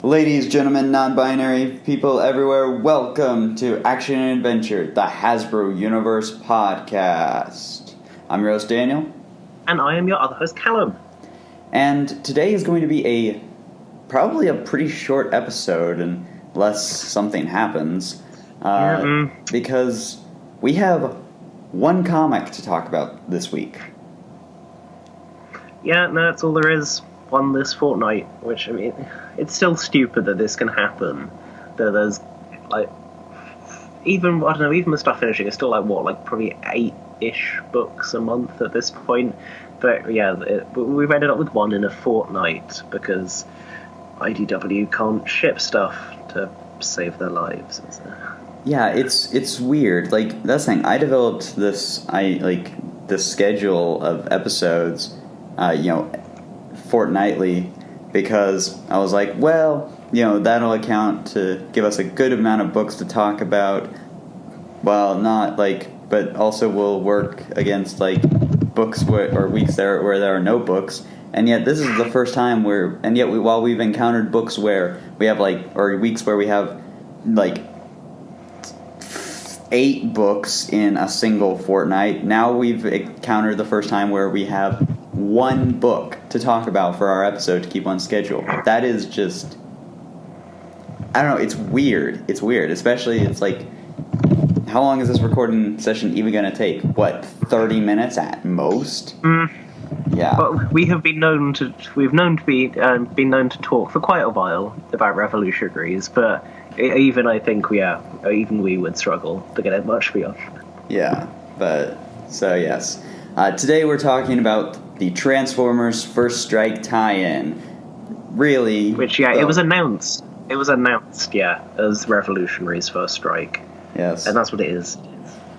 Ladies, gentlemen, non-binary people everywhere, welcome to Action and Adventure, the Hasbro Universe Podcast. I'm your host, Daniel. And I am your other host, Callum. And today is going to be probably a pretty short episode unless something happens. Because we have one comic to talk about this week. Yeah, no, that's all there is. One this fortnight, which, I mean, it's still stupid that this can happen. That there's, like, even the stuff finishing is still, probably 8-ish books a month at this point. But, yeah, we've ended up with one in a fortnight because IDW can't ship stuff to save their lives. Yeah, it's weird. Like, that's the thing. I developed this schedule of episodes, fortnightly, because I was like, well, that'll account to give us a good amount of books to talk about. Well, but also will work against books or weeks where there are no books. And yet this is the first time while we've encountered books where we have or weeks where we have 8 books in a single fortnight, now we've encountered the first time where we have one book to talk about for our episode to keep on schedule. That is just, I don't know, it's weird. It's weird, especially how long is this recording session even going to take? 30 minutes at most? Yeah. But we've been known to talk for quite a while about Revolutionaries, but even we would struggle to get it much beyond. Yeah, but so yes. Today we're talking about the Transformers First Strike tie-in. Really? Which, it was announced. It was announced, as Revolutionaries First Strike. Yes. And that's what it is.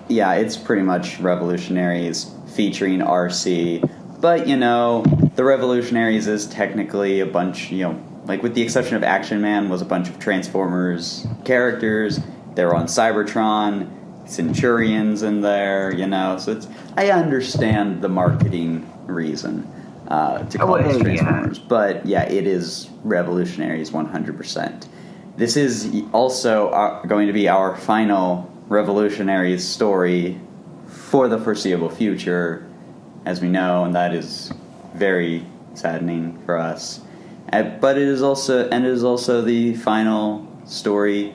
Yeah, it's pretty much Revolutionaries featuring Arcee. But, the Revolutionaries is technically a bunch, with the exception of Action Man, was a bunch of Transformers characters. They were on Cybertron. Centurions in there, so I understand the marketing reason to call this Transformers, but it is Revolutionaries 100%. This is also going to be our final Revolutionaries story for the foreseeable future, as we know, and that is very saddening for us. But it is also the final story,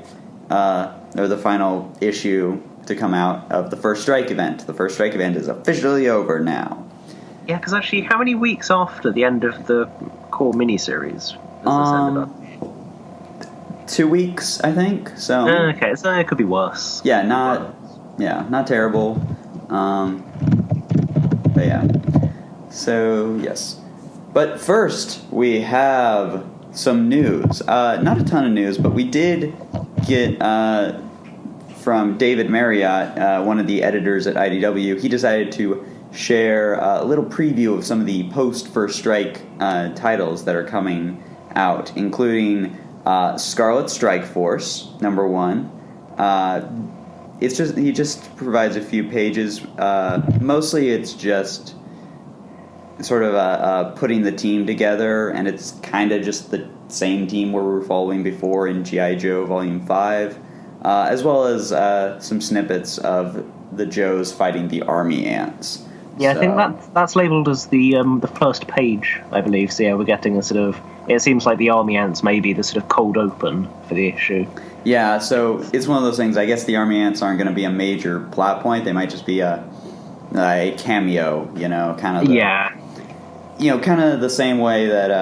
or the final issue to come out of the First Strike event. The First Strike event is officially over now. Yeah, because actually, how many weeks after the end of the core miniseries does this end up? 2 weeks, I think. So okay, so it could be worse. Yeah, not terrible. But yeah. So yes, but first we have some news. Not a ton of news, but we did get from David Marriott, one of the editors at IDW. He decided to share a little preview of some of the post-First Strike titles that are coming out, including Scarlet Strike Force, number 1. He just provides a few pages. Mostly it's just sort of putting the team together, and it's kind of just the same team where we were following before in G.I. Joe Volume 5. As well as some snippets of the Joes fighting the army ants. Yeah, so. I think that's labelled as the first page, I believe. So yeah, we're getting a sort of. It seems like the army ants may be the sort of cold open for the issue. Yeah, so it's one of those things. I guess the army ants aren't going to be a major plot point. They might just be a cameo. Kind of. Kind of the same way that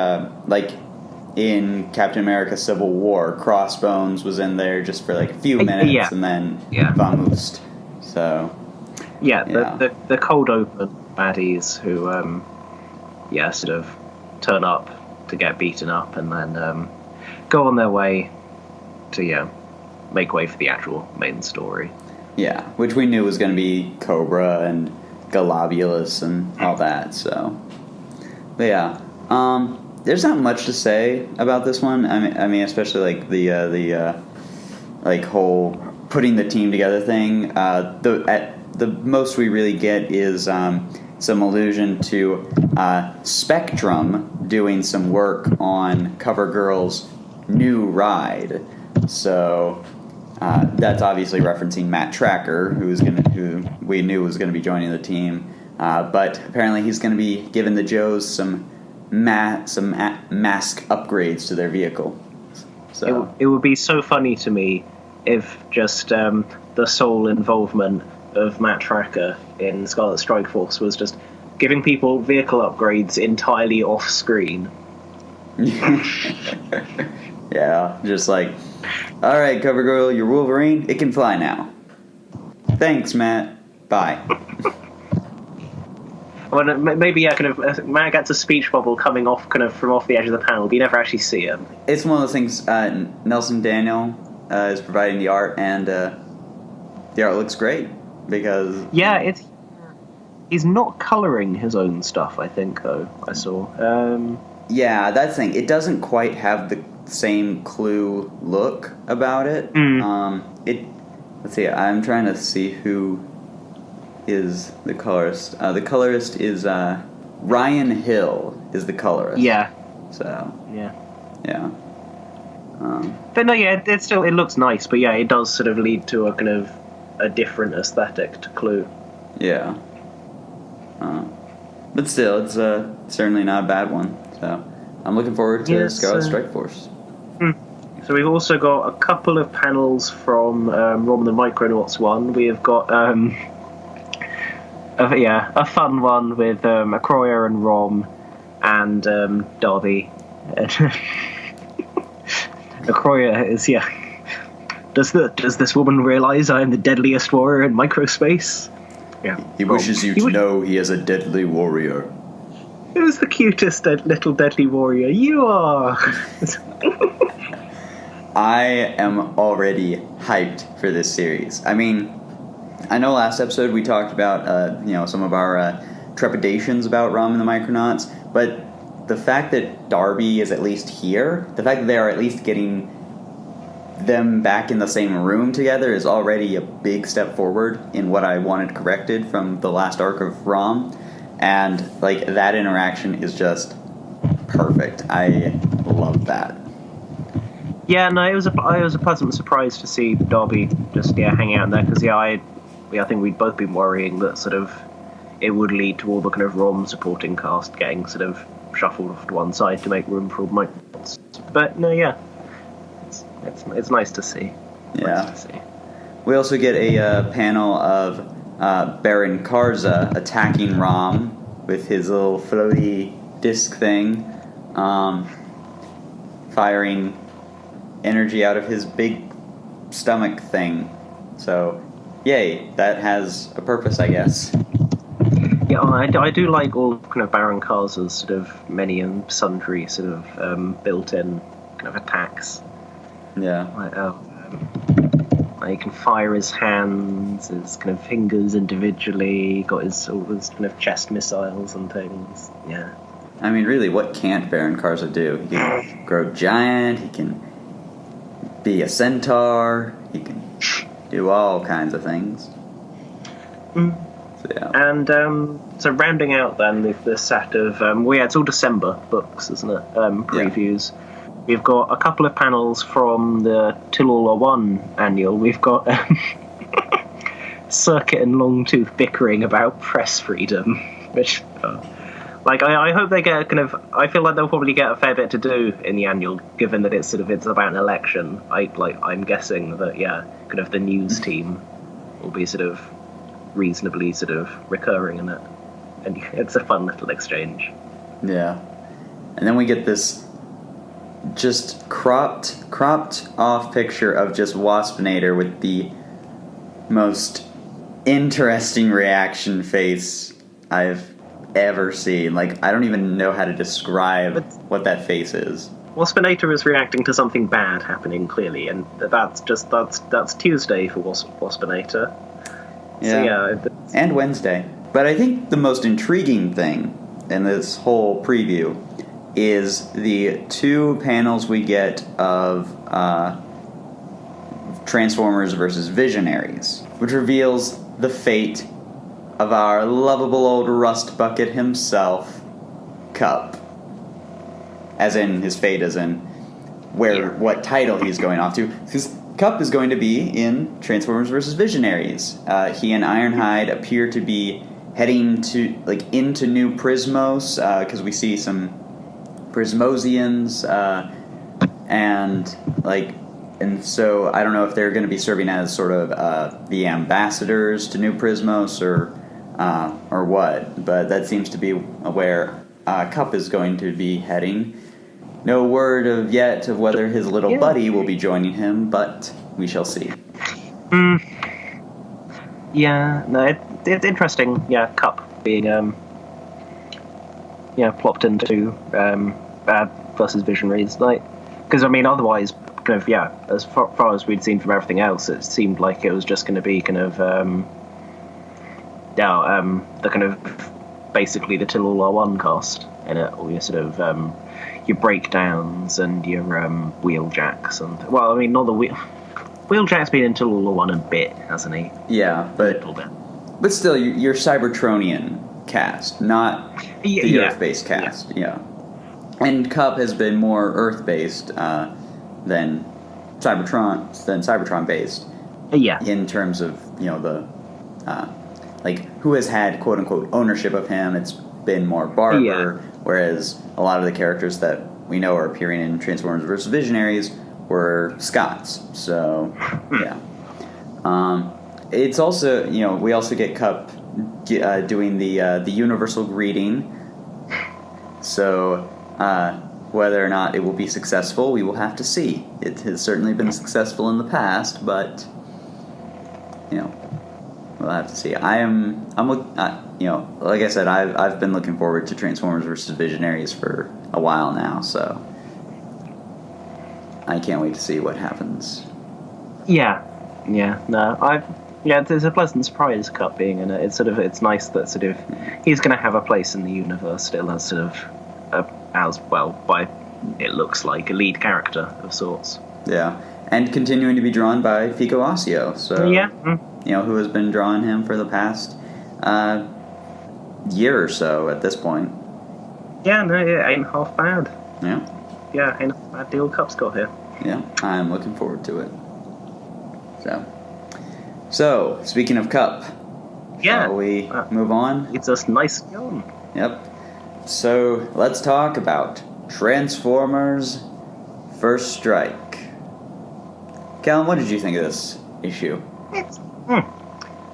in Captain America Civil War, Crossbones was in there just for a few minutes and then vamoosed. So the cold open baddies who sort of turn up to get beaten up and then go on their way to make way for the actual main story. Yeah, which we knew was going to be Cobra and Galabulus and all that. So, but yeah. There's not much to say about this one. I mean, especially the whole putting the team together thing. The most we really get is some allusion to Spectrum doing some work on CoverGirl's new ride. So that's obviously referencing Matt Tracker, who we knew was going to be joining the team. But apparently he's going to be giving the Joes some mask upgrades to their vehicle. So it would be so funny to me if just the sole involvement of Matt Tracker in Scarlet Strike Force was just giving people vehicle upgrades entirely off screen. Yeah, just like, all right, Cover Girl, your Wolverine, it can fly now. Thanks, Matt. Bye. Well, maybe Matt gets a speech bubble coming off from off the edge of the panel, but you never actually see him. It's one of those things. Nelson Daniel is providing the art, and the art looks great because he's not coloring his own stuff. I think though I saw. Yeah, that's the thing. It doesn't quite have the same Clue look about it. Let's see. I'm trying to see who is the colorist. The colorist is Ryan Hill is the colorist. Yeah. So. Yeah. Yeah. But no, yeah, it looks nice, but yeah, it does sort of lead to a kind of a different aesthetic to Clue. Yeah. But still, it's certainly not a bad one. So I'm looking forward to Scarlet Strike Force. So we've also got a couple of panels from Rom and the Micronauts one. We have got a fun one with Acroya and Rom and Darby. Acroya is Does this woman realize I am the deadliest warrior in microspace? Yeah. He wishes you to know he is a deadly warrior. It was the cutest little deadly warrior. You are. I am already hyped for this series. I mean, I know last episode we talked about some of our trepidations about Rom and the Micronauts, but the fact that Darby is at least here, the fact that they are at least getting them back in the same room together is already a big step forward in what I wanted corrected from the last arc of Rom, and like that interaction is just perfect. I love that. Yeah, no, it was a pleasant surprise to see Darby just hang out in there because I think we'd both been worrying that sort of it would lead to all the kind of Rom supporting cast getting sort of shuffled off to one side to make room for all the Micronauts. But no, yeah, it's nice to see. Yeah. Nice to see. We also get a panel of Baron Karza attacking Rom with his little floaty disc thing, firing energy out of his big stomach thing. So, yay, that has a purpose, I guess. Yeah, I do like all kind of Baron Karza's sort of many and sundry sort of built-in kind of attacks. Yeah. Like he can fire his hands, his kind of fingers individually, got all his kind of chest missiles and things. Yeah. I mean, really, what can't Baron Karza do? He can grow giant, he can be a centaur, he can do all kinds of things. So, yeah. And so rounding out then the set of it's all December books, isn't it? Previews. Yeah. We've got a couple of panels from the Till All Are One annual. We've got Circuit and Longtooth bickering about press freedom, which I hope they get I feel like they'll probably get a fair bit to do in the annual, given that it's about an election. I'm guessing that kind of the news team will be sort of reasonably sort of recurring in it, and it's a fun little exchange. Yeah, and then we get this just cropped off picture of just Waspinator with the most interesting reaction face I've ever seen. Like, I don't even know how to describe what that face is. Waspinator is reacting to something bad happening, clearly, and that's Tuesday for Waspinator. Yeah. So, and Wednesday. But I think the most intriguing thing in this whole preview is the two panels we get of Transformers versus Visionaries, which reveals the fate of our lovable old rust bucket himself, Cup. As in, his fate as in, what title he's going off to, because Cup is going to be in Transformers vs. Visionaries. He and Ironhide appear to be heading to into New Prismos, because we see some Prismosians, and so I don't know if they're going to be serving as sort of the ambassadors to New Prismos or what, but that seems to be where Cup is going to be heading. No word yet of whether his little buddy will be joining him, but we shall see. Yeah, no, it's interesting. Yeah, Cup being plopped into versus Visionaries, because I mean, otherwise, kind of as far as we'd seen from everything else, it seemed like it was just going to be kind of the kind of basically the Till All Are One cast in it, all your sort of your breakdowns and your wheeljacks, and well, I mean, not the wheeljack's been in Till All Are One a bit, hasn't he? Yeah, but a little bit. But still, your Cybertronian cast, not the Earth-based cast. Yeah. And Cup has been more Earth-based than Cybertron-based. Yeah. In terms of the who has had quote unquote ownership of him. It's been more Barber, whereas a lot of the characters that we know are appearing in Transformers vs. Visionaries were Scots. So it's also we also get Cup doing the universal greeting. So whether or not it will be successful, we will have to see. It has certainly been successful in the past, but we'll have to see. I'm like I said, I've been looking forward to Transformers vs. Visionaries for a while now, so I can't wait to see what happens. There's a pleasant surprise, Cup being in it. It's nice that sort of he's going to have a place in the universe still as sort of as well by it looks like a lead character of sorts. Yeah, and continuing to be drawn by Fico Ossio. So who has been drawing him for the past year or so at this point. Ain't half bad. Ain't a bad deal Cup's got here. Yeah, I'm looking forward to it. So speaking of Cup, shall we move on? It's just nice going. Yep. So let's talk about Transformers First Strike. Callum, what did you think of this issue?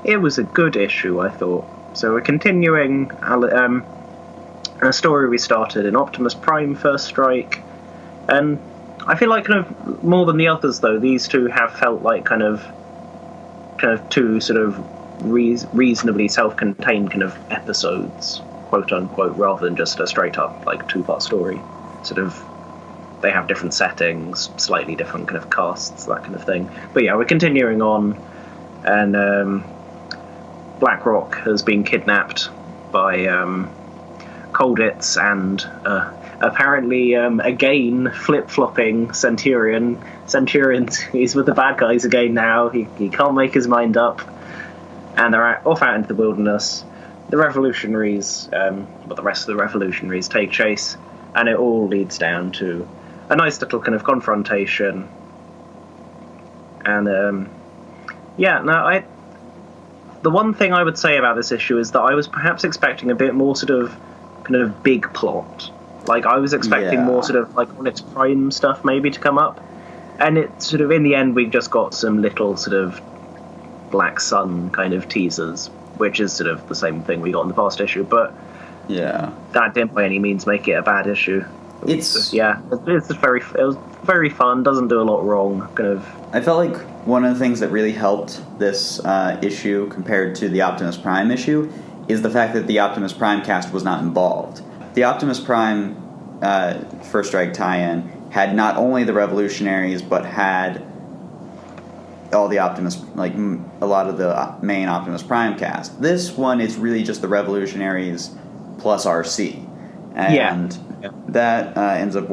It was a good issue, I thought. So we're continuing a story we started in Optimus Prime First Strike, and I feel like kind of more than the others though, these two have felt like kind of two sort of reasonably self-contained kind of episodes, quote unquote, rather than just a straight up like 2-part story. Sort of they have different settings, slightly different kind of casts, that kind of thing. But yeah, we're continuing on, and BlackRock has been kidnapped by Colditz and apparently again flip-flopping Centurion. He's with the bad guys again now. He can't make his mind up, and they're off out into the wilderness. The Revolutionaries, the rest of the Revolutionaries take chase, and it all leads down to a nice little kind of confrontation. And the one thing I would say about this issue is that I was perhaps expecting a bit more sort of kind of big plot. Like I was expecting more sort of like Onyx Prime stuff maybe to come up, and it sort of in the end we've just got some little sort of Black Sun kind of teasers, which is sort of the same thing we got in the past issue, but that didn't by any means make it a bad issue. It was very fun, doesn't do a lot wrong, kind of. I felt like one of the things that really helped this issue compared to the Optimus Prime issue is the fact that the Optimus Prime cast was not involved. The Optimus Prime First Strike tie-in had not only the Revolutionaries, but had all the Optimus, like a lot of the main Optimus Prime cast. This one is really just the Revolutionaries plus Arcee, and that ends up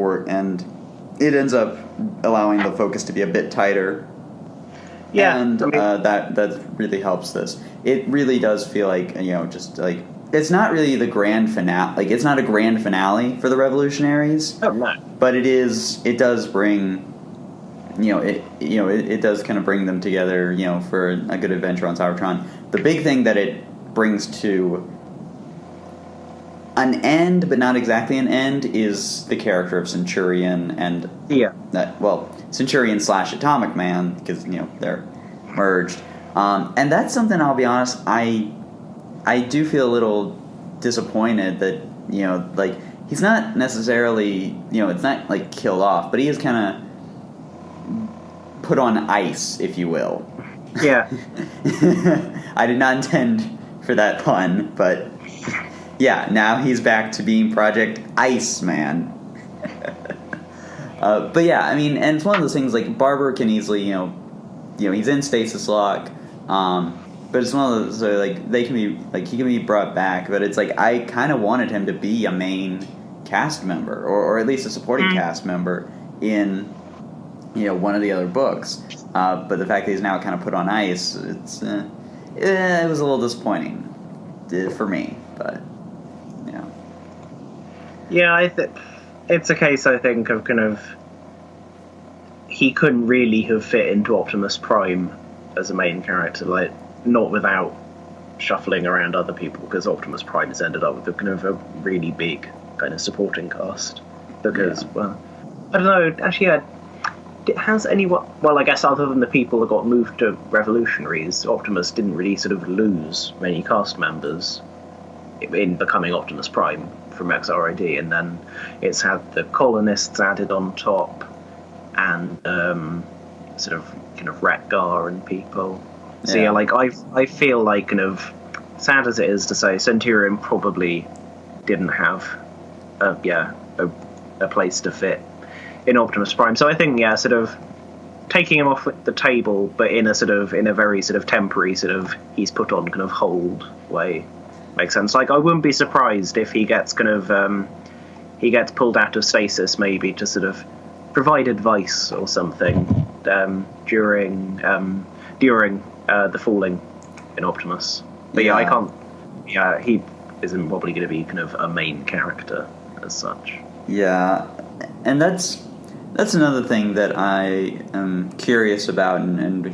ends up allowing the focus to be a bit tighter. And that really helps this. It really does feel like just like it's not really the grand finale. Like it's not a grand finale for the Revolutionaries. Oh no. but it does bring, it does kind of bring them together, for a good adventure on Cybertron. The big thing that it brings to an end, but not exactly an end, is the character of Centurion and Centurion / Atomic Man, because they're merged, and that's something, I'll be honest, I do feel a little disappointed that he's not necessarily it's not like killed off, but he is kind of put on ice, if you will. Yeah. I did not intend for that pun, but yeah, now he's back to being Project Iceman. But yeah, I mean, and it's one of those things, like, Barber can easily, he's in stasis lock, but it's one of those, like, he can be brought back, but it's like, I kind of wanted him to be a main cast member, or at least a supporting cast member in, one of the other books. But the fact that he's now kind of put on ice, it was a little disappointing for me, but, Yeah, it's a case, I think, of kind of, he couldn't really have fit into Optimus Prime as a main character, like, not without shuffling around other people, because Optimus Prime has ended up with a kind of a really big kind of supporting cast. Because, well, I don't know, actually, has anyone, well, I guess other than the people that got moved to Revolutionaries, Optimus didn't really sort of lose many cast members in becoming Optimus Prime from XRID, and then it's had the colonists added on top, and sort of kind of Retgar and people. So yeah, like I feel like, kind of sad as it is to say, Centurion probably didn't have a place to fit in Optimus Prime. So I think sort of taking him off the table, but in a very sort of temporary sort of he's put on kind of hold way makes sense. Like, I wouldn't be surprised if he gets kind of he gets pulled out of stasis, maybe to sort of provide advice or something during the falling in Optimus. But I can't. Yeah, he isn't probably going to be kind of a main character as such. Yeah, and that's another thing that I am curious about, and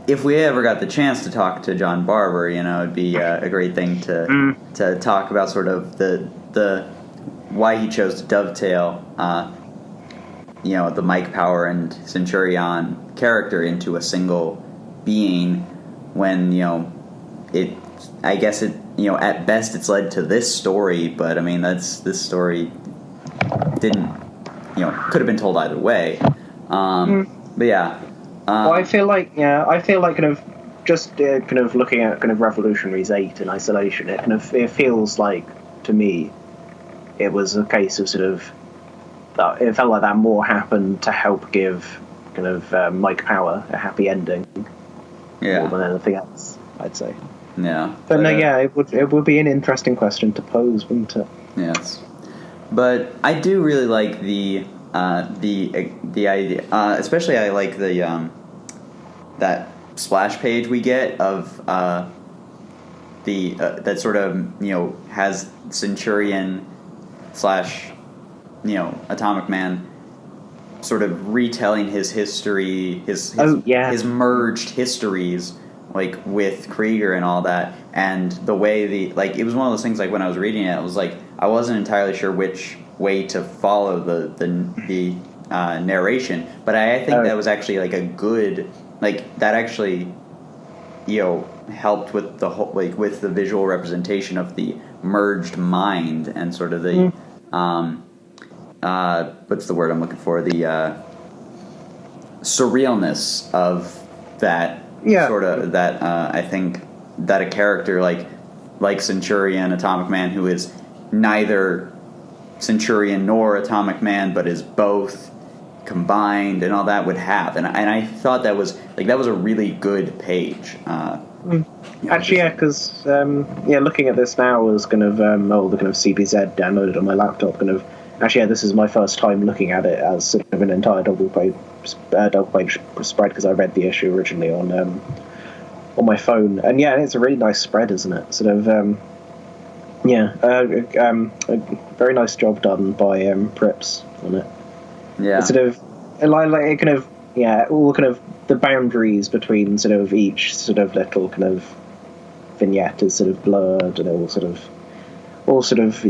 if we ever got the chance to talk to John Barber, it'd be a great thing to talk about sort of the why he chose to dovetail the Mike Power and Centurion character into a single being, when I guess at best it's led to this story, but I mean this story didn't could have been told either way. But yeah. Well, I feel like kind of just kind of looking at kind of Revolutionaries 8 in isolation, it feels like to me it was a case of sort of that it felt like that more happened to help give kind of Mike Power a happy ending, more than anything else, I'd say. Yeah, but no, it would be an interesting question to pose, wouldn't it? Yes, but I do really like the idea, especially I like the that splash page we get of that sort of has Centurion / Atomic Man sort of retelling his history, his merged histories, like with Krieger and all that, and the way it was one of those things, like when I was reading it, it was like I wasn't entirely sure which way to follow the narration, but I think that was actually like a good, like that actually helped with the whole, like with the visual representation of the merged mind and sort of the what's the word I'm looking for, the surrealness of that sort of that I think that a character like Centurion, Atomic Man, who is neither Centurion nor Atomic Man, but is both combined and all that, would have, and I thought that was a really good page. Actually, because looking at this now as kind of the kind of CBZ downloaded on my laptop, kind of actually, this is my first time looking at it as sort of an entire double page spread, because I read the issue originally on my phone, and it's a really nice spread, isn't it? Sort of Yeah, a very nice job done by Prips on it. Yeah. It's sort of like it kind of all kind of the boundaries between sort of each sort of little kind of vignette is sort of blurred and all sort of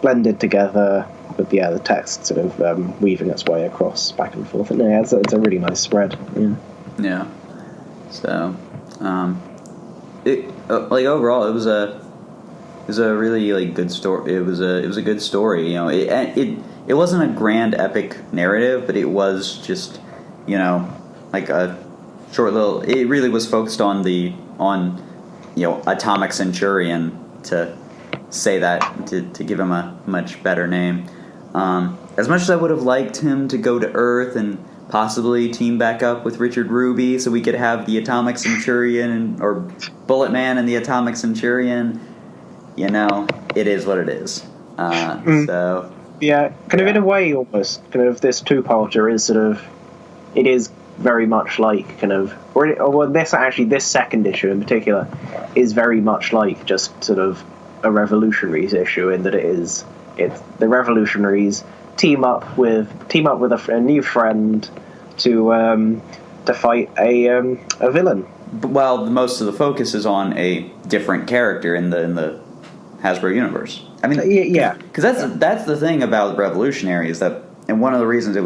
blended together. But the text sort of weaving its way across back and forth. And it's a really nice spread. Yeah. Yeah. So, overall, it was a really like good story. It was a good story. You know, it wasn't a grand epic narrative, but it was just, you know, like a short little. It really was focused on Atomic Centurion, to say that, to give him a much better name. As much as I would have liked him to go to Earth and possibly team back up with Richard Ruby so we could have the Atomic Centurion or Bullet Man and the Atomic Centurion, you know, it is what it is. So yeah, kind of in a way, almost kind of this two-parter is sort of, it is very much like kind of, this second issue in particular is very much like just sort of a Revolutionaries issue, in that it's the Revolutionaries team up with a new friend to fight a villain. Well, most of the focus is on a different character in the Hasbro Universe. I mean, yeah, because that's the thing about Revolutionaries, that, and one of the reasons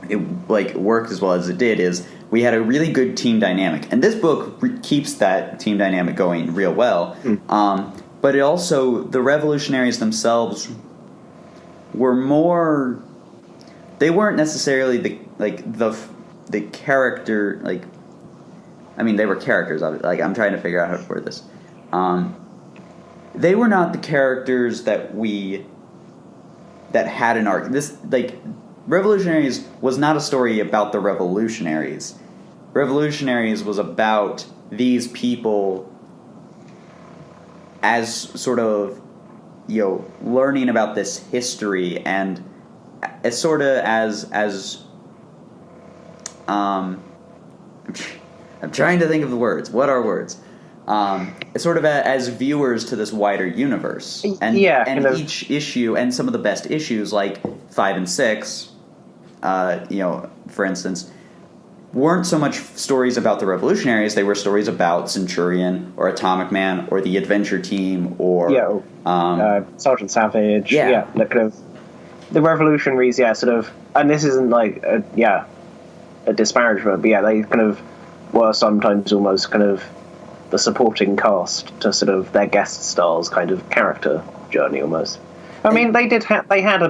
it worked as well as it did is we had a really good team dynamic, and this book keeps that team dynamic going real well. But it also, the Revolutionaries themselves were more, they weren't necessarily the character, like, I mean, they were characters, like, I'm trying to figure out how to word this. They were not the characters that had an arc. This, like, Revolutionaries was not a story about the Revolutionaries. Revolutionaries was about these people as sort of, you know, learning about this history, and as sort of as I'm trying to think of the words. What are words? Sort of as viewers to this wider universe, and each issue, and some of the best issues like 5 and 6, you know, for instance, weren't so much stories about the Revolutionaries. They were stories about Centurion or Atomic Man or the Adventure Team or Sergeant Savage. Yeah, kind of the Revolutionaries. Yeah, sort of, and this isn't like a disparagement, but they kind of were sometimes almost kind of the supporting cast to sort of their guest stars' kind of character journey almost. I mean, they had a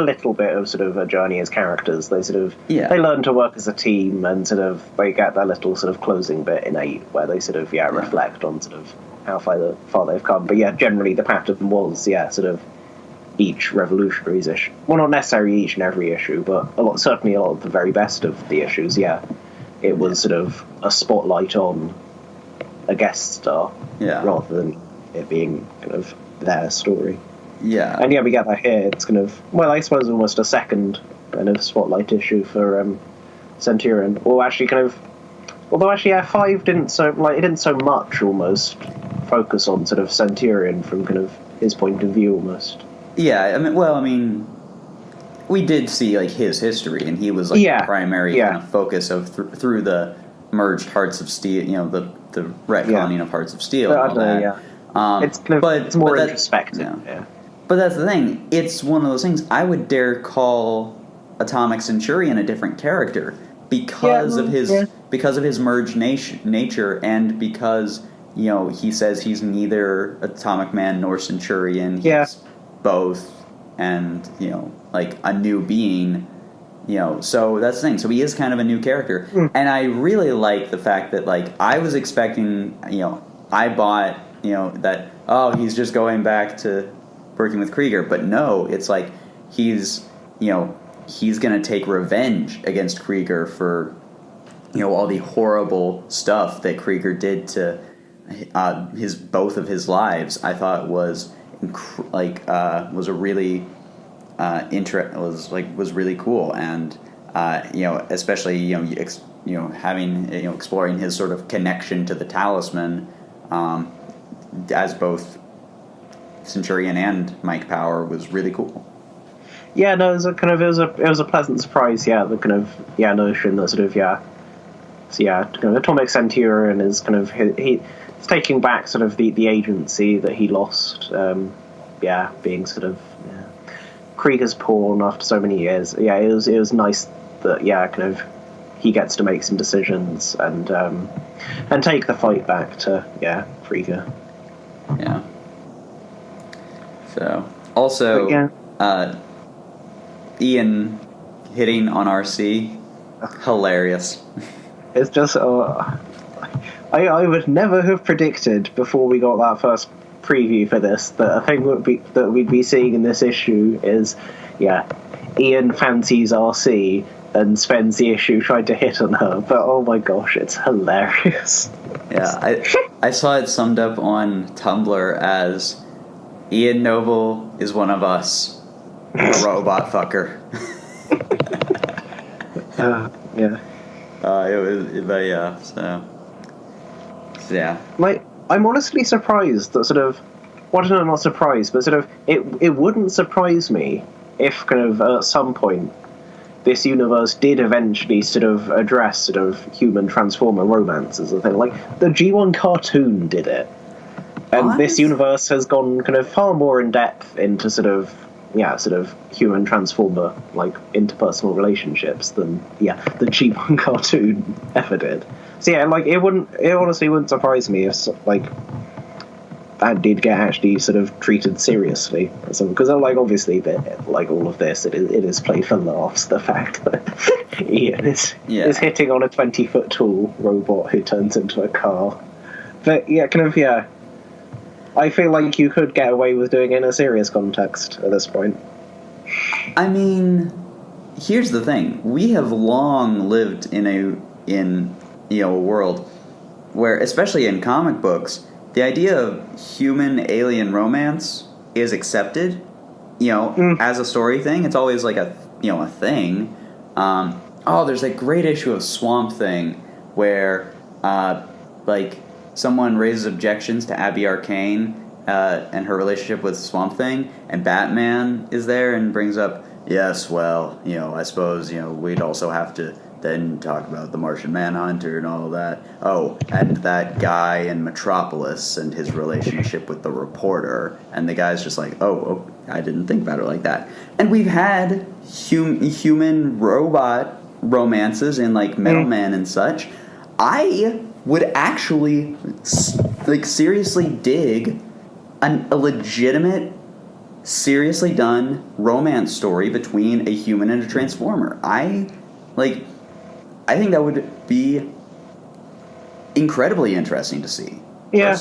little bit of sort of a journey as characters. They sort of they learn to work as a team, and sort of they get their little sort of closing bit in 8 where they sort of reflect on sort of how far they've come. But generally the pattern was sort of each Revolutionaries issue. Well, not necessarily each and every issue, but certainly a lot of the very best of the issues. It was sort of a spotlight on a guest star rather than it being kind of their story. Yeah. And we get that here. It's kind of, well, I suppose almost a second kind of spotlight issue for Centurion. Or actually kind of, although actually 5 didn't so much almost focus on sort of Centurion from kind of his point of view almost. Yeah, I mean, we did see like his history, and he was like the primary kind of focus of through the merged Hearts of Steel, you know, the retconning of Hearts of Steel and all that. It's kind of, it's more introspective. But that's the thing. It's one of those things. I would dare call Atomic Centurion a different character because of his merged nature, and because, you know, he says he's neither Atomic Man nor Centurion. He's both, and, you know, like a new being. You know, so that's the thing. So he is kind of a new character, and I really like the fact that, like, I was expecting, you know, I bought, you know, that he's just going back to working with Krieger, but no, it's like he's going to take revenge against Krieger for, you know, all the horrible stuff that Krieger did to both of his lives. I thought was was a really was really cool, and you know, especially, you know, having, you know, exploring his sort of connection to the talisman, as both Centurion and Mike Power was really cool. Yeah, no, it was a pleasant surprise. Yeah, the kind of notion that sort of so kind of Atomic Centurion is kind of he's taking back sort of the agency that he lost. Being sort of Krieger's pawn after so many years. Yeah, it was nice that kind of he gets to make some decisions and take the fight back to Krieger. Yeah. So also, Ian hitting on Arcee, hilarious. It's just I would never have predicted before we got that first preview for this that a thing that we'd be seeing in this issue is Ian fancies Arcee and spends the issue trying to hit on her, but oh my gosh, it's hilarious. Yeah, I saw it summed up on Tumblr as Ian Noble is one of us, a robot fucker. It was, but yeah, so yeah. Like, I'm honestly surprised that sort of, well, no, not surprised, but sort of, it wouldn't surprise me if kind of at some point this universe did eventually sort of address sort of human transformer romance as a thing. Like, the G1 cartoon did it. And this universe has gone kind of far more in depth into sort of human transformer, like, interpersonal relationships than, the G1 cartoon ever did. So yeah, like, it honestly wouldn't surprise me if, like, that did get actually sort of treated seriously. Because, like, obviously, like, all of this, it is played for laughs, the fact that Ian is hitting on a 20-foot tall robot who turns into a car. But, I feel like you could get away with doing it in a serious context at this point. I mean, here's the thing. We have long lived in a world where, especially in comic books, the idea of human-alien romance is accepted, as a story thing. It's always like a thing. There's a great issue of Swamp Thing where, someone raises objections to Abby Arcane and her relationship with Swamp Thing, and Batman is there and brings up, yes, well, I suppose, we'd also have to then talk about the Martian Manhunter and all that. Oh, and that guy in Metropolis and his relationship with the reporter. And the guy's just like, oh, I didn't think about it like that. And we've had human-robot romances in, like, Metal Man and such. I would actually, like, seriously dig a legitimate, seriously done romance story between a human and a transformer. I think that would be incredibly interesting to see. Yeah,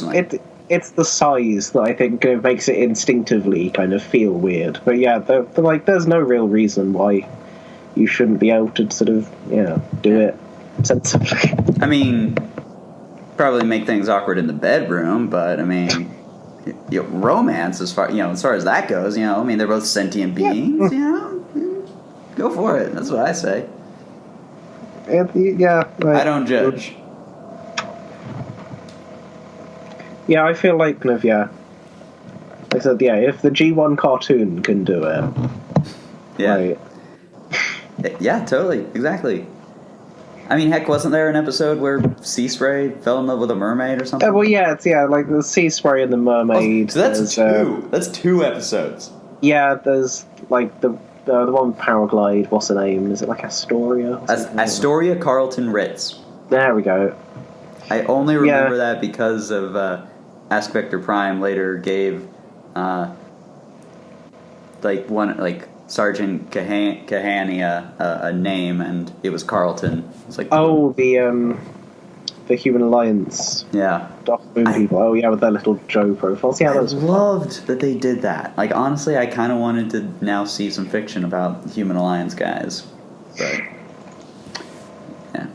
it's the size that I think makes it instinctively kind of feel weird. But yeah, there's no real reason why you shouldn't be able to sort of, do it sensibly. I mean, probably make things awkward in the bedroom, but I mean, romance as far as that goes, I mean, they're both sentient beings, go for it. That's what I say. Yeah, right. I don't judge. Yeah, I feel like kind of like I said, if the G1 cartoon can do it, right. Yeah, totally, exactly. I mean, heck, wasn't there an episode where Sea Spray fell in love with a mermaid or something? Well, yeah, it's like the Sea Spray and the mermaid. So that's two. That's 2 episodes. Yeah, there's like the one with Paraglide. What's the name? Is it like Astoria? Astoria Carlton Ritz. There we go. I only remember that because of Ask Vector Prime later gave Sergeant Kahania a name, and it was Carlton. It's like the Human Alliance. Yeah. Dark Moon people. Oh yeah, with their little Joe profiles. Yeah, I loved that they did that. Like, honestly, I kind of wanted to now see some fiction about Human Alliance guys. But yeah.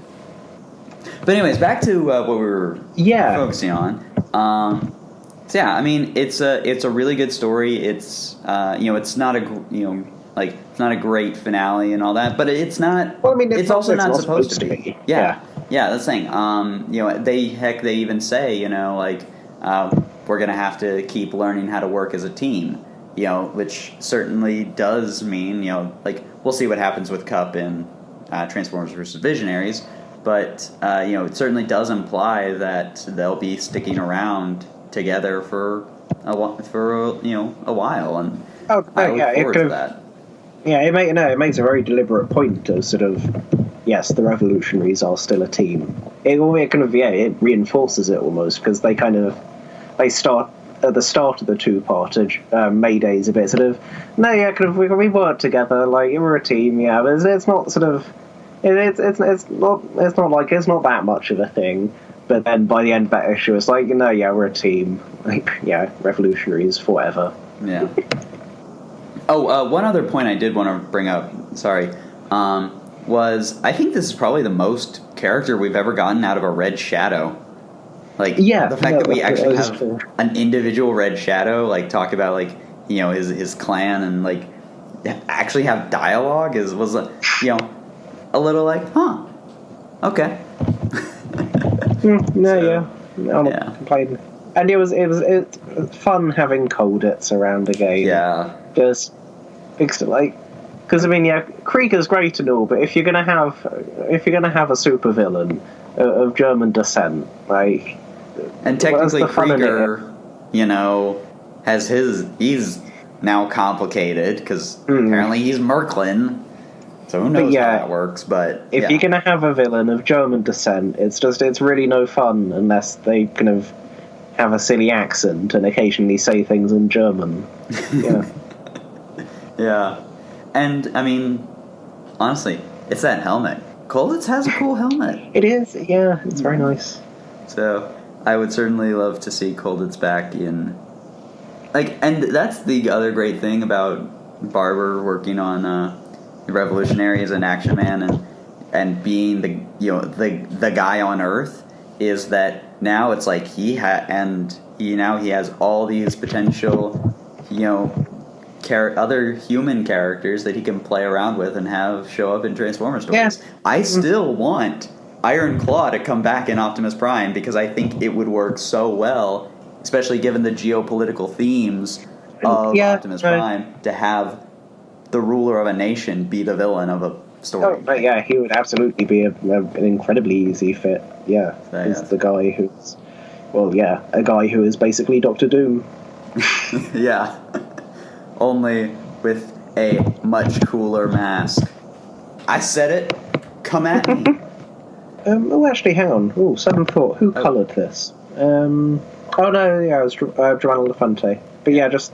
But anyways, back to what we were focusing on. So yeah, I mean, it's a really good story. It's it's not it's not a great finale and all that, but it's not. Well, I mean, it's also not supposed to be. Yeah, that's the thing. They even say, we're going to have to keep learning how to work as a team, which certainly does mean, like, we'll see what happens with Cup in Transformers vs. Visionaries, but, it certainly does imply that they'll be sticking around together for a while, and I look forward to that. Yeah, it makes a very deliberate point of sort of, yes, the Revolutionaries are still a team. It reinforces it almost, because they start at the start of the two-parter. Mayday's a bit sort of, we work together, like, we're a team, but it's not sort of, it's not that much of a thing. But then by the end of that issue, it's like, we're a team, like, Revolutionaries forever. Yeah. One other point I did want to bring up, sorry, was I think this is probably the most character we've ever gotten out of a Red Shadow. Like, the fact that we actually have an individual Red Shadow, like, talk about, like, his clan and, like, actually have dialogue was a little like, okay. I'm not complaining. And it was fun having Colditz around again. Yeah. Just because Krieger's great and all, but if you're gonna have a supervillain of German descent, like, and technically Krieger, he's now complicated because apparently he's Merklin. So who knows how that works, but if you're gonna have a villain of German descent, it's really no fun unless they kind of have a silly accent and occasionally say things in German. Yeah. Yeah. And I mean, honestly, it's that helmet. Colditz has a cool helmet. It is, yeah, it's very nice. So I would certainly love to see Colditz back in, like, and that's the other great thing about Barber working on the Revolutionaries and Action Man and being the guy on Earth, is that now it's like he has all these potential other human characters that he can play around with and have show up in Transformers stories. Yes. I still want Iron Claw to come back in Optimus Prime because I think it would work so well, especially given the geopolitical themes of Optimus Prime, to have the ruler of a nation be the villain of a story. Oh, but yeah, he would absolutely be an incredibly easy fit. Yeah, he's the guy who's, a guy who is basically Doctor Doom. Yeah. Only with a much cooler mask. I said it. Come at me. Actually, hang on. Oh, sudden thought. Who coloured this? It was Giovanni Lafante. But yeah, just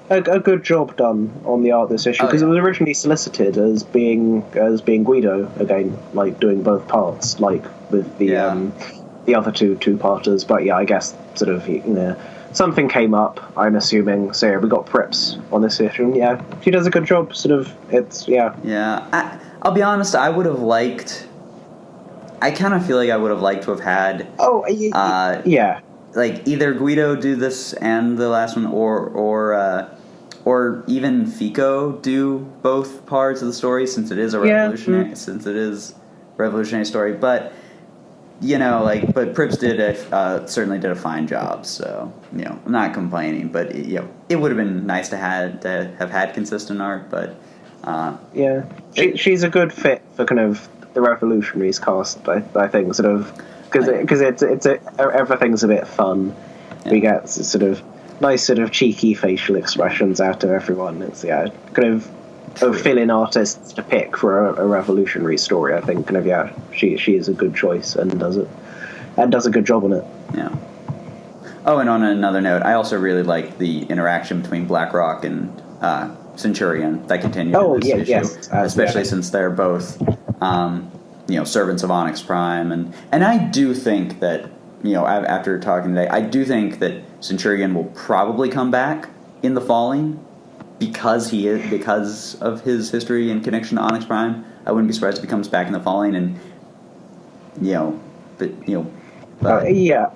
a good job done on the art of this issue, because it was originally solicited as being Guido again, like doing both parts, like with the other two-parters. But yeah, I guess sort of something came up, I'm assuming. So yeah, we got Prips on this issue. And yeah, he does a good job. Sort of, Yeah, I'll be honest. I would have liked. I kind of feel like I would have liked to have had. Like either Guido do this and the last one, or even Fico do both parts of the story, since it is a revolutionary, revolutionary story. But but Prips certainly did a fine job. So I'm not complaining, but it would have been nice to have had consistent art. But she's a good fit for kind of the Revolutionaries cast. I think sort of because everything's a bit fun. Yeah. We get sort of nice sort of cheeky facial expressions out of everyone. It's kind of fill-in artists to pick for a revolutionary story. I think kind of she is a good choice and does a good job on it. Yeah. Oh, and on another note, I also really like the interaction between BlackRock and Centurion that continued in this issue, especially since they're both servants of Onyx Prime, and I do think that after talking today, I do think that Centurion will probably come back in the Falling because of his history and connection to Onyx Prime. I wouldn't be surprised if he comes back in the Falling, and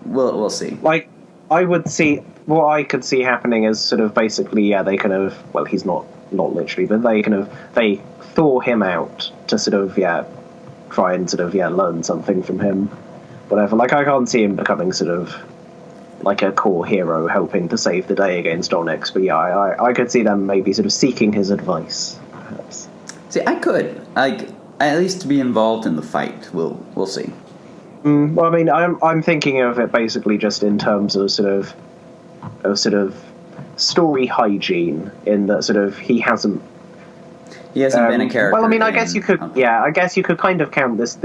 we'll see. Like, I would see what I could see happening is sort of basically they kind of, well, he's not literally, but they thaw him out to sort of try and sort of learn something from him, whatever. Like, I can't see him becoming sort of like a core hero helping to save the day against Onyx. But yeah, I could see them maybe sort of seeking his advice, perhaps. See, I could at least be involved in the fight. We'll see. Well, I mean, I'm thinking of it basically just in terms of sort of story hygiene, in that sort of he hasn't been a character. Well, I mean, I guess you could kind of count this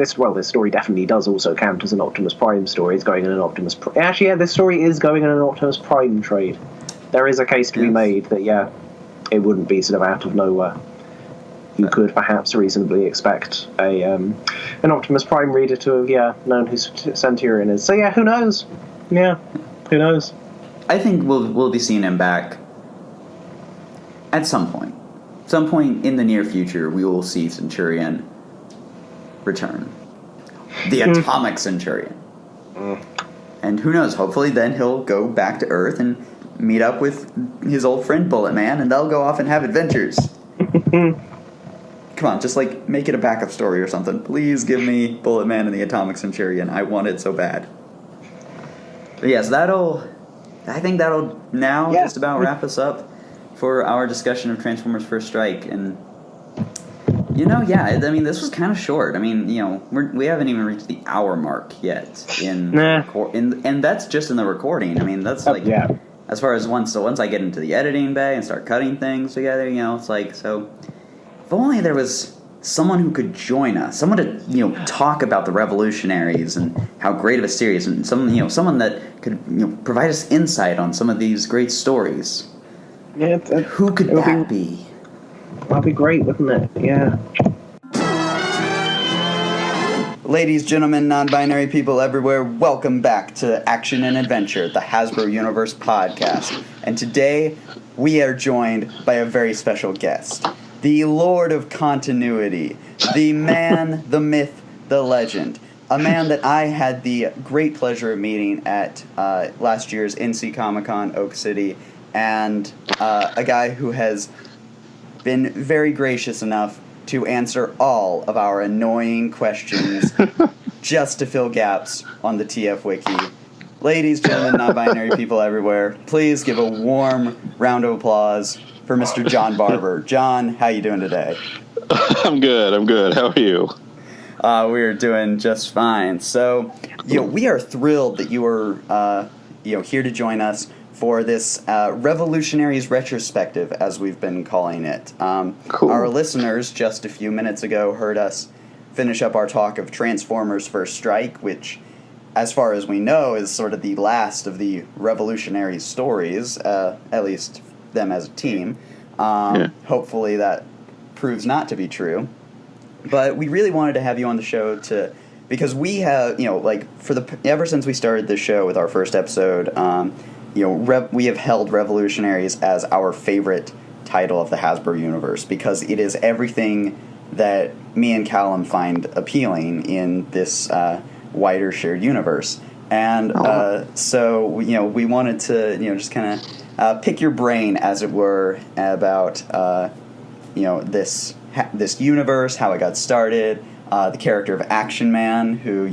story definitely does also count as an Optimus Prime story. It's going in an Optimus Prime. Actually, yeah, this story is going in an Optimus Prime trade. There is a case to be made that, yeah, it wouldn't be sort of out of nowhere. You could perhaps reasonably expect an Optimus Prime reader to have, known who Centurion is. So, yeah, who knows? Yeah, who knows? I think we'll be seeing him back at some point. Some point in the near future, we will see Centurion return. The Atomic Centurion. And who knows, hopefully then he'll go back to Earth and meet up with his old friend Bullet Man, and they'll go off and have adventures. Come on, just make it a backup story or something. Please give me Bullet Man and the Atomic Centurion. I want it so bad. But yes, I think that'll now just about wrap us up for our discussion of Transformers First Strike. And, I mean, this was kind of short. I mean, we haven't even reached the hour mark yet and that's just in the recording. I mean, that's as far as once I get into the editing bay and start cutting things together, it's so if only there was someone who could join us, someone to talk about the Revolutionaries and how great of a series, and someone that could provide us insight on some of these great stories. Yeah, who could that be? That'd be great, wouldn't it? Yeah. Ladies, gentlemen, non-binary people everywhere, welcome back to Action and Adventure, the Hasbro Universe Podcast. And today, we are joined by a very special guest. The Lord of Continuity, the man, the myth, the legend. A man that I had the great pleasure of meeting at last year's NC Comic-Con Oak City, and a guy who has been very gracious enough to answer all of our annoying questions just to fill gaps on the TF Wiki. Ladies, gentlemen, non-binary people everywhere, please give a warm round of applause for Mr. John Barber. John, how you doing today? I'm good. How are you? We're doing just fine. So, we are thrilled that you are, here to join us for this Revolutionaries Retrospective, as we've been calling it. Cool. Our listeners just a few minutes ago heard us finish up our talk of Transformers First Strike, which, as far as we know, is sort of the last of the Revolutionaries stories, at least them as a team. Hopefully that proves not to be true. But we really wanted to have you on the show because we have, ever since we started this show with our first episode, we have held Revolutionaries as our favorite title of the Hasbro universe because it is everything that me and Callum find appealing in this wider shared universe. And so, we wanted to, just kind of pick your brain, as it were, about, this universe, how it got started, the character of Action Man, who,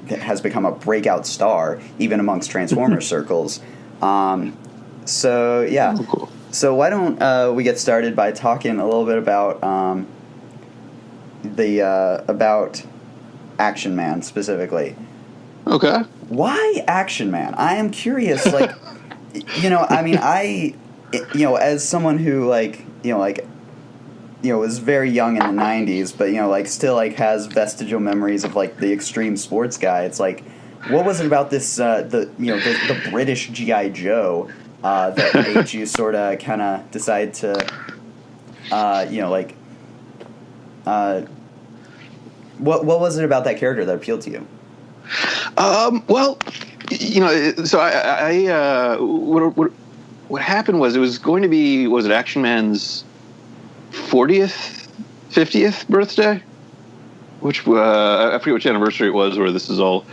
has become a breakout star, even amongst Transformers circles. So, yeah. Oh, cool. So why don't we get started by talking a little bit about about Action Man specifically. Okay. Why Action Man? I am curious, as someone who, was very young in the 90s, but, still, has vestigial memories of, the extreme sports guy. It's what was it about this, the British G.I. Joe that made you sort of kind of decide to, what was it about that character that appealed to you? Well, so what happened was it was going to be, was it Action Man's 40th, 50th birthday? Which, I forget which anniversary it was where this is all,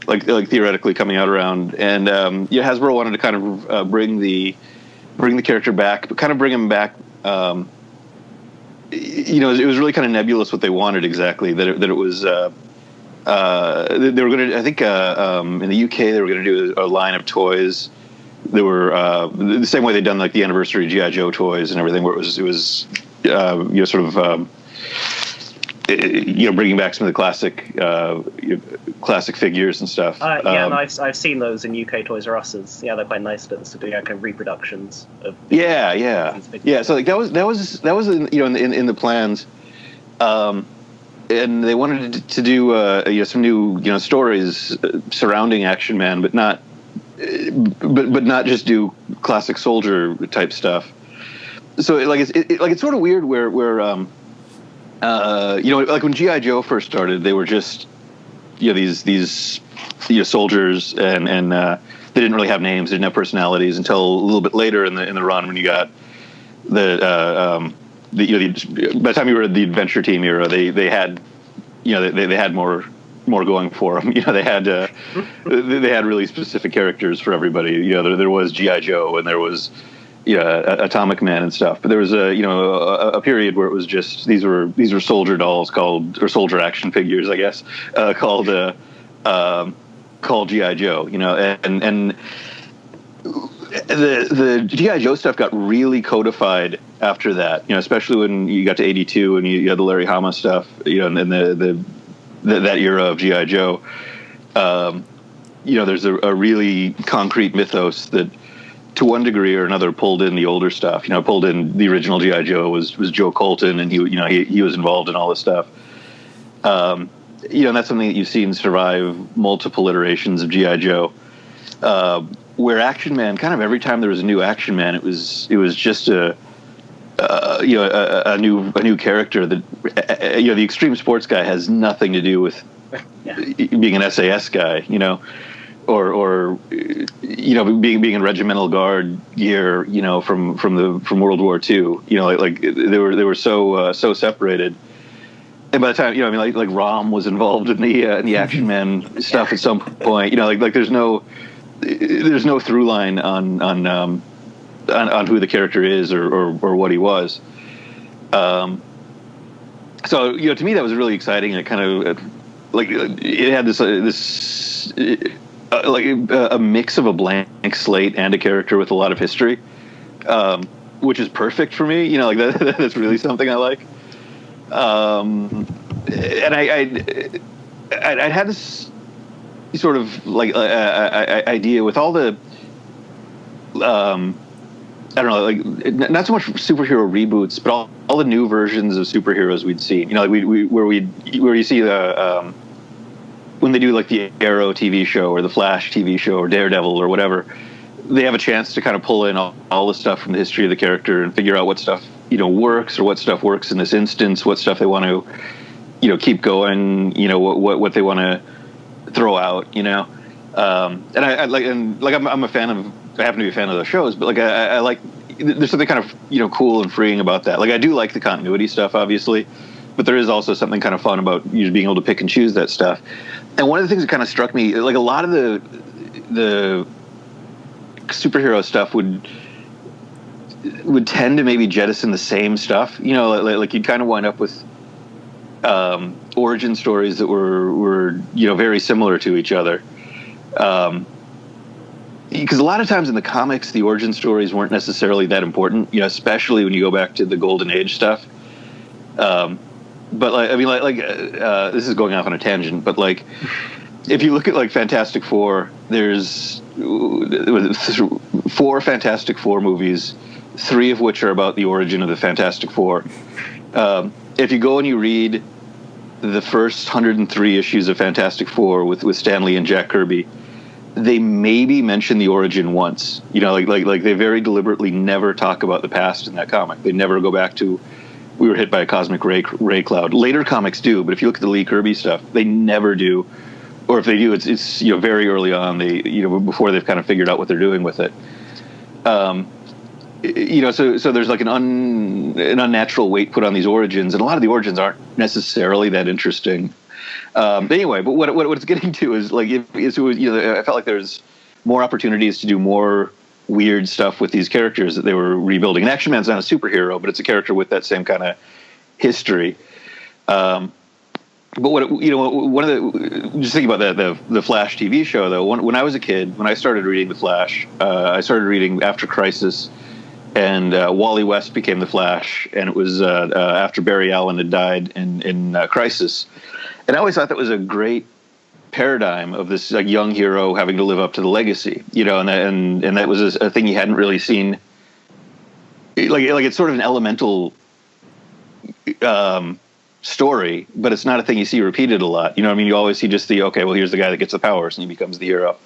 theoretically coming out around. And, Hasbro wanted to kind of bring the character back, but kind of bring him back, it was really kind of nebulous what they wanted exactly, that it was, they were going to, I think, in the UK they were going to do a line of toys. They were the same way they'd done like the anniversary G.I. Joe toys and everything, where it was sort of bringing back some of the classic figures and stuff. And I've seen those in UK Toys R Us's. Yeah, they're quite nice to do kind of reproductions of. Yeah. So like that was in the plans, and they wanted to do some new stories surrounding Action Man, but not just do classic soldier type stuff. So it's sort of weird where like when G.I. Joe first started, they were just these soldiers and they didn't really have names, they didn't have personalities until a little bit later in the run when you got by the time you were the Adventure Team era, they had they had more going for them. They had really specific characters for everybody. There was G.I. Joe and there was Atomic Man and stuff. But there was a period where it was just these were soldier dolls or soldier action figures, I guess, called G.I. Joe. And the G.I. Joe stuff got really codified after that. Especially when you got to 82 and you had the Larry Hama stuff. And then that era of G.I. Joe. There's a really concrete mythos that, to one degree or another, pulled in the older stuff. Pulled in the original G.I. Joe was Joe Colton, and he was involved in all this stuff. And that's something that you've seen survive multiple iterations of G.I. Joe. Where Action Man, kind of every time there was a new Action Man, it was just a new character that the extreme sports guy has nothing to do with being an SAS guy, or being in regimental guard gear, from World War II. They were so separated. And by the time like Rom was involved in the Action Man stuff at some point. There's no through line on who the character is or what he was. So to me that was really exciting. And it kind of it had this a mix of a blank slate and a character with a lot of history, which is perfect for me. That's really something I like. And I had this sort of idea with all the I don't know, not so much superhero reboots, but all the new versions of superheroes we'd seen. Where you see the when they do the Arrow TV show or the Flash TV show or Daredevil or whatever, they have a chance to kind of pull in all the stuff from the history of the character and figure out what stuff works or what stuff works in this instance, what stuff they want to keep going, what they want to throw out, and I'm a fan of. I happen to be a fan of those shows, but I like. There's something kind of cool and freeing about that. I do like the continuity stuff, obviously, but there is also something kind of fun about being able to pick and choose that stuff. And one of the things that kind of struck me, a lot of the superhero stuff would tend to maybe jettison the same stuff. You'd kind of wind up with origin stories that were very similar to each other. Because a lot of times in the comics, the origin stories weren't necessarily that important, especially when you go back to the Golden Age stuff. But this is going off on a tangent, but if you look at Fantastic Four, there's 4 Fantastic Four movies, 3 of which are about the origin of the Fantastic Four. If you go and you read the first 103 issues of Fantastic Four with Stan Lee and Jack Kirby, they maybe mention the origin once. They very deliberately never talk about the past in that comic. They never go back to, we were hit by a cosmic ray cloud. Later comics do, but if you look at the Lee Kirby stuff, they never do. Or if they do, it's very early on. They before they've kind of figured out what they're doing with it. So there's an unnatural weight put on these origins, and a lot of the origins aren't necessarily that interesting. But anyway, but what it's getting to is I felt like there's more opportunities to do more weird stuff with these characters that they were rebuilding. And Action Man's not a superhero, but it's a character with that same kind of history. But one of the just thinking about the Flash TV show though. When I was a kid, when I started reading the Flash, I started reading after Crisis, and Wally West became the Flash, and it was after Barry Allen had died in Crisis, and I always thought that was a great paradigm of this like young hero having to live up to the legacy, and that was a thing you hadn't really seen. Like it's sort of an elemental story, but it's not a thing you see repeated a lot. You know what I mean? You always see just here's the guy that gets the powers and he becomes the hero.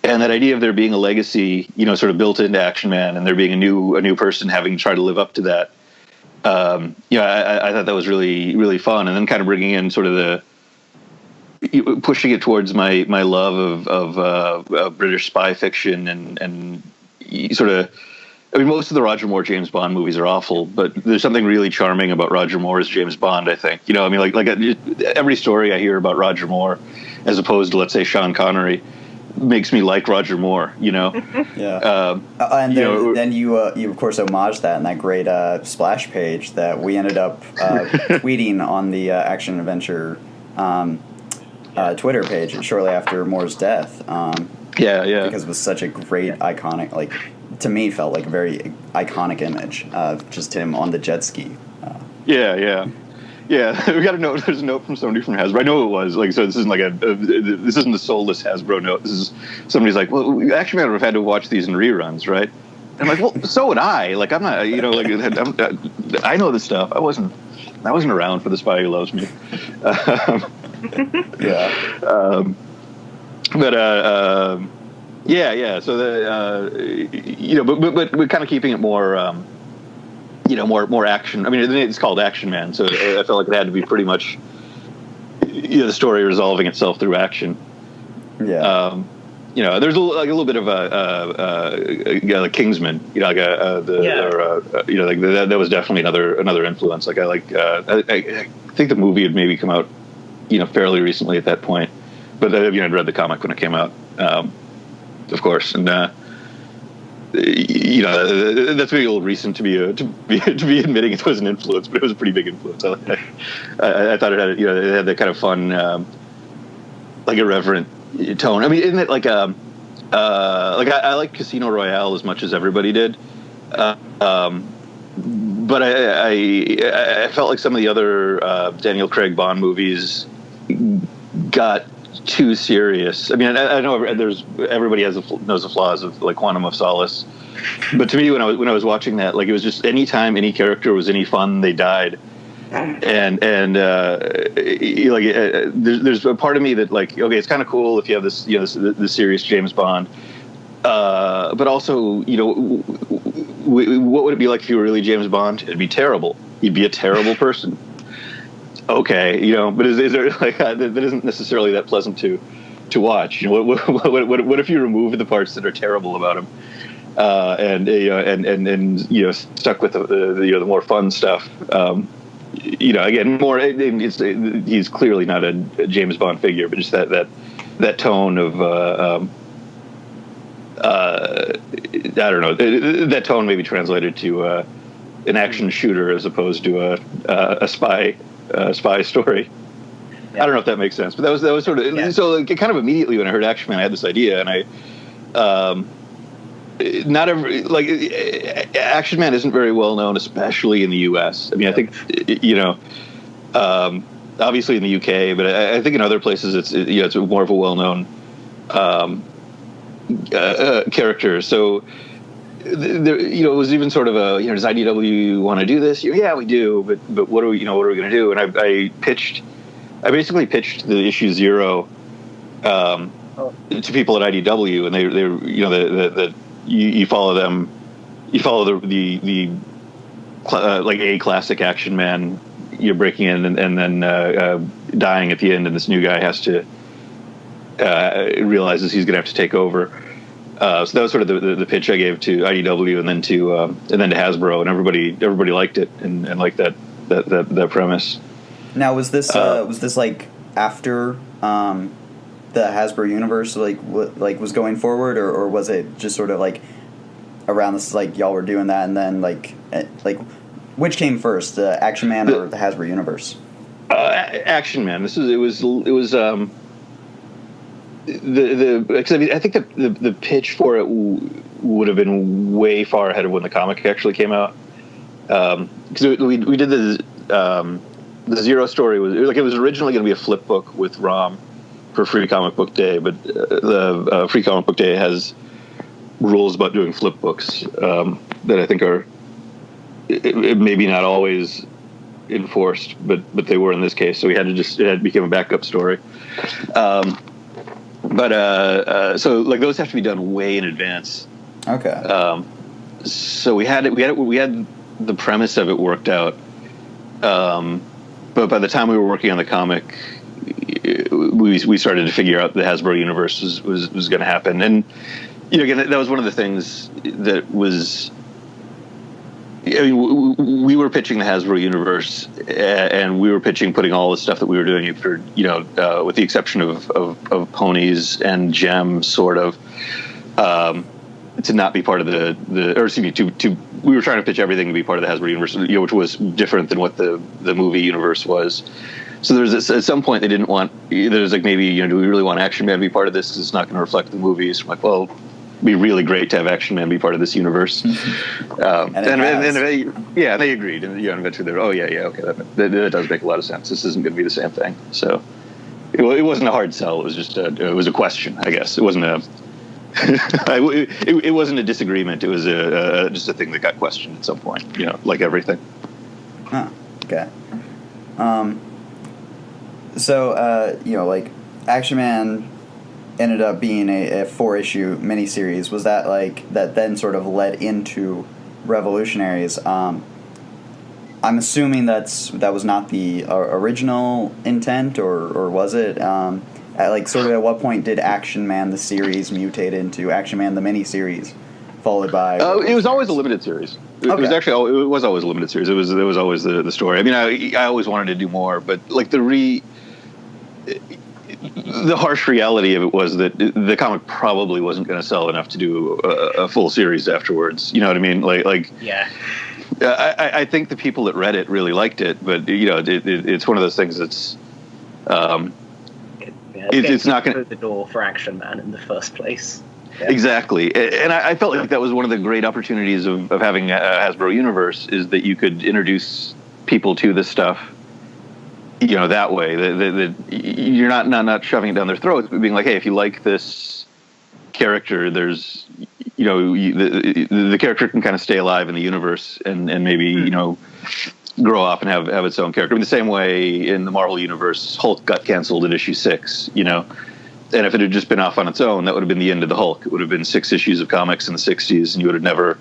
And that idea of there being a legacy, sort of built into Action Man, and there being a new person having to try to live up to that. I thought that was really, really fun. And then kind of bringing in sort of pushing it towards my love of British spy fiction and sort of, I mean, most of the Roger Moore James Bond movies are awful, but there's something really charming about Roger Moore as James Bond, I think. I mean, like every story I hear about Roger Moore, as opposed to, let's say, Sean Connery, makes me like Roger Moore, Yeah. And then you of course homage that in that great splash page that we ended up tweeting on the Action Adventure Twitter page shortly after Moore's death. Because it was such a great, iconic, like, to me, felt like a very iconic image of just him on the jet ski. Yeah. We got a note. There's a note from somebody from Hasbro. I know it was like, so this isn't like this isn't the soulless Hasbro note. This is somebody's like, well, Action Man would have had to watch these in reruns, right? And I'm like, well, so would I. Like, I'm not, I know this stuff. I wasn't around for The Spy Who Loves Me. Yeah. So but we're kind of keeping it more, more action. I mean, it's called Action Man, so I felt like it had to be pretty much, the story resolving itself through action. Yeah. There's a little bit of a Kingsman. That was definitely another influence. Like I think the movie had maybe come out, fairly recently at that point, but I'd read the comic when it came out, of course, and that's maybe a little recent to be admitting it was an influence, but it was a pretty big influence. I thought it had that kind of fun, like irreverent tone. I mean, isn't it like I like Casino Royale as much as everybody did, but I felt like some of the other Daniel Craig Bond movies got too serious. I mean, I know everybody knows the flaws of like Quantum of Solace, but to me, when I was watching that, like, it was just anytime any character was any fun, they died, and there's a part of me that, like, okay, it's kind of cool if you have this this serious James Bond, but also what would it be like if you were really James Bond? It'd be terrible. You'd be a terrible person. Okay, but is there like that isn't necessarily that pleasant to watch? What if you remove the parts that are terrible about him, and stuck with the more fun stuff? Again, more. He's clearly not a James Bond figure, but just that tone of I don't know, that tone maybe translated to an action shooter as opposed to a spy story. Yeah. I don't know if that makes sense, but that was sort of so. Like, kind of immediately when I heard Action Man, I had this idea, and I not every Action Man isn't very well known, especially in the U.S. I mean, I think obviously in the UK, but I think in other places it's more of a well known character. So there, it was even sort of a, does IDW want to do this? Yeah, we do, but what are we going to do? And I basically pitched the issue 0 to people at IDW, and they you follow them, you follow the like a classic Action Man, you're breaking in and then dying at the end, and this new guy has to realizes he's going to have to take over. So that was sort of the pitch I gave to IDW and then to Hasbro, and everybody liked it and liked that premise. Now, was this like after the Hasbro Universe was going forward, or was it just sort of like around this, like y'all were doing that, and then like which came first, the Action Man or the Hasbro Universe? Action Man. Because I mean, I think that the pitch for it would have been way far ahead of when the comic actually came out. Because we did the Zero story it was originally going to be a flip book with ROM for Free Comic Book Day, but the Free Comic Book Day has rules about doing flip books that I think are maybe not always enforced, but they were in this case. So we had to it became a backup story. So like those have to be done way in advance. Okay. So we had the premise of it worked out. But by the time we were working on the comic, we started to figure out the Hasbro Universe was going to happen. And, again, that was one of the things that was, I mean, we were pitching the Hasbro Universe, and we were pitching putting all the stuff that we were doing for, with the exception of ponies and gems, sort of, to not be part of we were trying to pitch everything to be part of the Hasbro Universe, which was different than what the movie universe was. So at some point they didn't want, there's like, maybe, do we really want Action Man to be part of this because it's not going to reflect the movies? I'm like, well, it'd be really great to have Action Man be part of this universe. And they agreed. And eventually they're, okay, that does make a lot of sense. This isn't going to be the same thing. So it wasn't a hard sell. It was just it was a question, I guess. It wasn't a it wasn't a disagreement. It was just a thing that got questioned at some point. Like everything. Huh. Okay. So like Action Man ended up being a 4-issue miniseries. Was that that then sort of led into Revolutionaries? I'm assuming that was not the original intent, or was it? At what point did Action Man the series mutate into Action Man the miniseries, followed by? It was always a limited series. It was always a limited series. It was always the story. I mean, I always wanted to do more, but like the harsh reality of it was that the comic probably wasn't going to sell enough to do a full series afterwards. You know what I mean? Yeah. I think the people that read it really liked it, but it's one of those things that's. It's not going to the door for Action Man in the first place. Yeah. Exactly, and I felt like that was one of the great opportunities of having a Hasbro Universe, is that you could introduce people to this stuff, that way. That you're not shoving it down their throats, but being like, hey, if you like this character, there's, the character can kind of stay alive in the universe and maybe grow up and have its own character. In the same way in the Marvel Universe, Hulk got canceled at issue 6, and if it had just been off on its own, that would have been the end of the Hulk. It would have been 6 issues of comics in the 60s, and you would have never,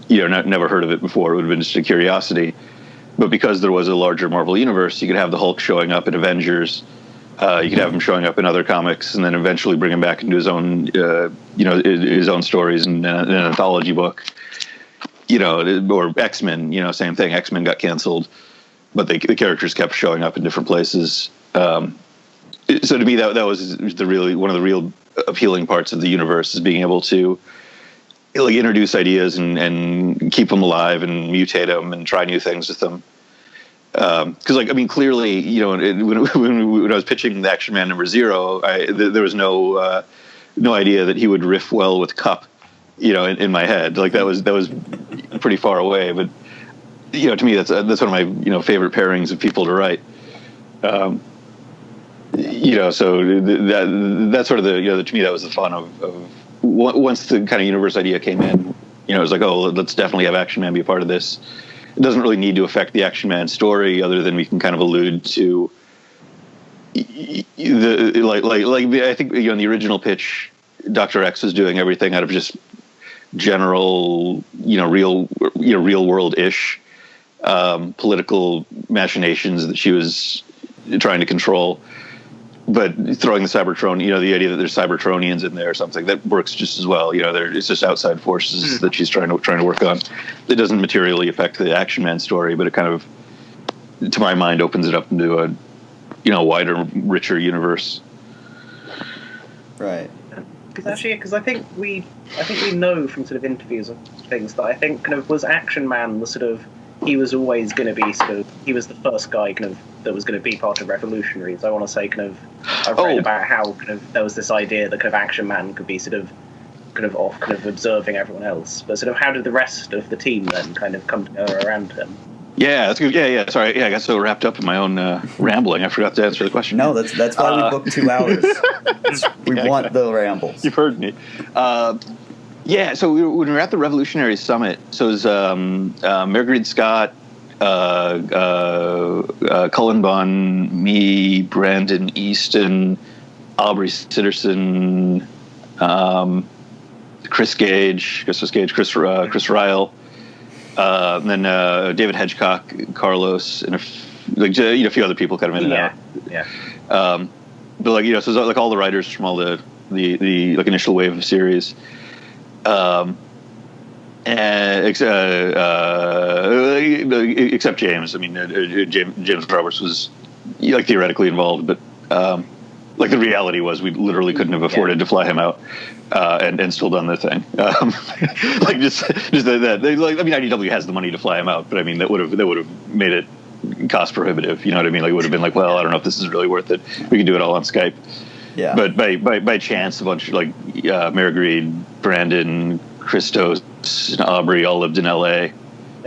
never heard of it before. It would have been just a curiosity. But because there was a larger Marvel Universe, you could have the Hulk showing up in Avengers. You could have him showing up in other comics, and then eventually bring him back into his own, his own stories in an anthology book. Or X-Men, same thing. X-Men got canceled, but the characters kept showing up in different places. So to me, that was one of the real appealing parts of the universe, is being able to introduce ideas and keep them alive and mutate them and try new things with them. Because clearly, when I was pitching the Action Man number 0, there was no idea that he would riff well with Cup. In my head, that was pretty far away, but to me that's one of my favorite pairings of people to write. So that's sort of to me that was the fun of once the kind of universe idea came in. It was like, oh, let's definitely have Action Man be a part of this. It doesn't really need to affect the Action Man story, other than we can kind of allude to I think in the original pitch, Dr. X was doing everything out of just general, real world-ish political machinations that she was trying to control. But throwing the Cybertron, the idea that there's Cybertronians in there or something, that works just as well. It's just outside forces that she's trying to work on. It doesn't materially affect the Action Man story, but it kind of, to my mind, opens it up into a, wider, richer universe. Right. Because I think we know from sort of interviews and things that I think kind of was Action Man the sort of he was always going to be he was the first guy that was going to be part of Revolutionaries. I want to say I've read about how there was this idea that Action Man could be off observing everyone else. But how did the rest of the team then come together around him? Yeah, that's good. Yeah. Sorry, I got so wrapped up in my own rambling, I forgot to answer the question. No, that's why we booked 2 hours. We want the rambles. You've heard me. Yeah, so when we were at the Revolutionary Summit, so it was Marguerite Scott, Cullen Bunn, me, Brandon Easton, Aubrey Sitterson, Chris Ryle, and then David Hedgecock, Carlos, and a few other people in and out. Yeah. But so it was all the writers from all the initial wave of series. Except James. I mean, James Roberts was theoretically involved, but the reality was we literally couldn't have afforded to fly him out and still done the thing. IDW has the money to fly him out, but I mean that would have made it cost prohibitive. You know what I mean? It would have been well, I don't know if this is really worth it. We can do it all on Skype. Yeah. But by chance, a bunch of Marguerite, Brandon, Christos, and Aubrey all lived in LA,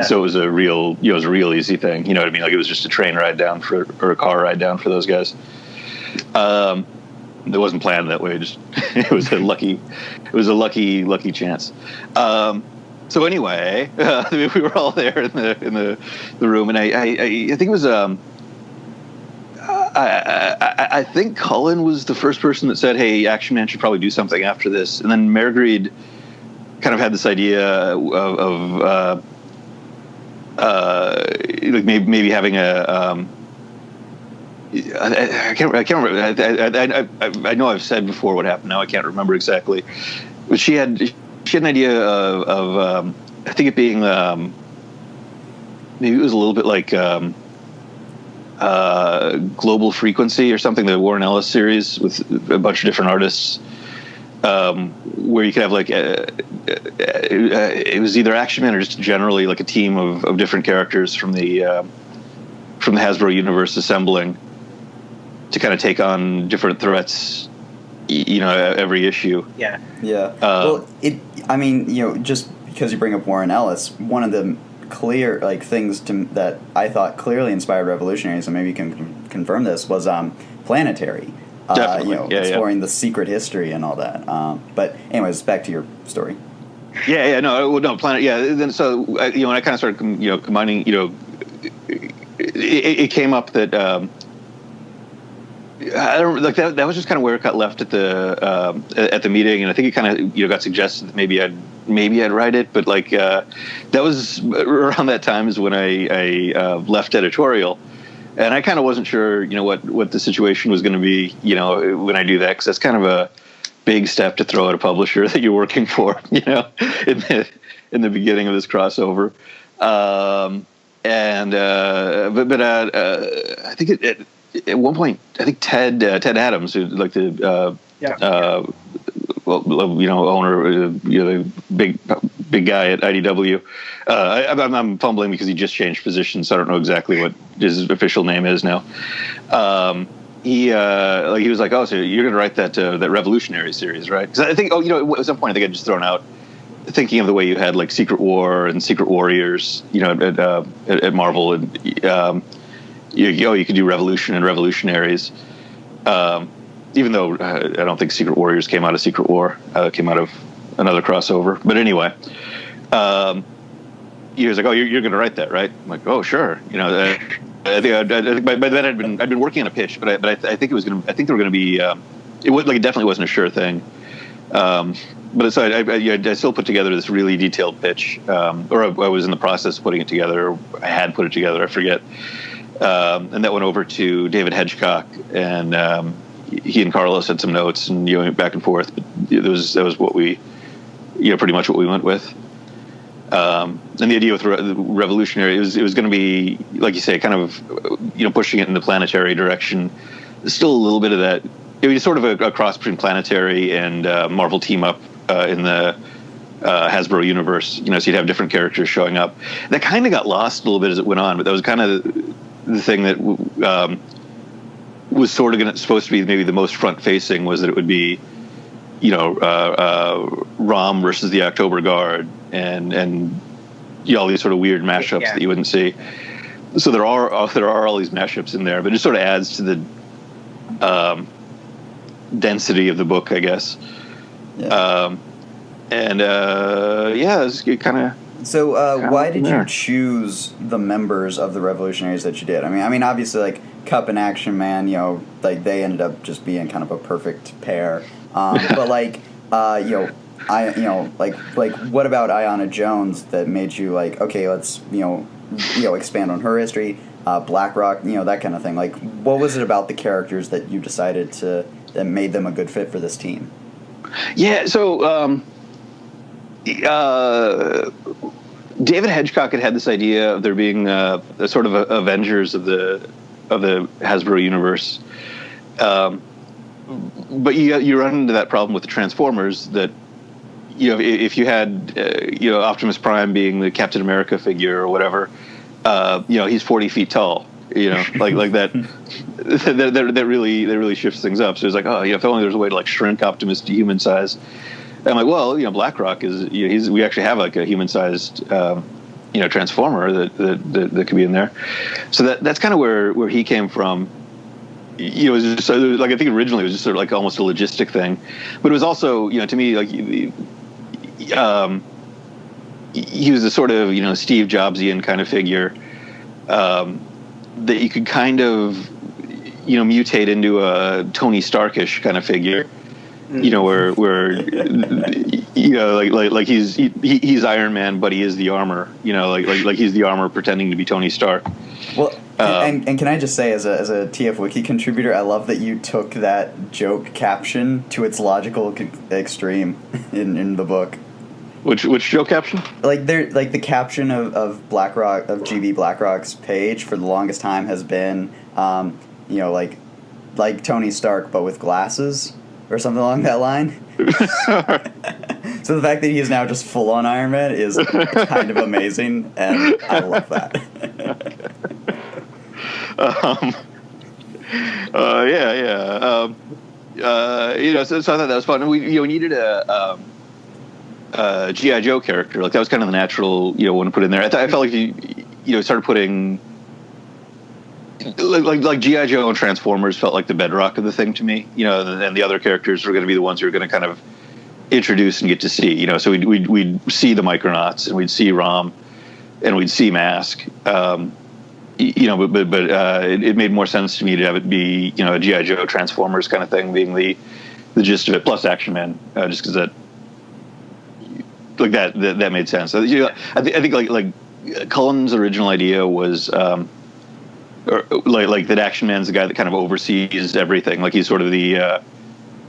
so it was a real easy thing. You know what I mean? It was just a train ride down or a car ride down for those guys. It wasn't planned that way. Just it was a lucky chance. So anyway, we were all there in the room, and I think it was I think Cullen was the first person that said, "Hey, Action Man should probably do something after this." And then Marguerite had this idea of maybe having a. I can't remember. I know I've said before what happened. Now I can't remember exactly. But she had an idea of I think it being maybe it was a little bit like. Global Frequency or something, the Warren Ellis series with a bunch of different artists, where you could have it was either Action Man or just generally a team of different characters from the Hasbro Universe assembling to take on different threats, every issue. Yeah. Well, just because you bring up Warren Ellis, one of the clear things that I thought clearly inspired Revolutionaries, and maybe you can confirm this, was Planetary. Definitely. Exploring the secret history and all that. But anyways, back to your story. Planet. Yeah, then so when I started combining, it came up that I don't that was just where it got left at the meeting, and I think it got suggested that maybe I'd write it, but that was around that time is when I left editorial, and I wasn't sure what the situation was going to be when I do that, because that's a big step to throw at a publisher that you're working for in the beginning of this crossover, I think at one point, I think Ted Adams, who the owner, the big guy at IDW. I'm fumbling because he just changed positions, so I don't know exactly what his official name is now. He was like, "Oh, so you're going to write that Revolutionary series, right?" Because I think, at some point, I think I'd just thrown out thinking of the way you had Secret War and Secret Warriors, at Marvel, and you could do Revolution and Revolutionaries. Even though I don't think Secret Warriors came out of Secret War, came out of another crossover. But anyway, he was like, "Oh, you're going to write that, right?" I'm like, "Oh, sure." I think by then I'd been working on a pitch, but I think it was going to. I think they were going to be. It definitely wasn't a sure thing. But so I still put together this really detailed pitch, or I was in the process of putting it together. Or I had put it together. I forget. And that went over to David Hedgecock, and he and Carlos had some notes, and went back and forth. But that was what we, pretty much what we went with. And the idea with Revolutionary, it was going to be, like you say, pushing it in the Planetary direction. There's still a little bit of that. It was sort of a cross between Planetary and Marvel Team Up in the Hasbro Universe. So you'd have different characters showing up. That kind of got lost a little bit as it went on, but that was kind of the thing that was sort of supposed to be maybe the most front-facing, was that it would be, Rom versus the October Guard, and all these sort of weird mashups that you wouldn't see. So there are all these mashups in there, but it just sort of adds to the density of the book, I guess. Yeah. It's kind of. So why did you choose the members of the Revolutionaries that you did? I mean, obviously, like Cup and Action Man, they ended up just being kind of a perfect pair. But what about Ayanna Jones that made you like, okay, let's expand on her history, BlackRock, that kind of thing. Like, what was it about the characters that you decided that made them a good fit for this team? Yeah, so David Hedgecock had this idea of there being a sort of Avengers of the Hasbro universe, but you run into that problem with the Transformers that if you had Optimus Prime being the Captain America figure or whatever, he's 40 feet tall. Like that. That really shifts things up. So it's like, if only there's a way to like shrink Optimus to human size. I'm like, well, BlackRock is we actually have like a human sized Transformer that could be in there. So that's kind of where he came from. It was just like, I think originally it was just sort of like almost a logistic thing, but it was also to me like he was a sort of Steve Jobsian kind of figure. That you could kind of, mutate into a Tony Starkish kind of figure, where like he's Iron Man, but he is the armor, like he's the armor pretending to be Tony Stark. Well, and can I just say, as a TF Wiki contributor, I love that you took that joke caption to its logical extreme in the book. Which joke caption? Like the caption of BlackRock, of GB BlackRock's page for the longest time has been like Tony Stark but with glasses or something along that line. So the fact that he is now just full on Iron Man is kind of amazing, and I love that. So I thought that was fun. We needed a G.I. Joe character. Like that was kind of the natural one to put in there. I felt like you started putting like G.I. Joe and Transformers felt like the bedrock of the thing to me. And the other characters were going to be the ones who were going to kind of introduce and get to see. So we'd see the Micronauts and we'd see Rom and we'd see Mask. But it made more sense to me to have it be a G.I. Joe Transformers kind of thing being the gist of it, plus Action Man, just because that made sense. I think like Cullen's original idea was like that Action Man's the guy that kind of oversees everything. Like he's sort of the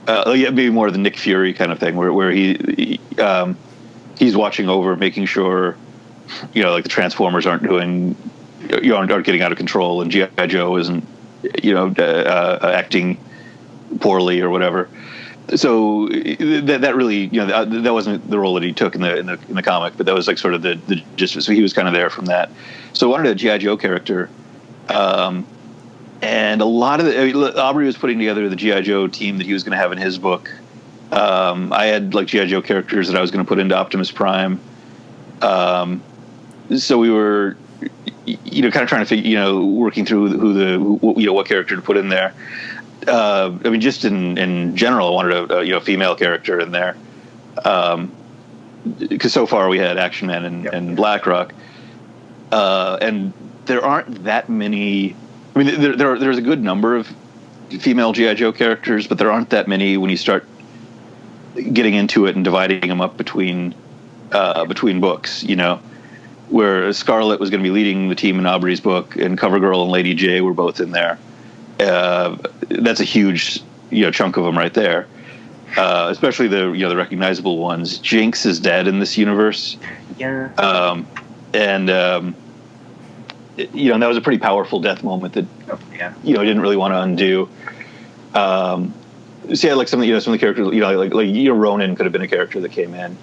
maybe more of the Nick Fury kind of thing, where he's watching over, making sure like the Transformers aren't getting out of control, and G.I. Joe isn't acting poorly or whatever. So that really that wasn't the role that he took in the comic, but that was like sort of the gist. So he was kind of there from that. So I wanted a G.I. Joe character, and a lot of Aubrey was putting together the G.I. Joe team that he was going to have in his book. I had like G.I. Joe characters that I was going to put into Optimus Prime. So we were kind of trying to figure working through what character to put in there. Just in general, I wanted a female character in there, because so far we had Action Man and BlackRock, and there aren't that many. There's a good number of female G.I. Joe characters, but there aren't that many when you start getting into it and dividing them up between books. Where Scarlet was going to be leading the team in Aubrey's book, and CoverGirl and Lady J were both in there. That's a huge chunk of them right there, especially the recognizable ones. Jinx is dead in this universe, and that was a pretty powerful death moment that I didn't really want to undo. So yeah, like some of the characters, like Ronan could have been a character that came in.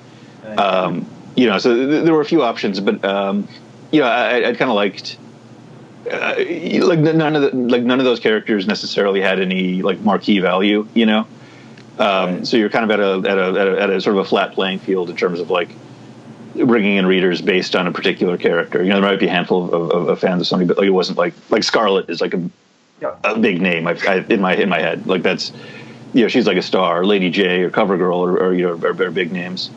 There were a few options, but I'd kind of liked. None of those characters necessarily had any like marquee value, Right. So you're kind of at a sort of a flat playing field in terms of like bringing in readers based on a particular character. There might be a handful of fans of somebody, but like it wasn't like Scarlet is like a big name in my head. Like that's she's like a star, Lady J or CoverGirl or big names.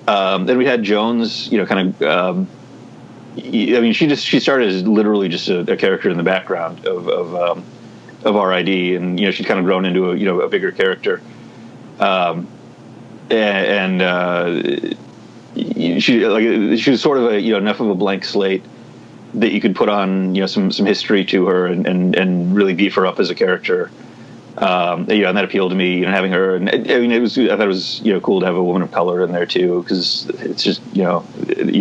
Then we had Jones, kind of. She started as literally just a character in the background of RID, and she'd kind of grown into a bigger character, she was sort of enough of a blank slate that you could put on some history to her and really beef her up as a character. And that appealed to me, having her, and I thought it was cool to have a woman of color in there too, because it's just you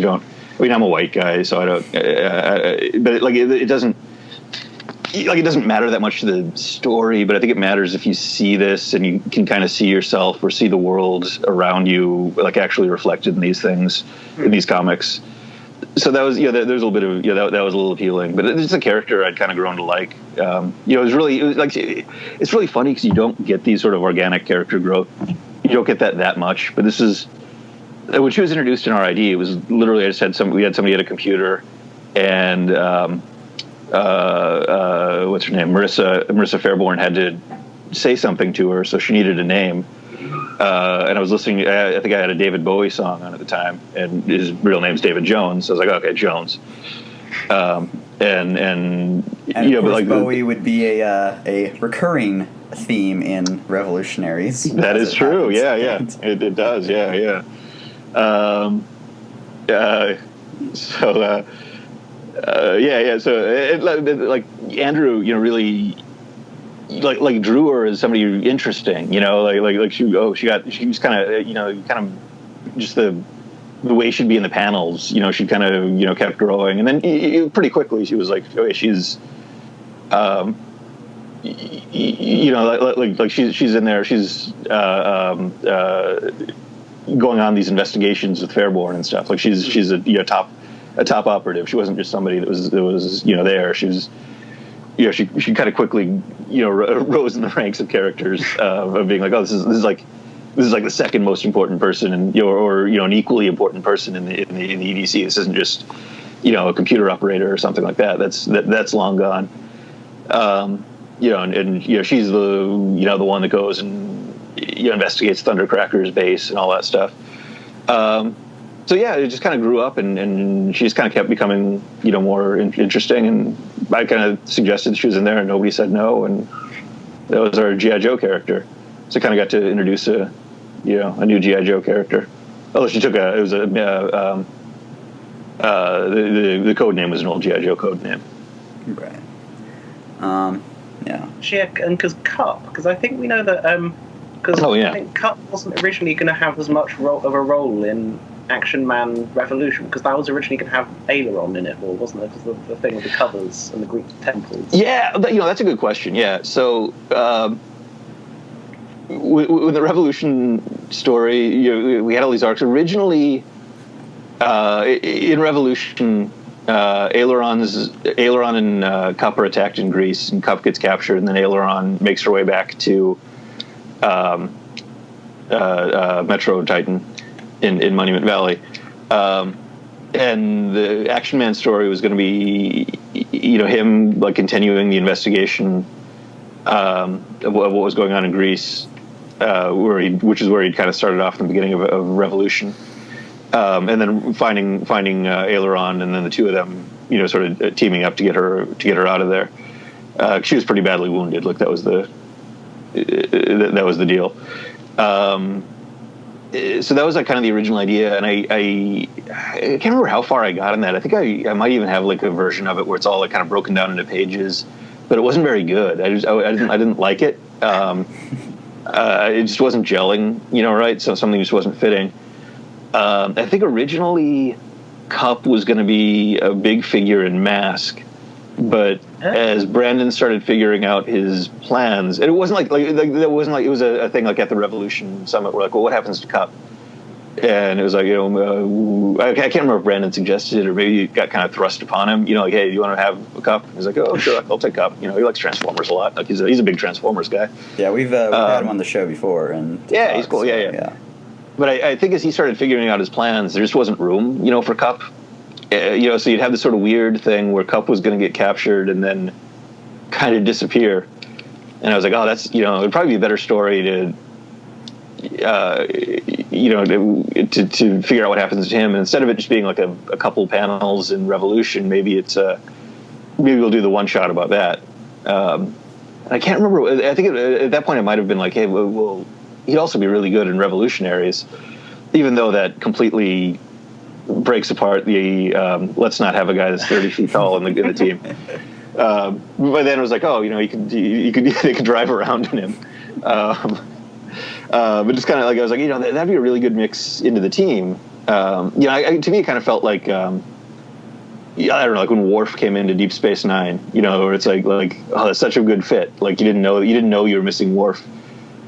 don't. I'm a white guy, so I don't. But it doesn't. It doesn't matter that much to the story, but I think it matters if you see this and you can kind of see yourself or see the world around you, like actually reflected in these things, in these comics. So that was, there's a little bit of, that was a little appealing, but it's a character I'd kind of grown to like. It's really funny because you don't get these sort of organic character growth. You don't get that much, but this is. When she was introduced in RID, it was literally we had somebody at a computer, and what's her name, Marissa Fairborn had to say something to her, so she needed a name. And I was listening. I think I had a David Bowie song on at the time, and his real name's David Jones. So I was like, okay, Jones. And of course, Bowie would be a recurring theme in Revolutionaries. That is true. Yeah. It does. Yeah. So like Andrew, really like drew her as somebody interesting, she was kind of just the way she'd be in the panels, she kind of kept growing, and then pretty quickly she was like, okay, she's she's in there, she's going on these investigations with Fairborn and stuff. Like she's a top operative. She wasn't just somebody that was there. She was she kind of quickly rose in the ranks of characters of being like, oh, this is like the second most important person, and or an equally important person in the EDC. This isn't just a computer operator or something like that. That's long gone. She's the one that goes and investigates Thundercracker's base and all that stuff. So it just kind of grew up, and she just kind of kept becoming more interesting. And I kind of suggested she was in there, and nobody said no. And that was our G.I. Joe character. So I kind of got to introduce a new G.I. Joe character. Oh, she took the code name was an old G.I. Joe code name. Right. Yeah. Because Cup, because I think we know that. I think Cup wasn't originally going to have as much of a role in Action Man Revolution, because that was originally going to have Aileron in it, or wasn't it? Because the thing with the covers and the Greek temples. Yeah, that's a good question. Yeah, so with the Revolution story, we had all these arcs. Originally, in Revolution, Aileron and Cup are attacked in Greece, and Cup gets captured, and then Aileron makes her way back to Metro Titan in Monument Valley, and the Action Man story was going to be him like continuing the investigation of what was going on in Greece, which is where he kind of started off in the beginning of Revolution, and then finding Aileron, and then the two of them sort of teaming up to get her out of there. She was pretty badly wounded. Like that was the deal. So that was like kind of the original idea, and I can't remember how far I got on that. I think I might even have like a version of it where it's all like kind of broken down into pages, but it wasn't very good. I didn't like it. It just wasn't gelling, right? So something just wasn't fitting. I think originally Cup was going to be a big figure in Mask, but as Brandon started figuring out his plans, and it wasn't like it was a thing like at the Revolution Summit. We're like, well, what happens to Cup? And it was like, I can't remember if Brandon suggested it or maybe it got kind of thrust upon him. Like, hey, do you want to have a cup? He's like, oh, sure, I'll take a cup. He likes Transformers a lot. Like he's a big Transformers guy. Yeah, we've had him on the show before, and he's cool. Yeah. But I think as he started figuring out his plans, there just wasn't room, for Cup. So you'd have this sort of weird thing where Cup was going to get captured and then kind of disappear. And I was like, oh, that's it'd probably be a better story to figure out what happens to him, and instead of it just being like a couple panels in Revolution, maybe we'll do the one shot about that. I can't remember. I think at that point it might have been like, hey, well, he'd also be really good in Revolutionaries, even though that completely breaks apart the let's not have a guy that's 30 feet tall in the team. But then it was like, oh, they could drive around in him. But just kind of like I was like, that'd be a really good mix into the team. To me, it kind of felt like, I don't know, like when Worf came into Deep Space Nine, where it's like, oh, that's such a good fit. Like you didn't know you were missing Worf,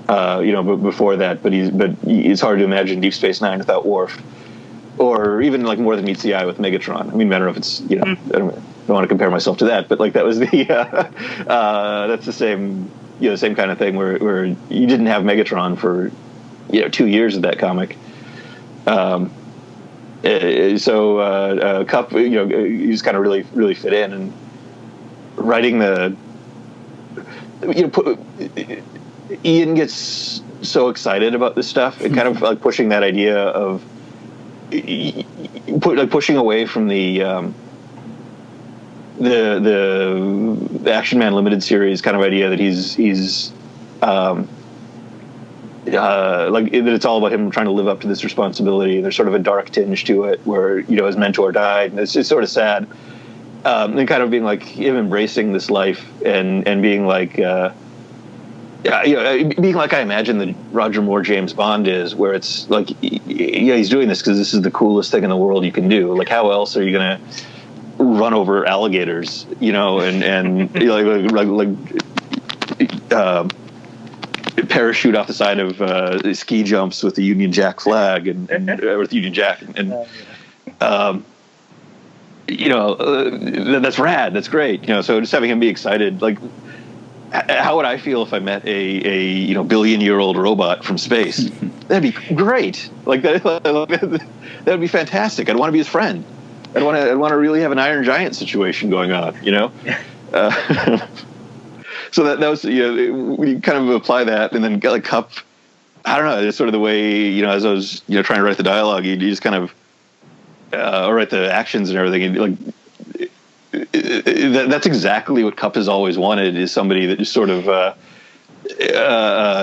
before that. But it's hard to imagine Deep Space Nine without Worf, or even like More Than Meets the Eye with Megatron. I mean, I don't know if it's I don't want to compare myself to that, but like that was the that's the same. Same kind of thing where you didn't have Megatron for 2 years of that comic. So Cup, he just kind of really fit in, and writing Ian gets so excited about this stuff, and kind of like pushing that idea of pushing away from the Action Man limited series kind of idea that he's like that it's all about him trying to live up to this responsibility. There's sort of a dark tinge to it where his mentor died, and it's sort of sad. And kind of being like him embracing this life and being like being like I imagine that Roger Moore James Bond is, where it's like he's doing this because this is the coolest thing in the world you can do. Like how else are you gonna run over alligators, and parachute off the side of ski jumps with the Union Jack flag and with Union Jack that's rad. That's great. So just having him be excited, like how would I feel if I met a billion-year-old robot from space? That'd be great. Like that'd be fantastic. I'd want to be his friend. I'd want to really have an Iron Giant situation going on, So that was we kind of apply that, and then like Cup. I don't know. It's sort of the way as I was trying to write the dialogue, you just kind of write the actions and everything. And that's exactly what Cup has always wanted, is somebody that just sort of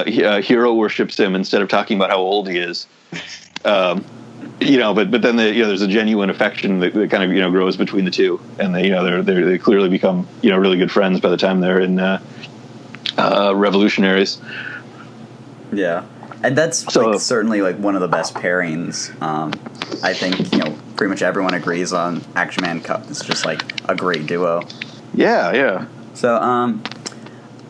hero worships him instead of talking about how old he is. But then there's a genuine affection that kind of grows between the two, and they clearly become really good friends by the time they're in Revolutionaries. Yeah, and that's certainly like one of the best pairings. I think pretty much everyone agrees on Action Man Cup. It's just like a great duo. Yeah. So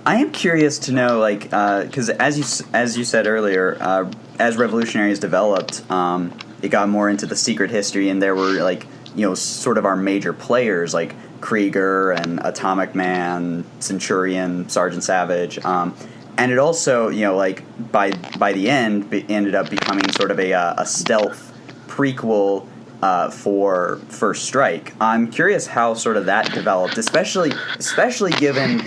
I am curious to know, like, because as you said earlier, as Revolutionaries developed, it got more into the secret history, and there were like sort of our major players like Krieger and Atomic Man, Centurion, Sergeant Savage, and it also like by the end ended up becoming sort of a stealth prequel for First Strike. I'm curious how sort of that developed, especially given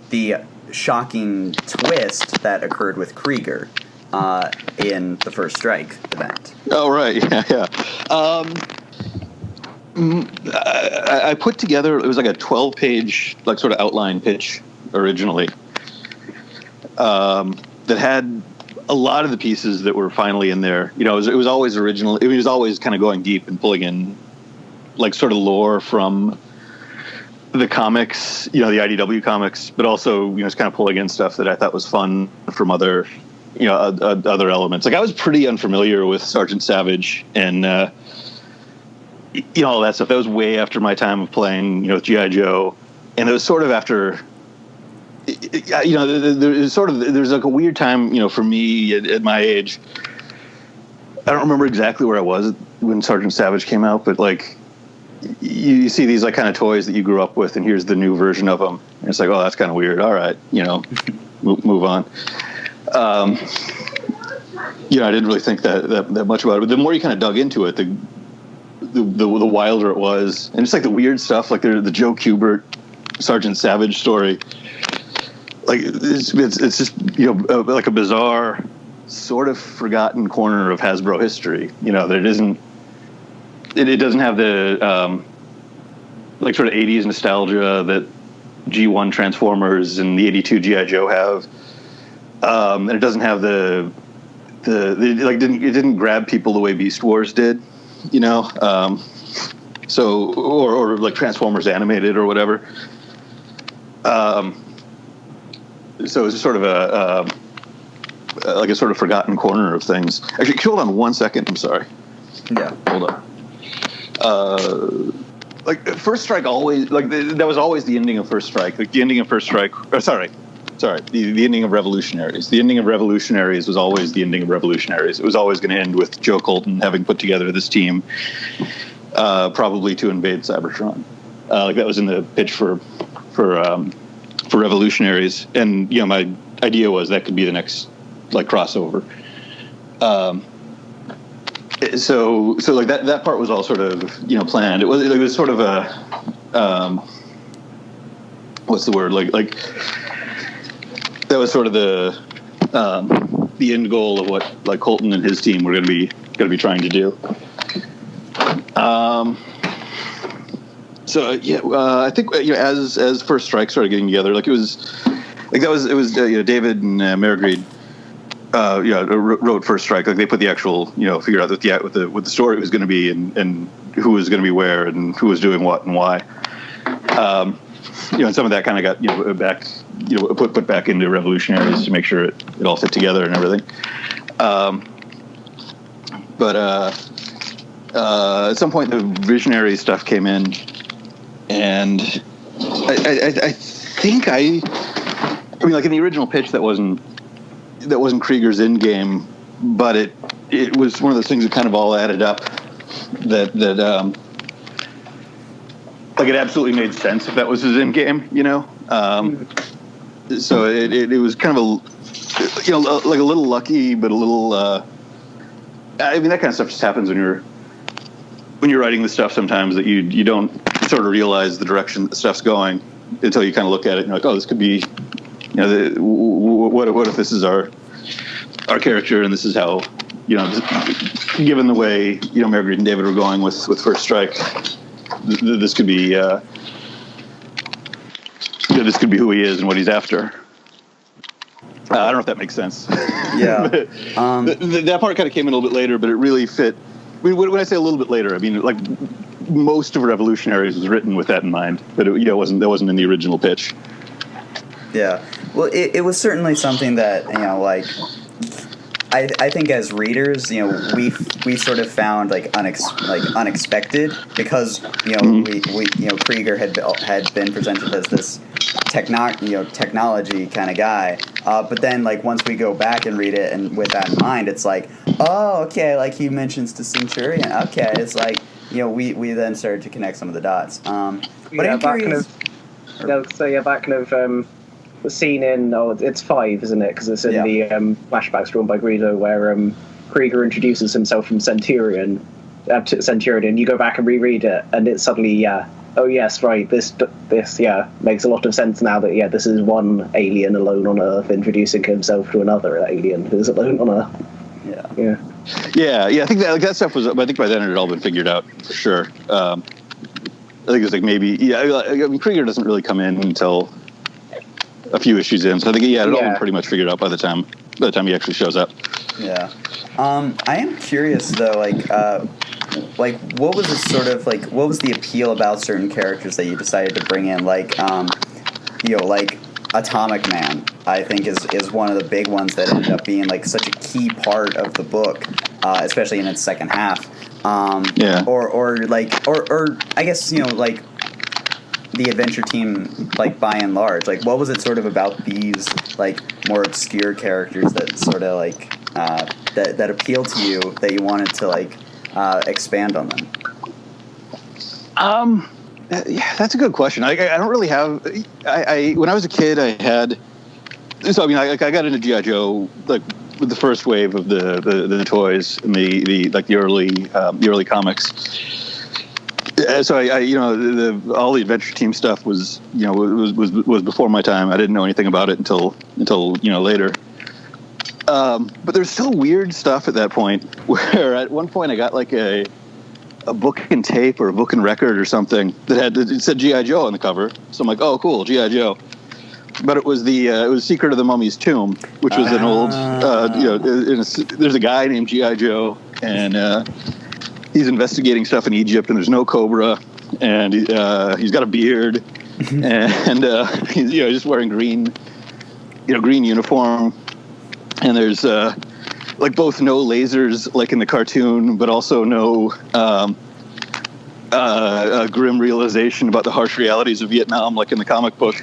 the shocking twist that occurred with Krieger in the First Strike event. Oh, right. Yeah. I put together, it was like a 12-page like sort of outline pitch originally that had a lot of the pieces that were finally in there. It was always original. It was always kind of going deep and pulling in like sort of lore from the comics, the IDW comics, but also it's kind of pulling in stuff that I thought was fun from other other elements. Like I was pretty unfamiliar with Sergeant Savage and all that stuff. That was way after my time of playing with G.I. Joe, and it was sort of after there's like a weird time for me at my age I don't remember exactly where I was when Sergeant Savage came out, but like you see these like kind of toys that you grew up with, and here's the new version of them, and it's like, oh, that's kind of weird. All right, move on. I didn't really think that much about it, but the more you kind of dug into it, the wilder it was, and just like the weird stuff, like the Joe Kubert Sergeant Savage story. Like it's just like a bizarre, sort of forgotten corner of Hasbro history. That it isn't. It doesn't have the like sort of 80s nostalgia that G1 Transformers and the 82 GI Joe have, and it doesn't have it didn't grab people the way Beast Wars did, so or like Transformers animated or whatever. So it's sort of a sort of forgotten corner of things. Actually, hold on 1 second. I'm sorry. Yeah. Hold on. Like First Strike always that was always the ending of First Strike. Like the ending of First Strike. Sorry. The ending of Revolutionaries. The ending of Revolutionaries was always the ending of Revolutionaries. It was always going to end with Joe Colton having put together this team, probably to invade Cybertron. Like that was in the pitch for Revolutionaries, and my idea was that could be the next like crossover. So like that part was all sort of planned. It was sort of a what's the word like that was sort of the end goal of what like Colton and his team were going to be trying to do. I think as First Strike started getting together, like it was David and Marigreed wrote First Strike. Like they put the actual figured out what the story was going to be and who was going to be where and who was doing what and why. And some of that kind of got back put back into Revolutionaries to make sure it all fit together and everything. But at some point the Visionary stuff came in, and I think I mean like in the original pitch that wasn't Krieger's end game, but it was one of those things that kind of all added up that like it absolutely made sense if that was his end game, so it was kind of like a little lucky, but a little I mean that kind of stuff just happens when you're writing the stuff sometimes that you don't sort of realize the direction that stuff's going until you kind of look at it and you're like, oh, this could be what if this is our character and this is how given the way Margaret and David were going with First Strike, this could be this could be who he is and what he's after. I don't know if that makes sense. Yeah. That part kind of came in a little bit later, but it really fit. I mean, when I say a little bit later, I mean like most of Revolutionaries was written with that in mind, but that wasn't in the original pitch. Yeah. Well, it was certainly something that I think as readers, we sort of found unexpected because we Krieger had been presented as this technology kind of guy, but then once we go back and read it and with that in mind, it's like, oh, okay, like he mentions the Centurion, okay, it's like we then started to connect some of the dots. But I'm curious. The scene in it's 5, isn't it? Because it's in the flashbacks drawn by Greedo, where Krieger introduces himself from Centurion to Centurion. You go back and reread it, and it's suddenly oh yes, right. This makes a lot of sense now that this is one alien alone on Earth introducing himself to another alien who's alone on Earth. Yeah. I think that stuff was. I think by then it had all been figured out for sure. I think it's like maybe I mean, Krieger doesn't really come in until a few issues in, so I think it all been pretty much figured out by the time he actually shows up. Yeah. I am curious though, what was the sort of what was the appeal about certain characters that you decided to bring in, like Atomic Man, I think is one of the big ones that ended up being such a key part of the book, especially in its second half. Or I guess the adventure team, by and large, what was it sort of about these more obscure characters that sort of that appealed to you that you wanted to like expand on them? Yeah, that's a good question. I don't really have. When I was a kid, I had. So I mean, I got into G.I. Joe like with the first wave of the toys and the early comics. So I all the Adventure Team stuff was was before my time. I didn't know anything about it until later. But there's still weird stuff at that point. Where at one point I got like a book and tape or a book and record or something it said G.I. Joe on the cover. So I'm like, oh, cool, G.I. Joe. But it was Secret of the Mummy's Tomb, which was an old, there's a guy named G.I. Joe, and he's investigating stuff in Egypt, and there's no cobra, and he's got a beard, and he's just wearing green uniform, and there's like both no lasers like in the cartoon, but also no grim realization about the harsh realities of Vietnam like in the comic book.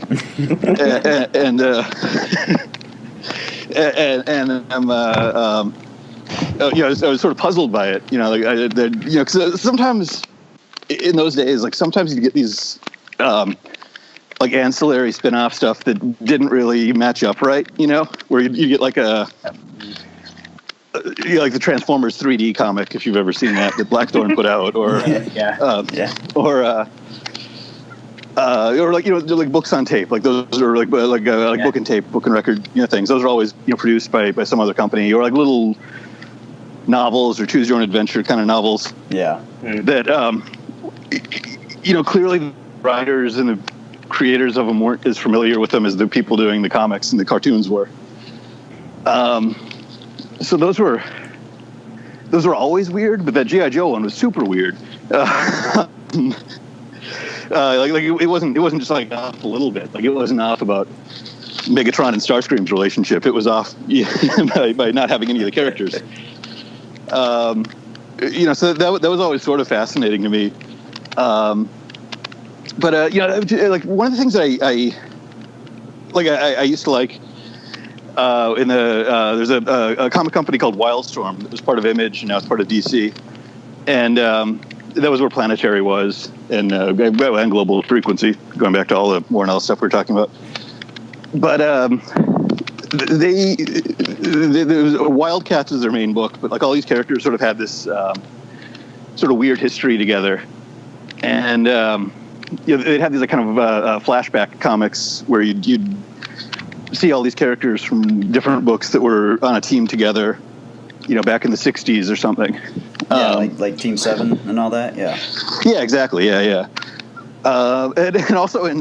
and I'm I was sort of puzzled by it, because sometimes in those days, like sometimes you get these like ancillary spin-off stuff that didn't really match up right, where you get like like the Transformers 3D comic, if you've ever seen that Blackthorne put out, or or like books on tape, like those are like book and tape, book and record things. Those are always produced by some other company, or like little novels or choose your own adventure kind of novels. Yeah, that clearly the writers and the creators of them weren't as familiar with them as the people doing the comics and the cartoons were. So those were always weird, but that G.I. Joe one was super weird. Like it wasn't just like off a little bit. Like it wasn't off about Megatron and Starscream's relationship. It was off by not having any of the characters. So that was always sort of fascinating to me. But like one of the things that I used to like. There's a comic company called Wildstorm that was part of Image and now it's part of DC, and that was where Planetary was, and Global Frequency, going back to all the Warren Ellis stuff we were talking about. But Wildcats is their main book, but like all these characters sort of had this sort of weird history together, and they'd have these like kind of flashback comics where you'd see all these characters from different books that were on a team together, back in the 60s or something. Yeah, like Team 7 and all that, yeah. Yeah, exactly, yeah. And also in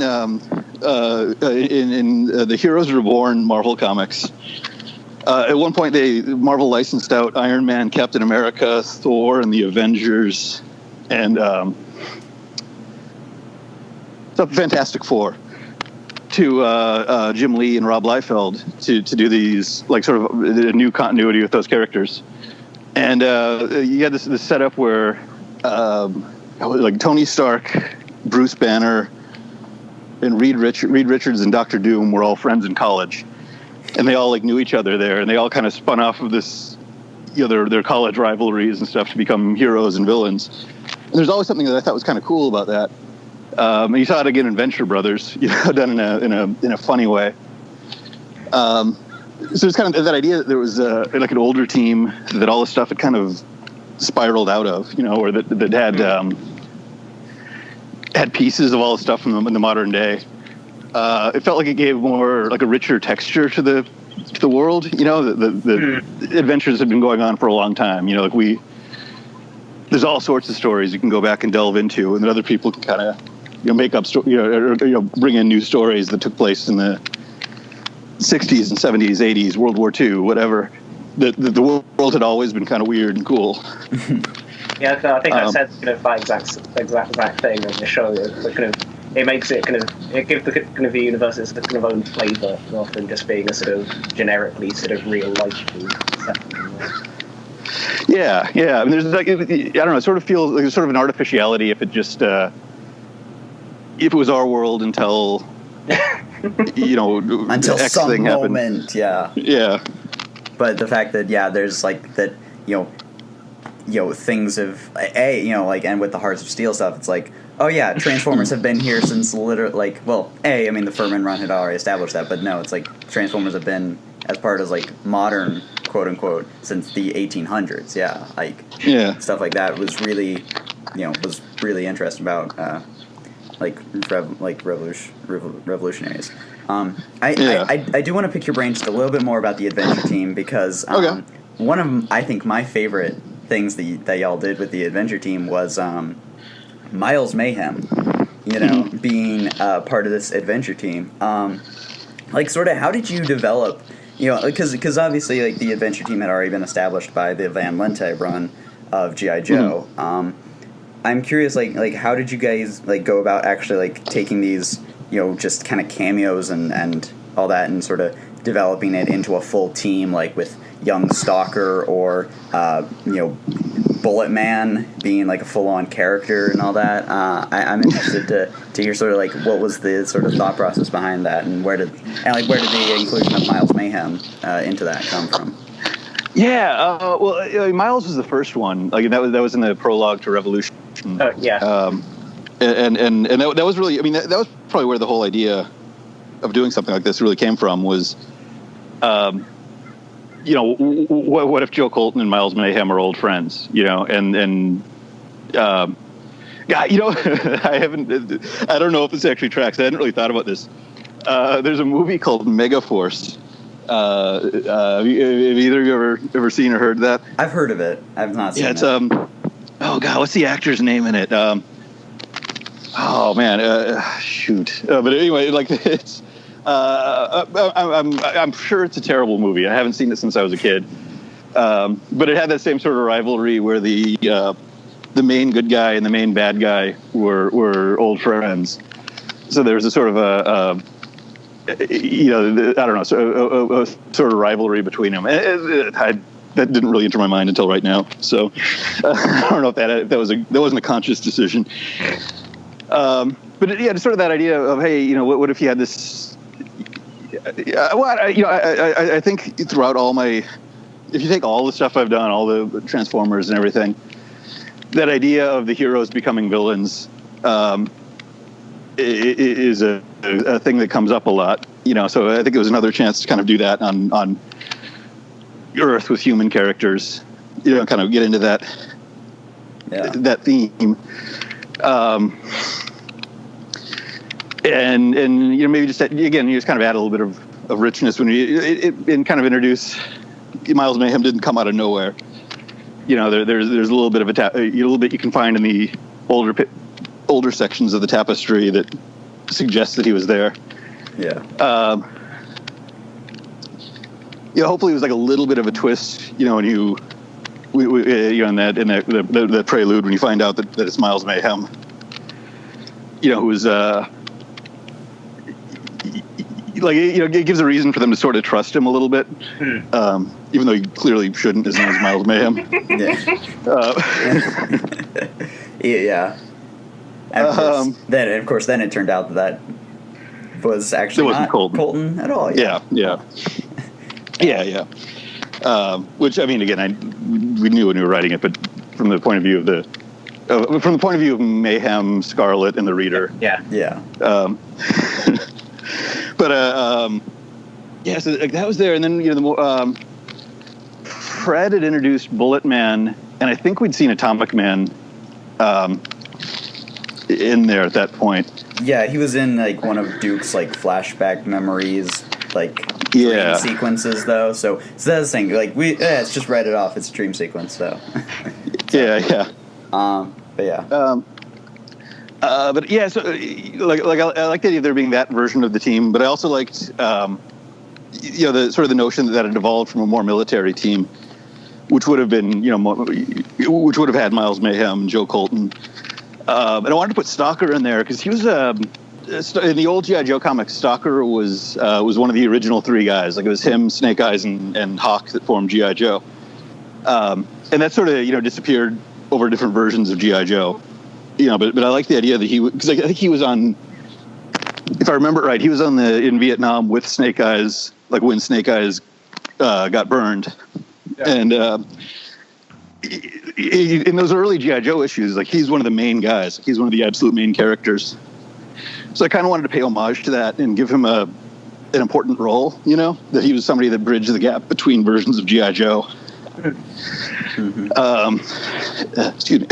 the Heroes Reborn Marvel comics, at one point Marvel licensed out Iron Man, Captain America, Thor, and the Avengers, and the Fantastic Four to Jim Lee and Rob Liefeld to do these like sort of a new continuity with those characters, and you had this setup where like Tony Stark, Bruce Banner, and Reed Richards and Dr. Doom were all friends in college, and they all like knew each other there, and they all kind of spun off of this their college rivalries and stuff to become heroes and villains. And there's always something that I thought was kind of cool about that. And you saw it again in Venture Brothers, done in a funny way. So it's kind of that idea that there was like an older team that all the stuff had kind of spiraled out of, or that had pieces of all the stuff from in the modern day. It felt like it gave more like a richer texture to the world. The adventures had been going on for a long time. There's all sorts of stories you can go back and delve into, and that other people can kind of make up, bring in new stories that took place in the 60s and 70s, 80s, World War II, whatever. The world had always been kind of weird and cool. Yeah, I think I said that exact thing of the show. It makes it it gives the universe its kind of own flavour rather than just being a sort of generically sort of real life setting. Yeah. I mean, there's like I don't know. It sort of feels like there's sort of an artificiality if it just if it was our world until until X some thing moment, happened. Yeah. but the fact that there's like that things have and with the Hearts of Steel stuff, it's like, oh yeah, Transformers have been here since literally the Furman run had already established that, but no, it's like Transformers have been as part of like modern quote unquote since the 1800s. Stuff like that was really interesting about revolutionaries. I do want to pick your brain just a little bit more about the Adventure Team because one of I think my favorite things that y'all did with the Adventure Team was Miles Mayhem, being part of this Adventure Team. Sort of how did you develop, because obviously like the Adventure Team had already been established by the Van Lente run of G.I. Joe. I'm curious, like how did you guys like go about actually like taking these, just kind of cameos and all that and sort of developing it into a full team, like with young Stalker or Bullet Man being like a full-on character and all that. I'm interested to hear sort of like what was the sort of thought process behind that, and where did the inclusion of Miles Mayhem into that come from? Yeah, Miles was the first one. Like that was in the prologue to Revolution. And that was really, that was probably where the whole idea of doing something like this really came from. Was, what if Joe Colton and Miles Mayhem are old friends? I don't know if this actually tracks. I hadn't really thought about this. There's a movie called Megaforce. Have either of you ever seen or heard that? I've heard of it. I've not seen it. Yeah, it's what's the actor's name in it? But anyway, like it's. I'm sure it's a terrible movie. I haven't seen it since I was a kid. But it had that same sort of rivalry where the main good guy and the main bad guy were old friends. So there was a sort of a sort of rivalry between them. That didn't really enter my mind until right now. So I don't know if that wasn't a conscious decision. But just sort of that idea of, hey, what if you had this? I think throughout if you take all the stuff I've done, all the Transformers and everything, that idea of the heroes becoming villains is a thing that comes up a lot. So I think it was another chance to kind of do that on Earth with human characters. Kind of get into that theme. And maybe just again, you just kind of add a little bit of richness when and kind of introduce Miles Mayhem didn't come out of nowhere. There's a little bit of a little bit you can find in the older sections of the tapestry that suggests that he was there. Yeah. Hopefully it was like a little bit of a twist. When in that prelude when you find out that it's Miles Mayhem. Who's it gives a reason for them to sort of trust him a little bit, even though he clearly shouldn't. His name is Miles Mayhem. Yeah. And of course, then it turned out that was actually not Colton at all. Yeah. Which again, we knew when we were writing it, but from the point of view of Mayhem, Scarlet, and the Reader. Yeah. So that was there, and then Fred had introduced Bullet Man, and I think we'd seen Atomic Man in there at that point. Yeah, he was in like one of Duke's like flashback memories, dream sequences though. So that's the thing. Like it's just write it off. It's a dream sequence though. Yeah. But yeah. I like the idea of there being that version of the team, but I also liked, the sort of the notion that it evolved from a more military team, which would have been, which would have had Miles Mayhem and Joe Colton. And I wanted to put Stalker in there because he was in the old G.I. Joe comics. Stalker was one of the original three guys. Like it was him, Snake Eyes, and Hawk that formed G.I. Joe. And that sort of disappeared over different versions of G.I. Joe. But I like the idea that because I think he was on, if I remember right, he was in Vietnam with Snake Eyes, like when Snake Eyes got burned, Yeah. and in those early G.I. Joe issues, like he's one of the main guys. He's one of the absolute main characters. So I kind of wanted to pay homage to that and give him an important role. You know, that he was somebody that bridged the gap between versions of G.I. Joe. Excuse me.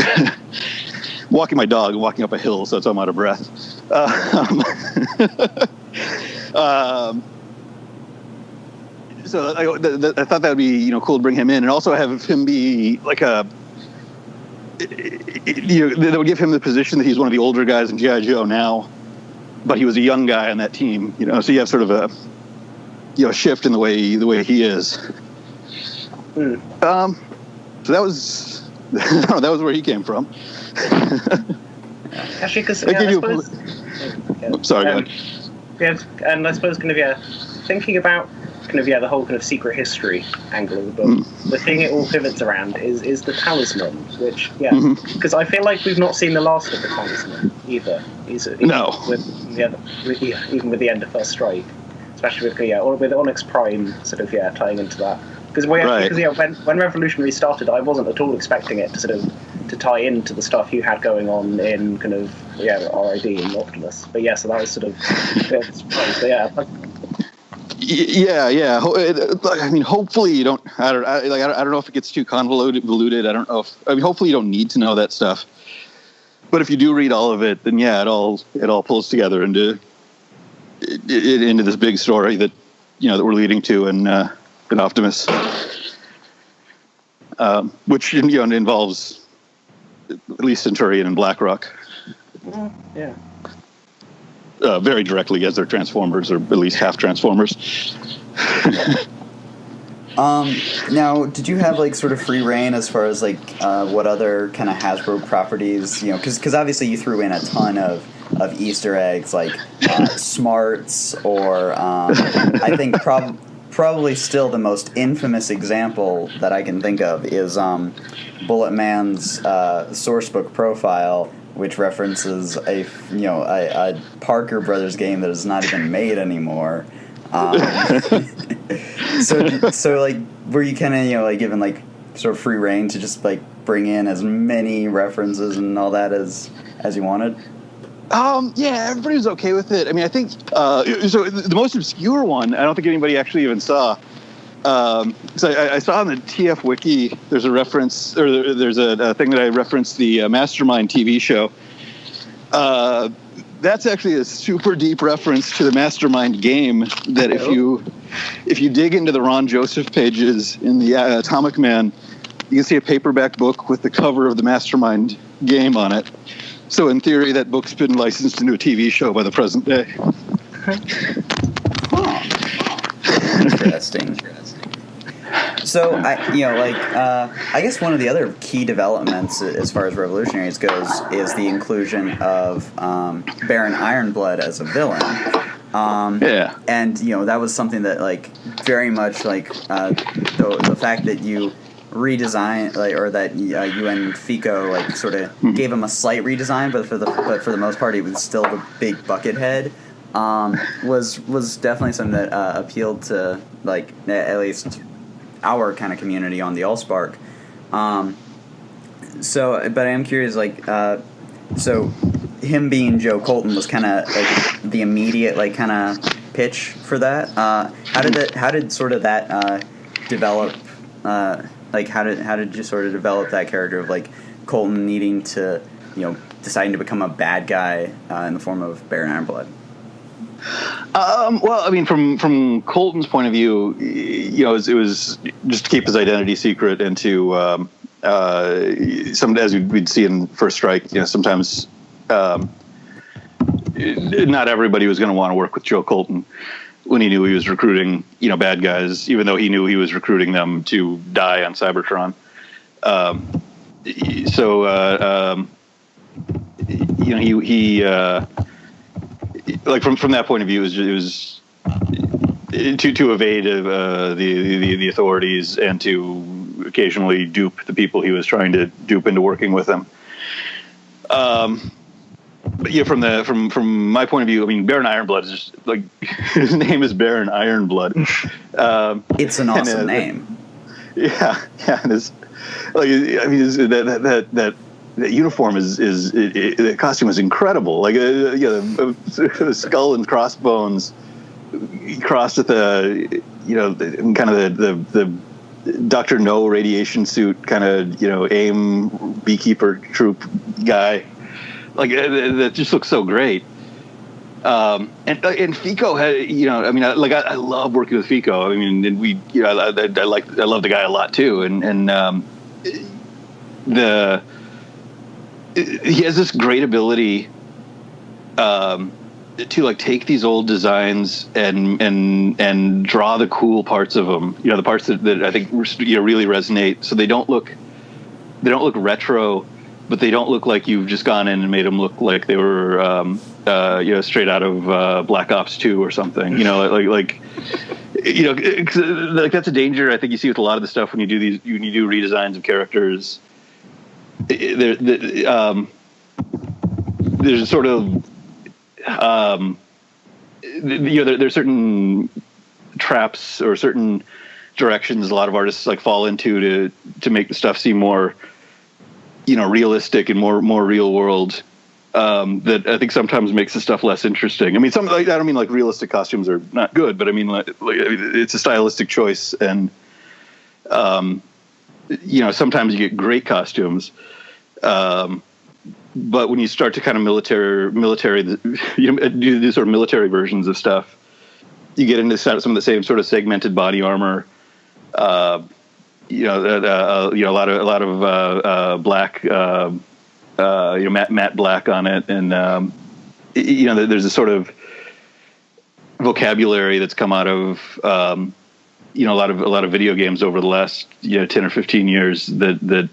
Walking my dog, walking up a hill, so I'm out of breath. So I thought that would be cool to bring him in, and also have him be like that would give him the position that he's one of the older guys in G.I. Joe now, but he was a young guy on that team. So you have sort of a shift in the way he is. So that was that was where he came from. Actually, because sorry, go ahead. Yeah, and I suppose thinking about the whole kind of secret history angle of the book. The thing it all pivots around is the talisman, which because I feel like we've not seen the last of the talisman either. No. Even with the end of First Strike, especially with Onyx Prime sort of tying into that. Because when Revolutionary started, I wasn't at all expecting it to tie into the stuff you had going on in kind of RID and Optimus. But so that was sort of a surprise. But Yeah. I mean, hopefully you don't. I don't know if it gets too convoluted. I don't know hopefully you don't need to know that stuff. But if you do read all of it, then it all pulls together into this big story that that we're leading to in Optimus, which involves at least Centurion and Blackrock. Yeah. Very directly, as they're Transformers, or at least half Transformers. Now, did you have sort of free reign as far as what other kind of Hasbro properties? Because obviously you threw in a ton of Easter eggs smarts, or I think probably still the most infamous example that I can think of is Bullet Man's source book profile, which references a Parker Brothers game that is not even made anymore. So were you kind of given sort of free reign to just bring in as many references and all that as you wanted? Yeah, everybody was okay with it. I mean, I think so. The most obscure one, I don't think anybody actually even saw. So I saw on the TF Wiki, there's a reference, or there's a thing that I referenced the Mastermind TV show. That's actually a super deep reference to the Mastermind game. That if you dig into the Ron Joseph pages in the Atomic Man, you can see a paperback book with the cover of the Mastermind game on it. So in theory, that book's been licensed into a TV show by the present day. Interesting. So I guess one of the other key developments as far as Revolutionaries goes is the inclusion of Baron Ironblood as a villain. And that was something that very much the fact that you redesign or that you and Fico sort of gave him a slight redesign, but for the most part he was still the big bucket head. Was definitely something that appealed to at least our kind of community on the Allspark. But I am curious, so him being Joe Colton was kind of the immediate kind of pitch for that. How did sort of that develop? How did you sort of develop that character of Colton needing to deciding to become a bad guy in the form of Baron Ironblood? Well, I mean, from Colton's point of view, it was just to keep his identity secret and to as we'd see in First Strike, sometimes not everybody was going to want to work with Joe Colton when he knew he was recruiting, bad guys, even though he knew he was recruiting them to die on Cybertron. He from that point of view, it was to evade the authorities and to occasionally dupe the people he was trying to dupe into working with them. but yeah, from my point of view, I mean, Baron Ironblood is just like his name is Baron Ironblood. It's an awesome name. Yeah, and it's like, I mean, that uniform the costume is incredible. Like, the skull and crossbones crossed with kind of the Dr. No radiation suit kind of, AIM beekeeper troop guy. Like, that just looks so great. And Fico had, I love working with Fico. I mean, and we, I love the guy a lot too. And he has this great ability, to like take these old designs and draw the cool parts of them. The parts that I think really resonate. So they don't look retro, but they don't look like you've just gone in and made them look like they were straight out of Black Ops 2 or something. Like that's a danger I think you see with a lot of the stuff when you do redesigns of characters. There's a sort of there's certain traps or certain directions a lot of artists like fall into to make the stuff seem more realistic and more real world, that I think sometimes makes the stuff less interesting. I mean, I don't mean like realistic costumes are not good, but I mean like it's a stylistic choice, and sometimes you get great costumes. But when you start to kind of military, do these sort of military versions of stuff, you get into some of the same sort of segmented body armor. A lot of black, matte black on it, and there's a sort of vocabulary that's come out of a lot of video games over the last 10 or 15 years that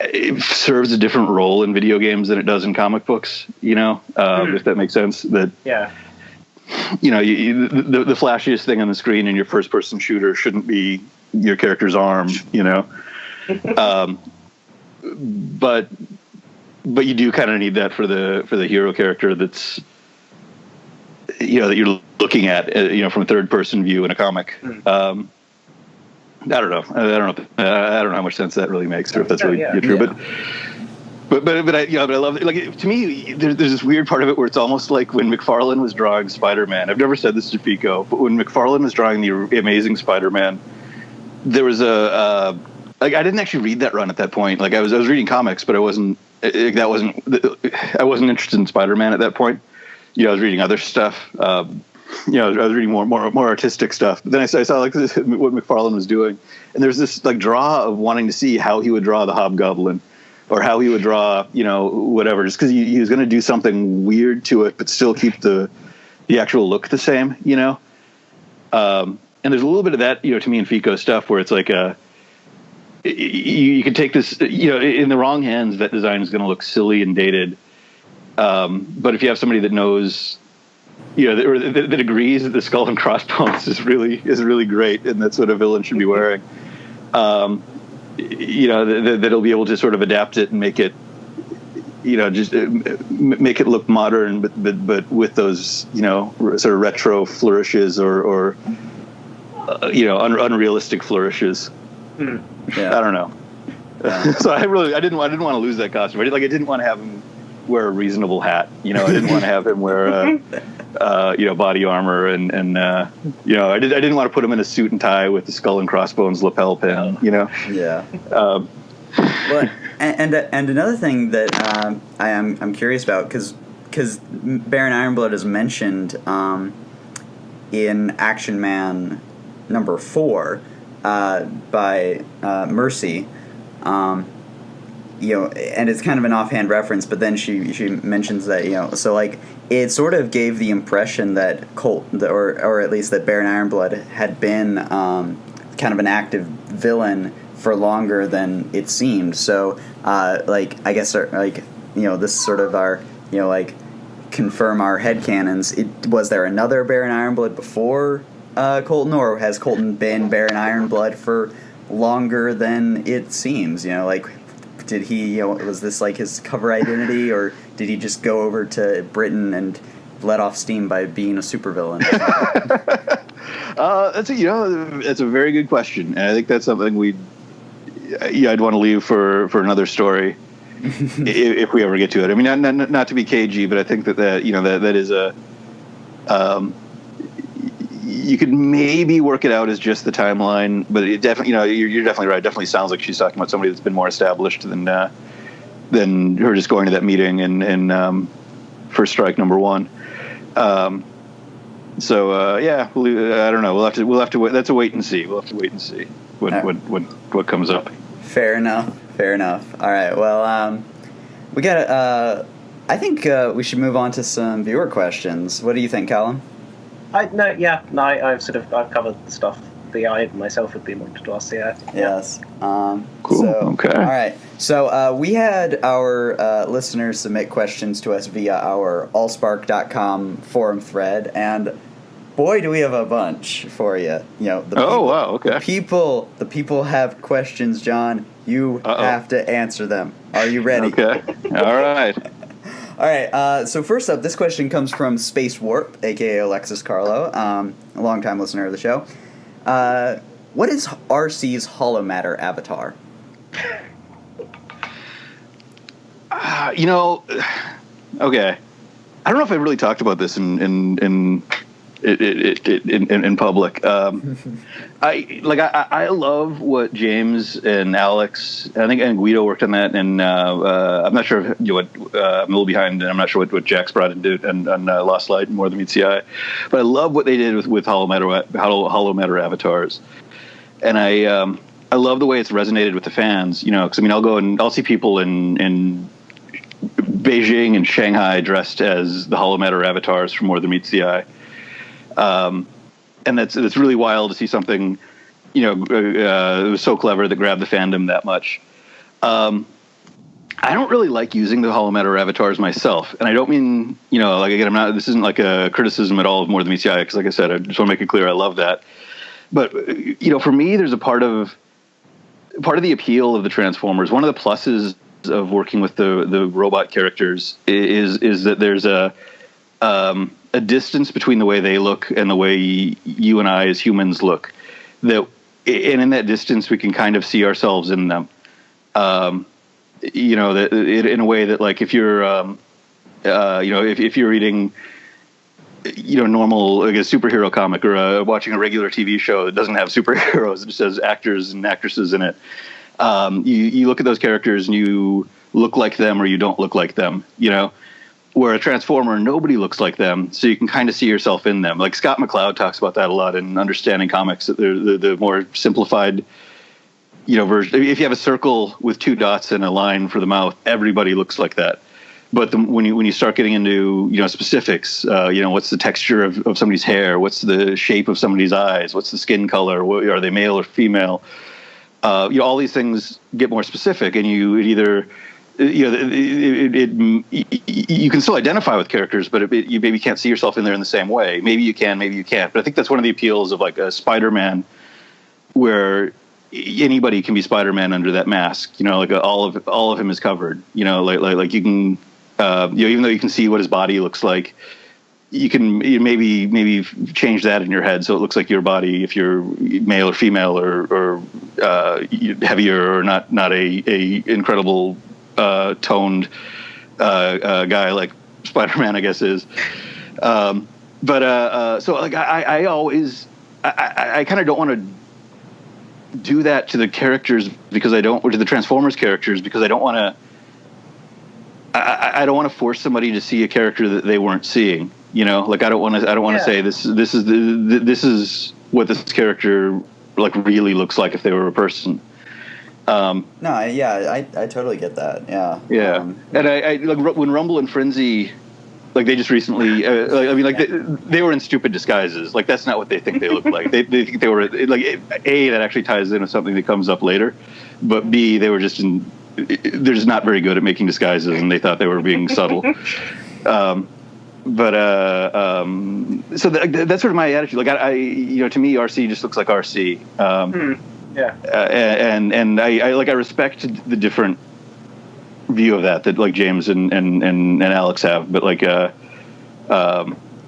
it serves a different role in video games than it does in comic books, if that makes sense. That, yeah. The flashiest thing on the screen in your first person shooter shouldn't be your character's arm, but you do kind of need that for the hero character that's, that you're looking at, from a third person view in a comic. I don't know. I don't know how much sense that really makes, or if that's really true. Yeah. But I love it. Like, to me, there's this weird part of it where it's almost like when McFarlane was drawing Spider-Man. I've never said this to Pico, but when McFarlane was drawing the Amazing Spider-Man, there was I didn't actually read that run at that point. Like, I was reading comics, but I wasn't interested in Spider-Man at that point. I was reading other stuff. I was reading more artistic stuff. But then I saw like what McFarlane was doing, and there's this like draw of wanting to see how he would draw the Hobgoblin, or how he would draw, whatever, just because he was going to do something weird to it, but still keep the actual look the same, And there's a little bit of that, to me in Fico stuff where it's like you can take this, in the wrong hands, that design is going to look silly and dated. But if you have somebody that knows, that agrees that the skull and crossbones is really great, and that's what a villain should be wearing. That'll be able to sort of adapt it and make it, just make it look modern, but with those, sort of retro flourishes or unrealistic flourishes. Yeah. I don't know. Yeah. So I didn't want to lose that costume. I didn't want to have him wear a reasonable hat. I didn't want to have him wear body armor, and I didn't want to put him in a suit and tie with the skull and crossbones lapel pin. Yeah. Well, and another thing that I'm curious about, because Baron Ironblood is mentioned in Action Man number 4 by Mercy. And it's kind of an offhand reference, but then she mentions that, so like it sort of gave the impression that or at least that Baron Ironblood had been kind of an active villain for longer than it seemed. So I guess this is sort of our confirm our headcanons. Was there another Baron Ironblood before Colton, or has Colton been Baron Ironblood for longer than it seems? did he, was this like his cover identity, or did he just go over to Britain and let off steam by being a supervillain? That's a very good question, and I think that's something I'd want to leave for another story if we ever get to it. I mean, not to be cagey, but I think that is a you could maybe work it out as just the timeline, but it definitely, you're definitely right. It definitely sounds like she's talking about somebody that's been more established than her just going to that meeting in First Strike #1. I don't know. We'll have to wait. That's a wait and see. We'll have to wait and see what comes up. Fair enough. All right. Well, we got. I think we should move on to some viewer questions. What do you think, Callum? I've covered the stuff that I myself would be wanted to ask. Yeah. Yes. Cool. Okay. All right. So we had our listeners submit questions to us via our allspark.com forum thread, and boy, do we have a bunch for you. Wow. Okay. The people have questions, John. You have to answer them. Are you ready? Okay. All right. All right, so first up, this question comes from Space Warp, a.k.a. Alexis Carlo, a longtime listener of the show. What is Arcee's holomatter avatar? Okay. I don't know if I really talked about this in public. I love what James and Alex, I think, and Guido worked on that, and I'm not sure what I'm a little behind, and I'm not sure what Jax brought into it and on Lost Light and More Than Meets the Eye, but I love what they did with holomatter avatars, and I love the way it's resonated with the fans. Because I'll go and I'll see people in Beijing and Shanghai dressed as the holomatter avatars from More Than Meets the Eye. And that's really wild to see something, it was so clever that grabbed the fandom that much. I don't really like using the holomatter avatars myself, and I don't mean, again, this isn't like a criticism at all of More Than Meets the Eye, because like I said, I just want to make it clear I love that. But, for me, there's a part of the appeal of the Transformers. One of the pluses of working with the robot characters is that there's a distance between the way they look and the way you and I as humans look. And in that distance, we can kind of see ourselves in them. In a way that, like, if you're, if you're reading, normal, like a superhero comic, or watching a regular TV show that doesn't have superheroes, it just has actors and actresses in it. You look at those characters and you look like them or you don't look like them, Where a Transformer, nobody looks like them, so you can kind of see yourself in them. Like Scott McCloud talks about that a lot in Understanding Comics, that the more simplified, version. If you have a circle with two dots and a line for the mouth, everybody looks like that. But when you start getting into specifics, what's the texture of somebody's hair, what's the shape of somebody's eyes, what's the skin color, are they male or female? All these things get more specific, and you can still identify with characters, but you maybe can't see yourself in there in the same way. Maybe you can, maybe you can't. But I think that's one of the appeals of like a Spider-Man, where anybody can be Spider-Man under that mask. All of him is covered. Like you can, even though you can see what his body looks like, you can maybe change that in your head so it looks like your body if you're male or female or heavier or not a incredible toned guy like Spider-Man, I guess is. So like I always kind of don't want to do that to the characters or to the Transformers characters, because I don't want to force somebody to see a character that they weren't seeing. Like I don't want to say this is what this character like really looks like if they were a person. I totally get that. Yeah. And I like when Rumble and Frenzy, like they just recently, they were in stupid disguises. Like that's not what they think they look like. They think they were like that actually ties into something that comes up later, but B, they were they're just not very good at making disguises, and they thought they were being subtle. So that's sort of my attitude. Like to me, Arcee just looks like Arcee. Yeah. And I respect the different view of that like James and Alex have, but like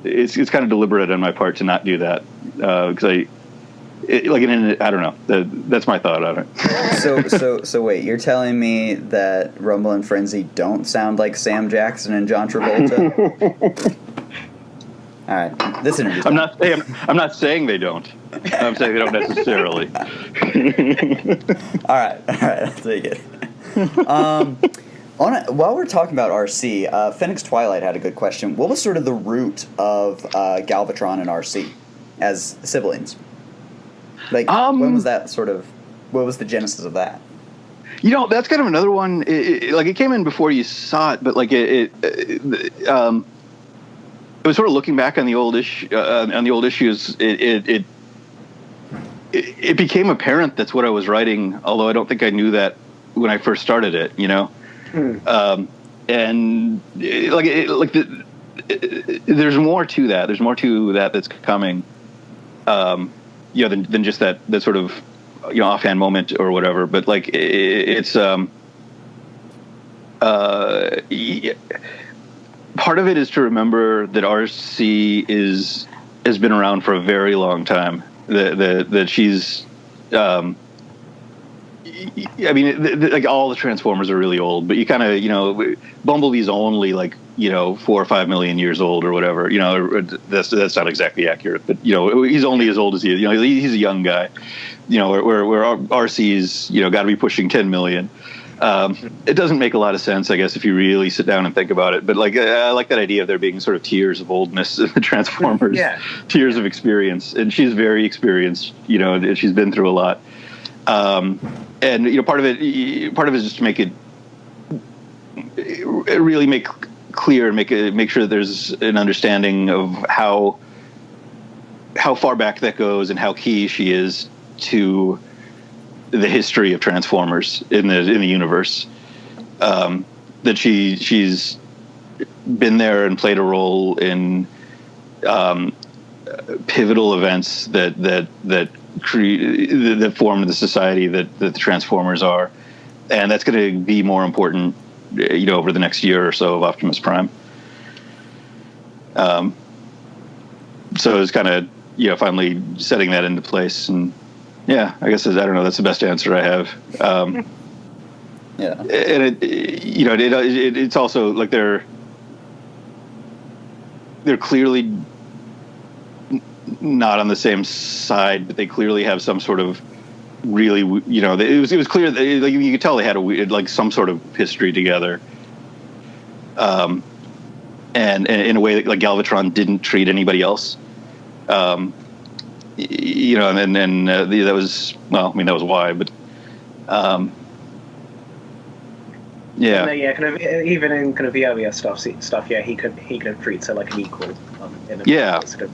it's kind of deliberate on my part to not do that because I don't know. That's my thought on it. So wait, you're telling me that Rumble and Frenzy don't sound like Sam Jackson and John Travolta? All right, this interview. I'm not saying they don't. I'm saying they don't necessarily. All right, I'll take it. While we're talking about Arcee, Phoenix Twilight had a good question. What was sort of the root of Galvatron and Arcee as siblings? Like, when was that what was the genesis of that? That's kind of another one. It came in before you saw it, but like it was sort of looking back on the old issues. It became apparent that's what I was writing, although I don't think I knew that when I first started it. And there's more to that. There's more to that that's coming. Than just that sort of offhand moment or whatever. But like it's part of it is to remember that Arcee has been around for a very long time. That she's like all the Transformers are really old, but you kind of Bumblebee's only like 4 or 5 million years old or whatever. That's not exactly accurate, but he's only as old as he is. He's a young guy. Where Arcee's got to be pushing 10 million. It doesn't make a lot of sense, I guess, if you really sit down and think about it. But like I like that idea of there being sort of tiers of oldness in the Transformers, tiers of experience, and she's very experienced. She's been through a lot. And part of it is just to make it really make clear, make sure that there's an understanding of how far back that goes and how key she is to the history of Transformers in the universe. That she's been there and played a role in pivotal events that form the society that the Transformers are, and that's going to be more important, over the next year or so of Optimus Prime. So it's kind of finally setting that into place, and I guess I don't know. That's the best answer I have. And it's also like they're clearly not on the same side, but they clearly have some sort of really, it was clear that you could tell they had some sort of history together. And in a way that like Galvatron didn't treat anybody else. And that was, that was why, but kind of even in kind of the earlier stuff, he could treat her like an equal. Sort of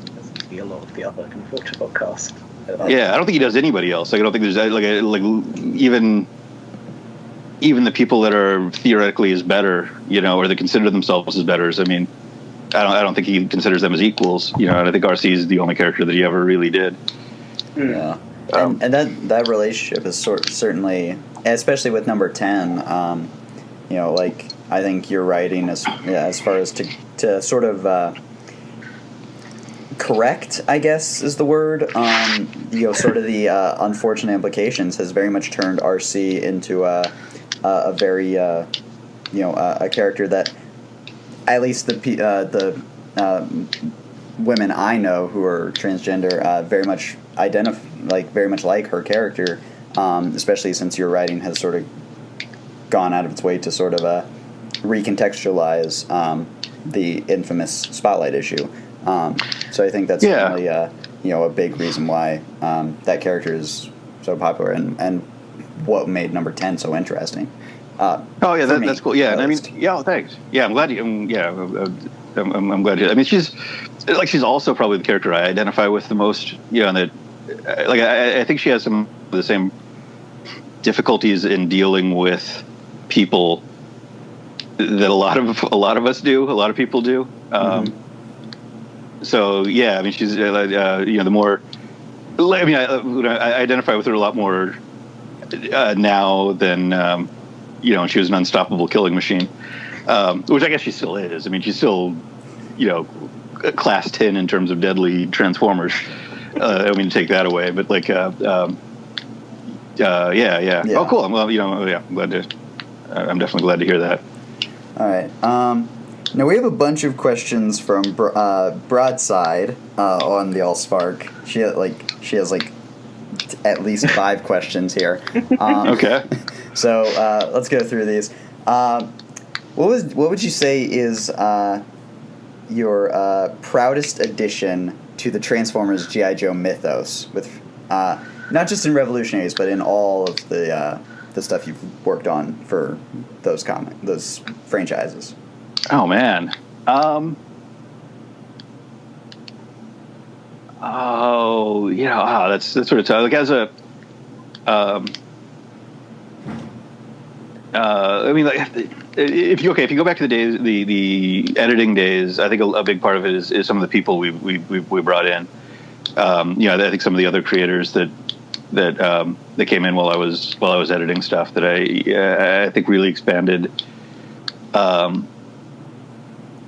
be a lot of the other kind of Filter podcast. I don't think he does anybody else. Like, I don't think there's even the people that are theoretically as better, or that consider themselves as betters. I mean, I don't think he considers them as equals. And I think Arcee is the only character that he ever really did. Yeah, and that relationship is certainly, especially with number 10. I think your writing as far as to sort of. Correct, I guess, is the word. Sort of the unfortunate implications has very much turned Arcee into a very, a character that, at least the women I know who are transgender very much very much like her character, especially since your writing has sort of gone out of its way to sort of recontextualize the infamous Spotlight issue. So I think that's certainly a big reason why that character is so popular and what made number 10 so interesting. That's cool. Yeah, and I mean, thanks. Yeah, I'm glad I'm glad. I mean, she's also probably the character I identify with the most. And that, I think she has some of the same difficulties in dealing with people that a lot of us do. A lot of people do. So I mean, she's the more. I mean, I identify with her a lot more now than and she was an unstoppable killing machine, which I guess she still is. I mean, she's still, class 10 in terms of deadly Transformers. I don't mean to take that away, but like, yeah. Oh, cool. I'm glad, I'm glad to. I'm definitely glad to hear that. All right. Now we have a bunch of questions from Broadside on the Allspark. She has at least 5 questions here. Okay. So let's go through these. What would you say is your proudest addition to the Transformers G.I. Joe mythos, with not just in Revolutionaries but in all of the stuff you've worked on for those franchises? Oh man. That's sort of tough. Like as a, if you go back to the days, the editing days, I think a big part of it is some of the people we brought in. I think some of the other creators that came in while I was editing stuff that I think really expanded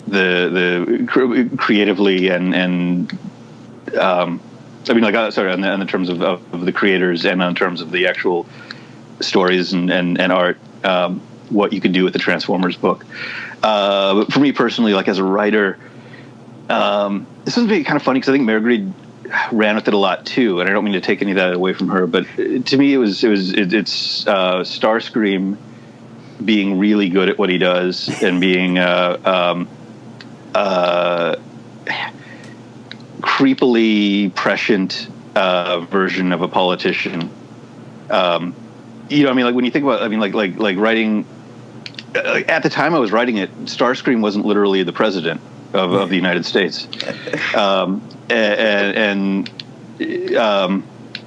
the creatively and on the terms of the creators and on terms of the actual stories and art, what you could do with the Transformers book. But for me personally, like as a writer, this was kind of funny because I think Marguerite ran with it a lot too, and I don't mean to take any of that away from her, but to me it's Starscream being really good at what he does and being creepily prescient version of a politician. Like when you think about, like writing. At the time I was writing it, Starscream wasn't literally the president of the United States, but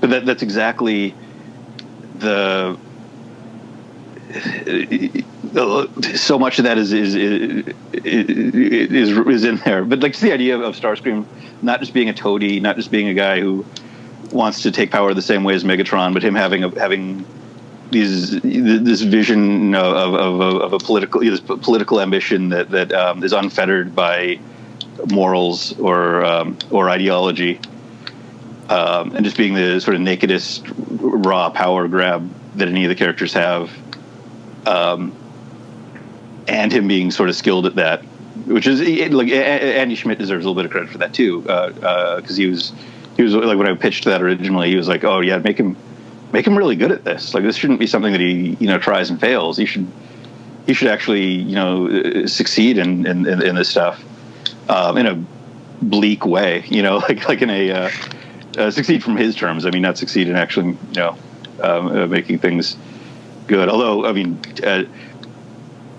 that's exactly the. So much of that is in there, but like just the idea of Starscream not just being a toady, not just being a guy who wants to take power the same way as Megatron, but him having this vision of a political ambition that is unfettered by morals or ideology, and just being the sort of nakedest raw power grab that any of the characters have. And him being sort of skilled at that, which is like Andy Schmidt deserves a little bit of credit for that too, because he was like, when I pitched that originally, he was like, oh yeah, make him really good at this. Like this shouldn't be something that he tries and fails. He should actually succeed in this stuff in a bleak way, like in a succeed from his terms. I mean, not succeed in actually making things good. Although, I mean,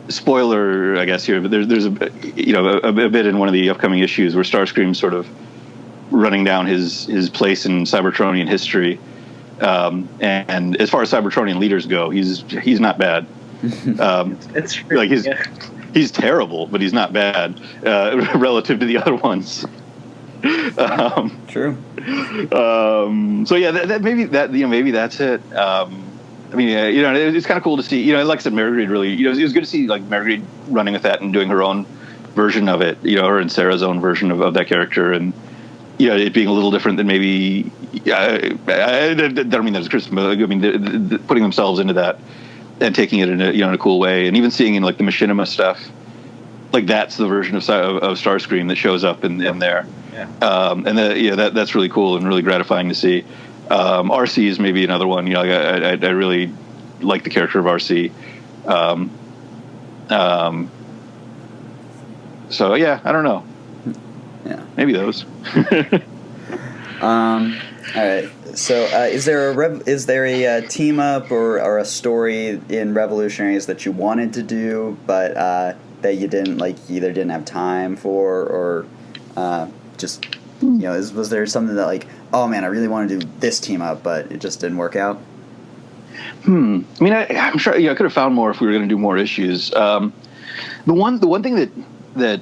spoiler, I guess here, but there's a bit in one of the upcoming issues where Starscream's sort of running down his place in Cybertronian history, and as far as Cybertronian leaders go, he's not bad. It's true. Like he's terrible, but he's not bad relative to the other ones. True. So yeah, maybe that's it. I mean, it's kind of cool to see. Like I said, Marguerite really. It was good to see like Marguerite running with that and doing her own version of it. Her and Sarah's own version of that character, and it being a little different than maybe. I don't mean that as criticism, but I mean the putting themselves into that and taking it in a cool way, and even seeing in like the Machinima stuff, like that's the version of Starscream that shows up in there. Yeah. And that's really cool and really gratifying to see. Arcee is maybe another one. I really like the character of Arcee. So yeah, I don't know. Yeah, maybe those. All right. So, is there a team up or a story in Revolutionaries that you wanted to do, but that you didn't either didn't have time for, or just was there something that like, oh man, I really want to do this team up, but it just didn't work out? I mean, I'm sure I could have found more if we were going to do more issues. The one thing that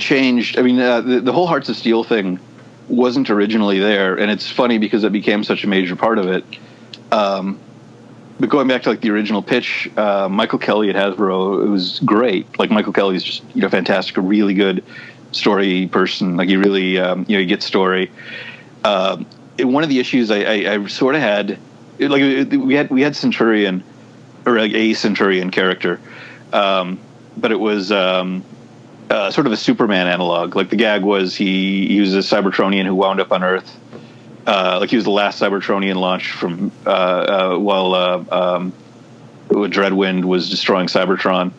changed. I mean, the whole Hearts of Steel thing wasn't originally there, and it's funny because it became such a major part of it. but going back to like the original pitch, Michael Kelly at Hasbro, it was great. Like Michael Kelly is just fantastic, a really good story person. Like you really you get story. One of the issues I sort of had, like we had Centurion, or like a Centurion character, but it was sort of a Superman analog. Like the gag was he was a Cybertronian who wound up on Earth. Like he was the last Cybertronian launched from while Dreadwind was destroying Cybertron.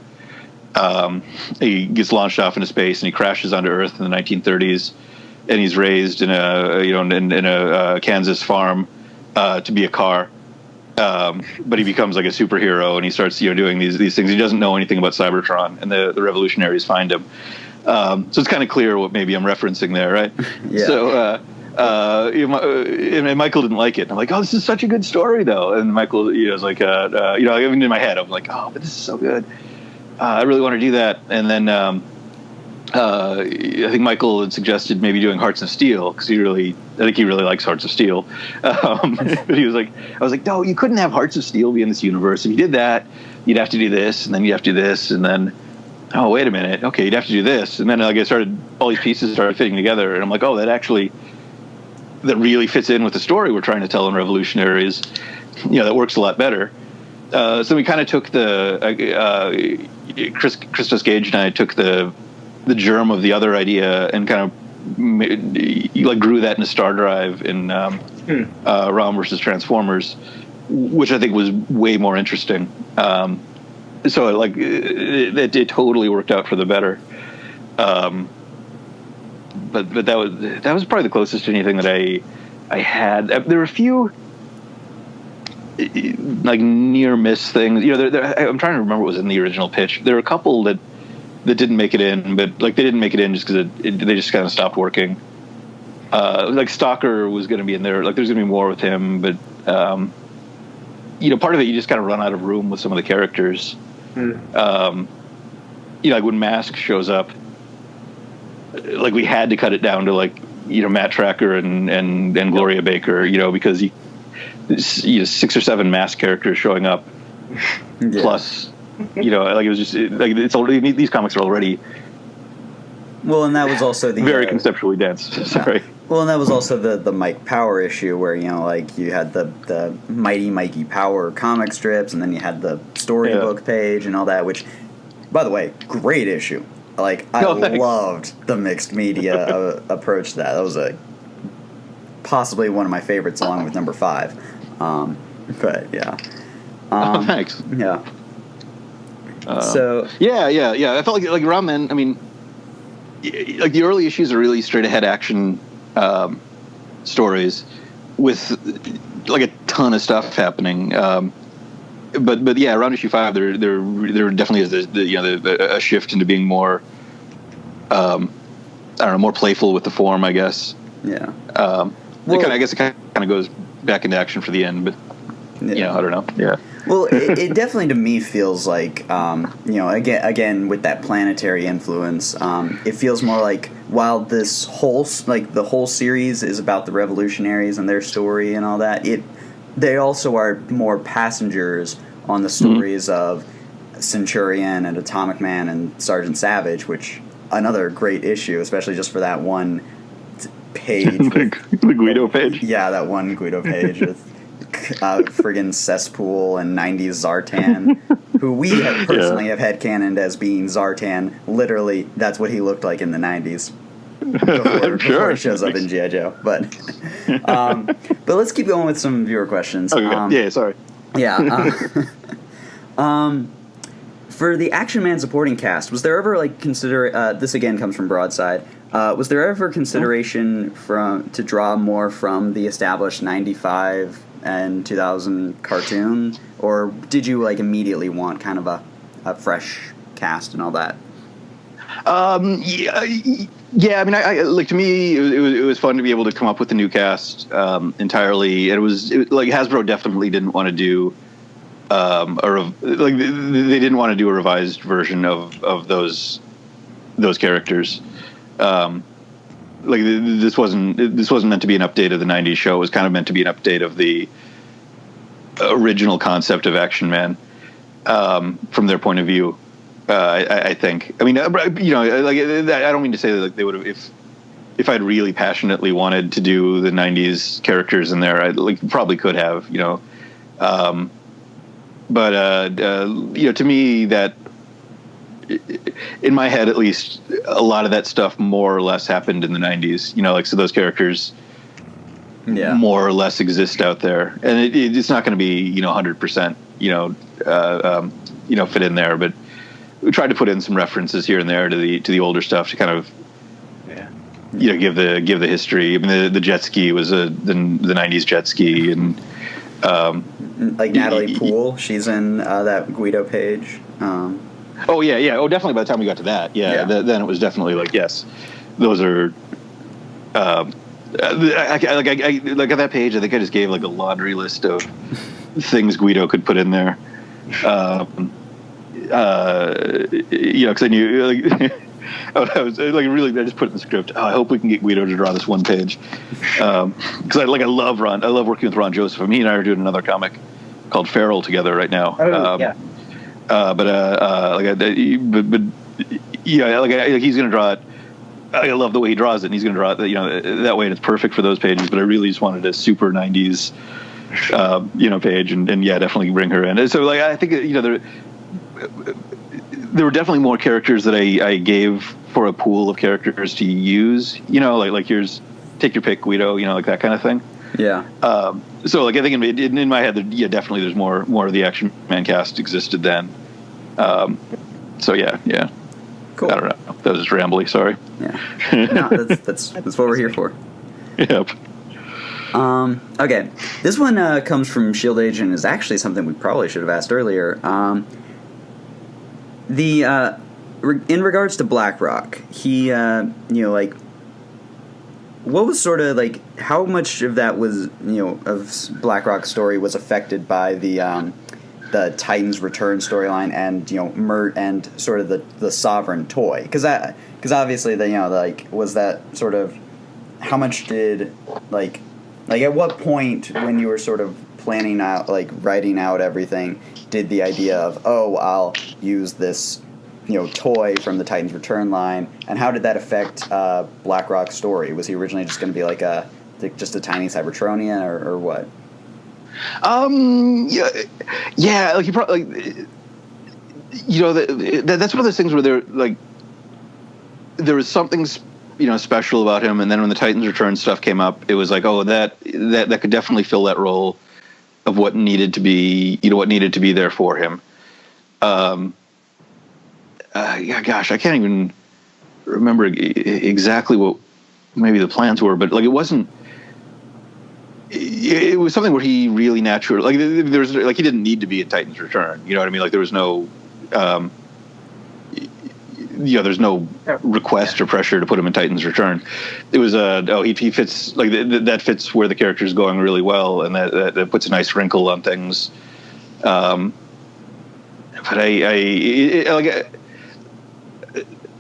He gets launched off into space and he crashes onto Earth in the 1930s, and he's raised in a in a Kansas farm to be a car. But he becomes like a superhero, and he starts doing these things. He doesn't know anything about Cybertron, and the revolutionaries find him. So it's kind of clear what maybe I'm referencing there, right? Yeah. So and Michael didn't like it. I'm like, oh, this is such a good story, though. And Michael, was like, even in my head, I'm like, oh, but this is so good. I really want to do that. And then I think Michael had suggested maybe doing Hearts of Steel, because I think he really likes Hearts of Steel. But he was like, I was like, no, you couldn't have Hearts of Steel be in this universe. If you did that, you'd have to do this, and then you'd have to do this, and then, oh, wait a minute, okay, you'd have to do this. And then like all these pieces started fitting together, and I'm like, oh, that really fits in with the story we're trying to tell in Revolutionaries. That works a lot better. So we kind of took Christos Gage and I took the germ of the other idea and kind of grew that into Star Drive in Realm versus Transformers, which I think was way more interesting. So it totally worked out for the better. But that was probably the closest to anything that I had. There were a few like near miss things. I'm trying to remember what was in the original pitch. There were a couple that didn't make it in, but like they didn't make it in just because they just kind of stopped working. Like Stalker was going to be in there. Like there's going to be more with him, but part of it you just kind of run out of room with some of the characters. Like when Mask shows up, like we had to cut it down to like Matt Tracker and Gloria Baker, because 6 or 7 Mask characters showing up, plus like it was just like it's already, these comics are already well, and that was also the very conceptually dense. Sorry. Well, and that was also the Mike Power issue where like you had the Mighty Mikey Power comic strips, and then you had the storybook page and all that. Which, by the way, great issue. Like I loved the mixed media approach to that. That was possibly one of my favorites, along with number 5. But yeah. Thanks. Yeah. Yeah. I felt like around then. I mean, like the early issues are really straight ahead action stories with like a ton of stuff happening. But yeah, around issue 5, there definitely is a shift into being more, more playful with the form, I guess. Yeah. I guess it kind of goes back into action for the end, but I don't know. Yeah. Well, it definitely to me feels like, again with that planetary influence, it feels more like while this whole the whole series is about the Revolutionaries and their story and all that, they also are more passengers on the stories of Centurion and Atomic Man and Sergeant Savage, which another great issue, especially just for that one page. The Guido page? Yeah, that one Guido page with friggin' Cesspool and 90s Zartan, who we have personally have headcanoned as being Zartan. Literally, that's what he looked like in the 90s. Before he shows up in G.I. Joe. But let's keep going with some viewer questions. Okay. Sorry. Yeah. For the Action Man supporting cast, was there ever this again comes from Broadside, was there ever consideration to draw more from the established 95 and 2000 cartoon, or did you immediately want kind of a fresh cast and all that? Yeah. I mean, I to me, it was fun to be able to come up with a new cast entirely. It was like Hasbro definitely didn't want to do they didn't want to do a revised version of those characters. This wasn't meant to be an update of the 90s show. It was kind of meant to be an update of the original concept of Action Man from their point of view. I think. I mean, you know, like I don't mean to say that like, they would have if I'd really passionately wanted to do the '90s characters in there, I like probably could have, you know. But you know, to me, that in my head at least, a lot of that stuff more or less happened in the '90s. You know, like so those characters. Yeah. More or less exist out there, and it's not going to be 100%, fit in there. But we tried to put in some references here and there to the older stuff to kind of, give the history. I mean, the jet ski was the '90s jet ski, and like Natalie Poole, she's in that Guido page. Oh yeah. Oh, definitely. By the time we got to that, then it was definitely like yes, those are. Like at that page, I think I just gave like a laundry list of things Guido could put in there. Because I knew like I was like really I just put it in the script. Oh, I hope we can get Guido to draw this one page because I love Ron. I love working with Ron Joseph. He and I are doing another comic called Feral together right now. He's going to draw it. I love the way he draws it, and he's going to draw it, that way, and it's perfect for those pages. But I really just wanted a super '90s, page, and definitely bring her in. And so, like, I think there were definitely more characters that I gave for a pool of characters to use. Like here's take your pick, Guido. Like that kind of thing. Yeah. So, like, I think in my head, definitely there's more of the Action Man cast existed then. So yeah. Cool. I don't know. That was just rambly. Sorry. Yeah. No, that's what we're here for. Yep. Okay. This one comes from Shield Age and is actually something we probably should have asked earlier. In regards to BlackRock, he what was sort of like how much of that was of BlackRock's story was affected by the Titans Return storyline and and sort of the Sovereign toy because obviously was that sort of how much did like at what point when you were sort of planning out writing out everything did the idea of I'll use this toy from the Titans Return line, and how did that affect BlackRock's story? Was he originally just going to be just a tiny Cybertronian or what? Yeah. Like you probably, that's one of those things where there was something, special about him, and then when the Titans Return stuff came up, it was like, that could definitely fill that role of what needed to be, there for him. Gosh, I can't even remember exactly what maybe the plans were, but it was something where he really naturally there's he didn't need to be in Titans Return. You know what I mean? Like there was no, there's no request or pressure to put him in Titans Return. It was he fits that fits where the character is going really well, and that puts a nice wrinkle on things. But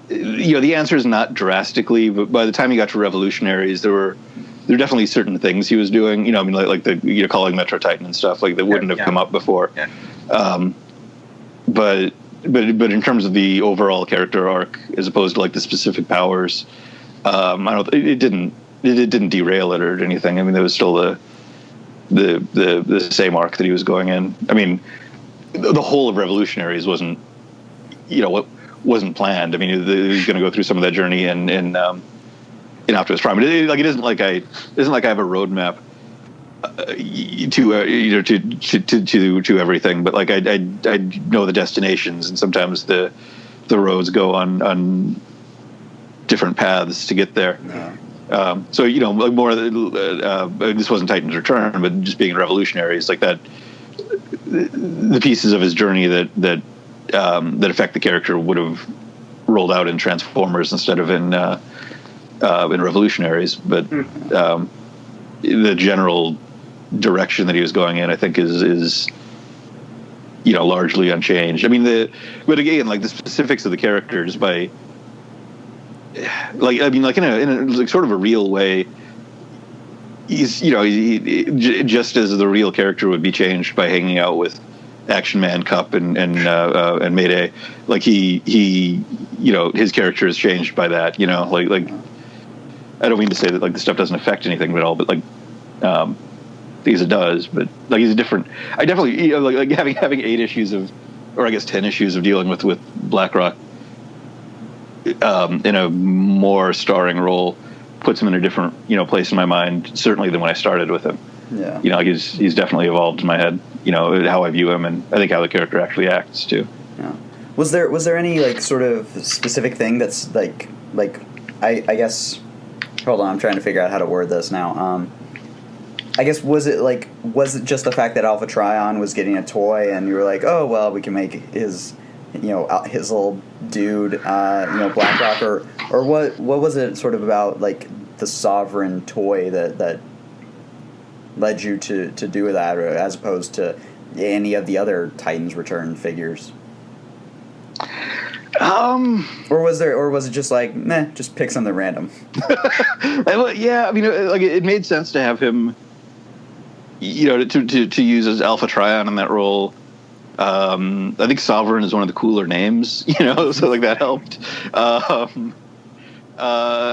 the answer is not drastically. But by the time he got to Revolutionaries, there were definitely certain things he was doing. Like the calling Metro Titan and stuff that wouldn't have come up before. Yeah. But in terms of the overall character arc, as opposed to the specific powers, it didn't derail it or anything. I mean, there was still the same arc that he was going in. I mean, the whole of Revolutionaries wasn't planned. I mean, he was going to go through some of that journey in Optimus Prime. It isn't like I have a roadmap to everything, but I know the destinations, and sometimes the roads go on different paths to get there. No. So more this wasn't Titans Return, but just being in Revolutionaries like that, the pieces of his journey that affect the character would have rolled out in Transformers instead of in Revolutionaries, but the general direction that he was going in, I think, is largely unchanged. I mean, but again, the specifics of the characters by, in a sort of a real way, he's just as the real character would be changed by hanging out with Action Man, Cup, and Mayday. Like he his character is changed by that. Like I don't mean to say that like the stuff doesn't affect anything at all, but like because it does. But like he's a different. I definitely like having 8 issues of, or I guess 10 issues of dealing with BlackRock in a more starring role puts him in a different place in my mind, certainly than when I started with him. Yeah. Like he's definitely evolved in my head, how I view him, and I think how the character actually acts too. Yeah. Was there any like sort of specific thing that's like I guess, hold on, I'm trying to figure out how to word this now. I guess was it just the fact that Alpha Trion was getting a toy and you were like, oh well, we can make his his little dude BlackRock, or what was it sort of about like the Sovereign toy that led you to do that, or as opposed to any of the other Titans Return figures? Or was it just like, meh, just pick something random? Yeah, I mean, like it made sense to have him, to use as Alpha Trion in that role. I think Sovereign is one of the cooler names, so like that helped. I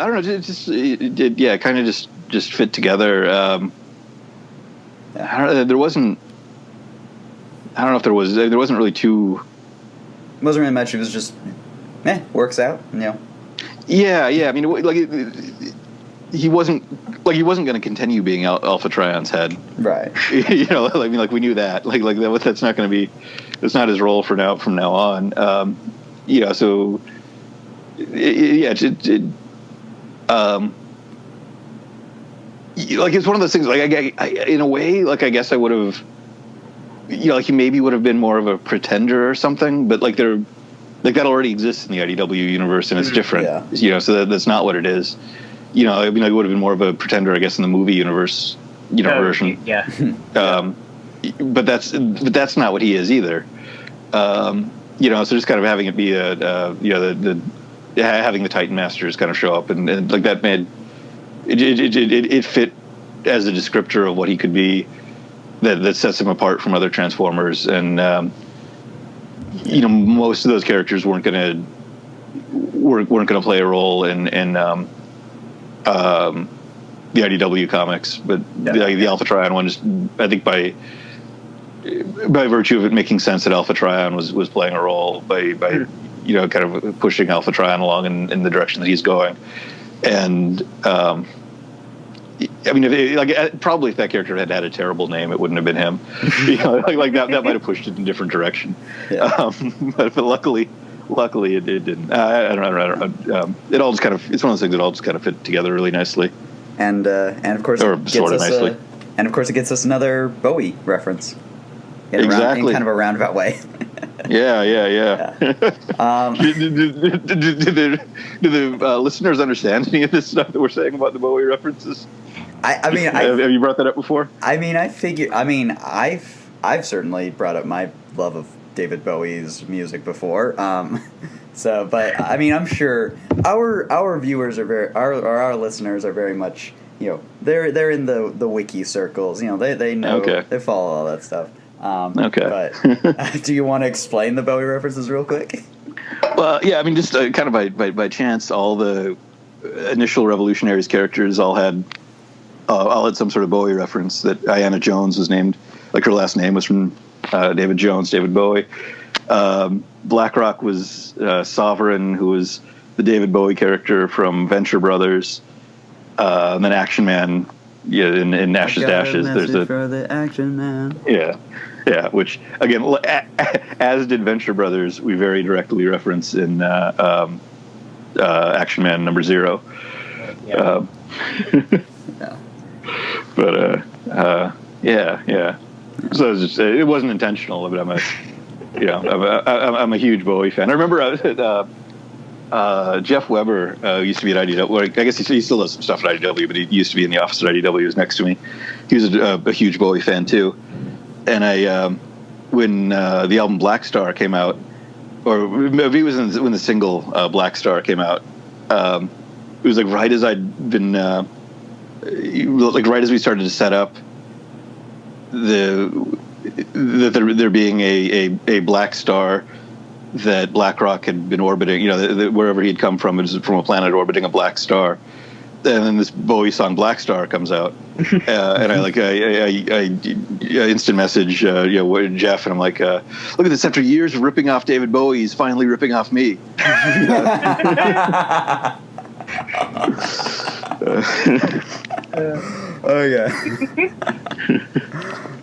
don't know, it did kind of just fit together. I don't know, there wasn't really too. It wasn't really much. It was just, works out. Yeah. I mean, like he wasn't going to continue being Alpha Trion's head, right? I mean, like we knew that. Like that's not going to be. It's not his role from now on. So like it's one of those things. Like I in a way, like I guess I would have. Like he maybe would have been more of a pretender or something, but like that already exists in the IDW universe and it's different. Yeah. So that's not what it is. I mean, I would have been more of a pretender, I guess, in the movie universe, version. Yeah. But that's not what he is either. So just kind of having it be having the Titan Masters kind of show up and like that made it fit as a descriptor of what he could be. That sets him apart from other Transformers, and most of those characters weren't gonna play a role in the IDW comics, but the Alpha Trion one, just I think by virtue of it making sense that Alpha Trion was playing a role by kind of pushing Alpha Trion along in the direction that he's going, and. I mean, probably if that character had a terrible name, it wouldn't have been him. Like that might have pushed it in a different direction. Yeah. But luckily it didn't. I don't know. It all just kind of, it's one of those things that all just kind of fit together really nicely. And of course, nicely. And of course, it gets us another Bowie reference. In kind of a roundabout way. Yeah. Do the listeners understand any of this stuff that we're saying about the Bowie references? I mean, have you brought that up before? I mean, I've certainly brought up my love of David Bowie's music before. But I mean, I'm sure our viewers are our listeners are very much, they're in the wiki circles. They know, they follow all that stuff. But do you want to explain the Bowie references real quick? Well, yeah, I mean, just kind of by chance, all the initial Revolutionaries characters all had some sort of Bowie reference. That Ayanna Jones was named, like her last name was from David Jones, David Bowie. BlackRock was Sovereign, who was the David Bowie character from Venture Brothers. And then Action Man, in Nash's Dashes. There's for the Action Man. Yeah, which again, as did Venture Brothers, we very directly reference in Action Man number 0. Yeah. But yeah. So it wasn't intentional, but I'm a huge Bowie fan. I remember Jeff Weber used to be at IDW. Well, I guess he still does some stuff at IDW, but he used to be in the office at IDW. He was next to me. He was a huge Bowie fan too. And when the album Black Star came out, or maybe it was when the single Black Star came out, it was like right as I'd been like right as we started to set up there being a black star that BlackRock had been orbiting, wherever he'd come from, it was from a planet orbiting a black star. And then this Bowie song "Black Star" comes out, and I instant message Jeff, and I'm like, "Look at this! After years of ripping off David Bowie, he's finally ripping off me." Okay.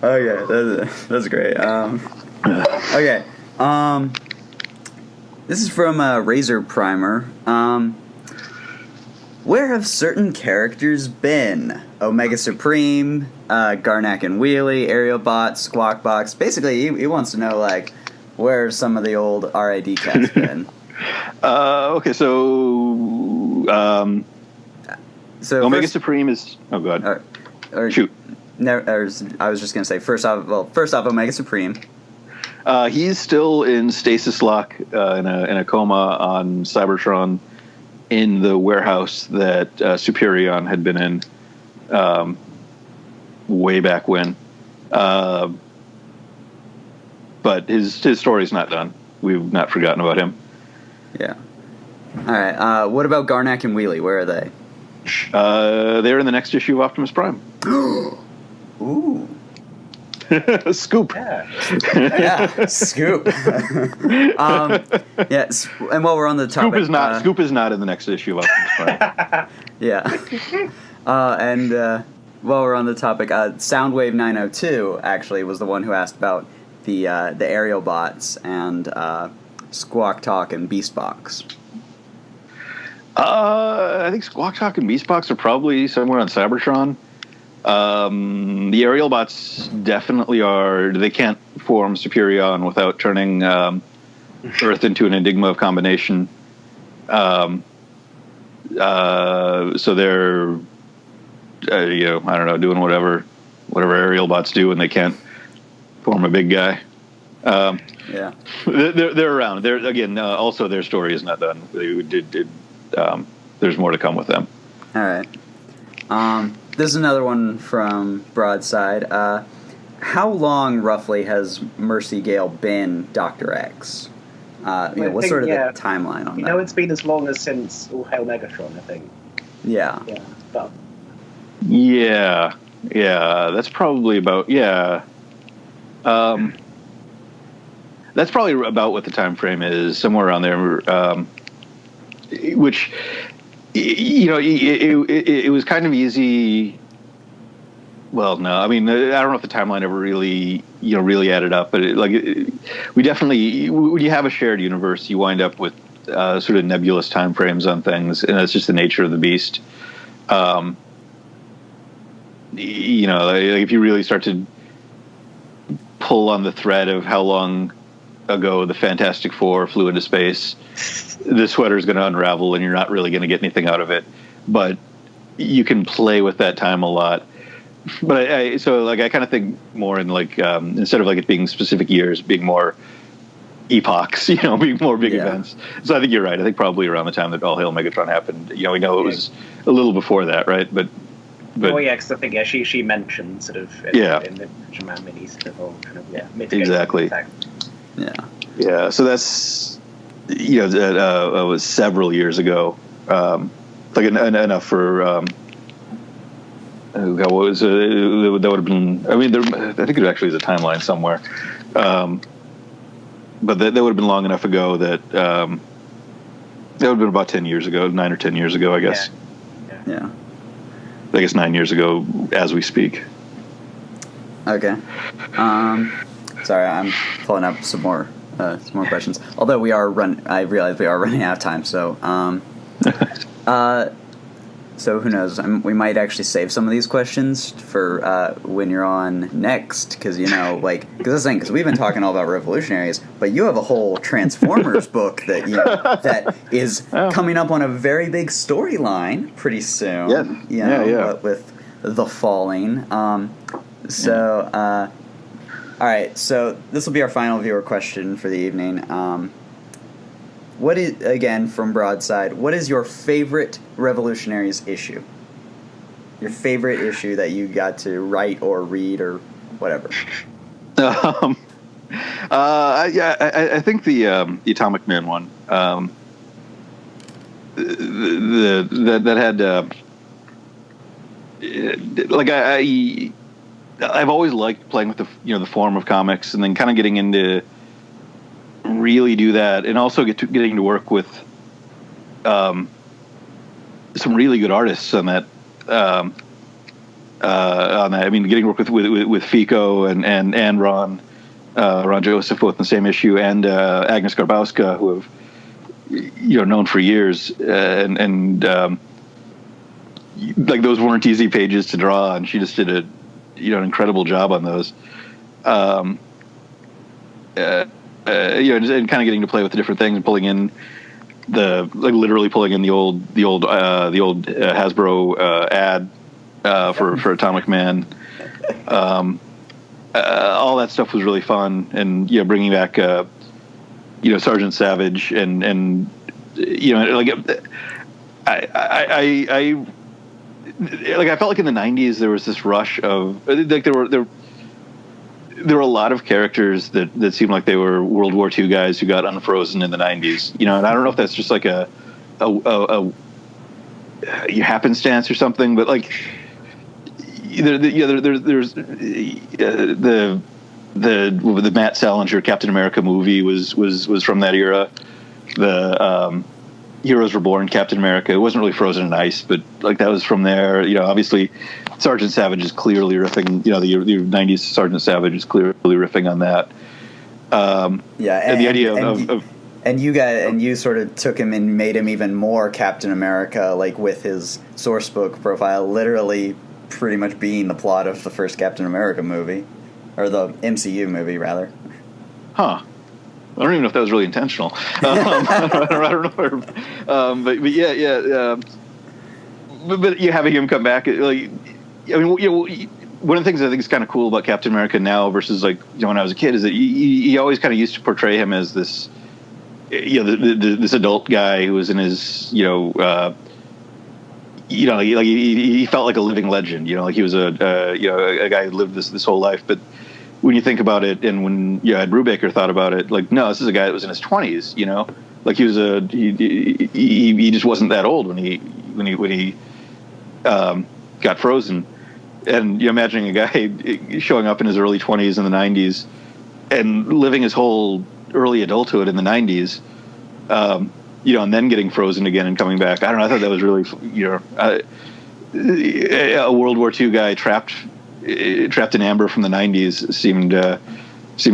Okay, that's great. Okay. This is from Razor Primer. Where have certain characters been? Omega Supreme, Garnak and Wheelie, Aerial Bot, Squawk Box. Basically, he wants to know, like, where some of the old RID cats been. Okay, so Omega Supreme is... Oh, God. Shoot. I was just going to say, first off, Omega Supreme. He's still in stasis lock in a coma on Cybertron in the warehouse that Superion had been in way back when. But his story's not done. We've not forgotten about him. Yeah. All right. What about Garnak and Wheelie? Where are they? They're in the next issue of Optimus Prime. Ooh. Scoop. Yeah, scoop. Yes, and while we're on the topic, Scoop is not in the next issue of Optimus Prime. Yeah, and while we're on the topic, Soundwave 902 actually was the one who asked about the aerial bots and Squawk Talk and Beast Box. I think Squawk Talk and Beast Box are probably somewhere on Cybertron. The aerial bots definitely are. They can't form Superion without turning Earth into an enigma of combination. So they're, I don't know, doing whatever aerial bots do, and they can't form a big guy. Yeah, they're around. They're again. Also, their story is not done. There's more to come with them. All right. This is another one from Broadside. How long, roughly, has Mercy Gale been Dr. X? What's sort of the timeline on that? It's been as long as since All Hail Megatron, I think. Yeah. Yeah. But... Yeah. That's probably about... Yeah. That's probably about what the time frame is, somewhere around there. Which... it was kind of easy. Well, no, I mean, I don't know if the timeline ever really added up, but we definitely, when you have a shared universe, you wind up with sort of nebulous time frames on things, and that's just the nature of the beast. If you really start to pull on the thread of how long ago the Fantastic Four flew into space, the sweater is going to unravel and you're not really going to get anything out of it. But you can play with that time a lot. But I kind of think more in instead of it being specific years, being more epochs, being more big events. So I think you're right. I think probably around the time that All Hail Megatron happened, we know it was a little before that, right? But because I think she mentioned sort of in the Man minis sort of all kind of mitigating exactly. Yeah. So that's it was several years ago, enough for. What was that would have been? I mean, I think there actually is a timeline somewhere, but that would have been long enough ago that that would have been about 10 years ago, 9 or 10 years ago, I guess. Yeah. I guess 9 years ago, as we speak. Okay. Sorry, I'm pulling up some more questions. Although I realize we are running out of time. So, so who knows? We might actually save some of these questions for when you're on next, because because we've been talking all about Revolutionaries, but you have a whole Transformers book that that is coming up on a very big storyline pretty soon. With the Falling. All right, so this will be our final viewer question for the evening. What is, again, from Broadside, what is your favorite Revolutionaries issue? your favorite issue that you got to write or read or whatever. I think the Atomic Man one. That had I've always liked playing with the form of comics, and then kind of getting into really do that, and also getting to work with some really good artists on that. On that, I mean, getting to work with Fico and Ron Joseph, both in the same issue, and Agnes Garbowska, who have known for years, and like those weren't easy pages to draw, and she just did an incredible job on those. And kind of getting to play with the different things and pulling in literally pulling in the old Hasbro ad for Atomic Man. All that stuff was really fun, and bringing back Sergeant Savage and I felt like in the 90s there was this rush of like there were a lot of characters that seemed like they were World War II guys who got unfrozen in the 90s, and I don't know if that's just like a happenstance or something, but like there's the Matt Salinger Captain America movie was from that era. The Heroes Reborn Captain America, it wasn't really frozen in ice, but like that was from there. Sergeant Savage is clearly riffing. The 90s Sergeant Savage is clearly riffing on that. And the idea of you sort of took him and made him even more Captain America, like with his source book profile literally pretty much being the plot of the first Captain America movie, or the MCU movie rather. Huh. I don't even know if that was really intentional. I don't know. But yeah. But you having him come back, like, I mean, one of the things I think is kind of cool about Captain America now versus like when I was a kid is that he always kind of used to portray him as this, this adult guy who was in his, he felt like a living legend. Like he was a guy who lived this whole life, but when you think about it, and when Ed Brubaker thought about it, like, no, this is a guy that was in his 20s. Like he was he just wasn't that old when he got frozen. And you're imagining a guy showing up in his early 20s in the 90s and living his whole early adulthood in the 90s, and then getting frozen again and coming back. I don't know. I thought that was really, a World War II guy trapped in amber from the 90s seemed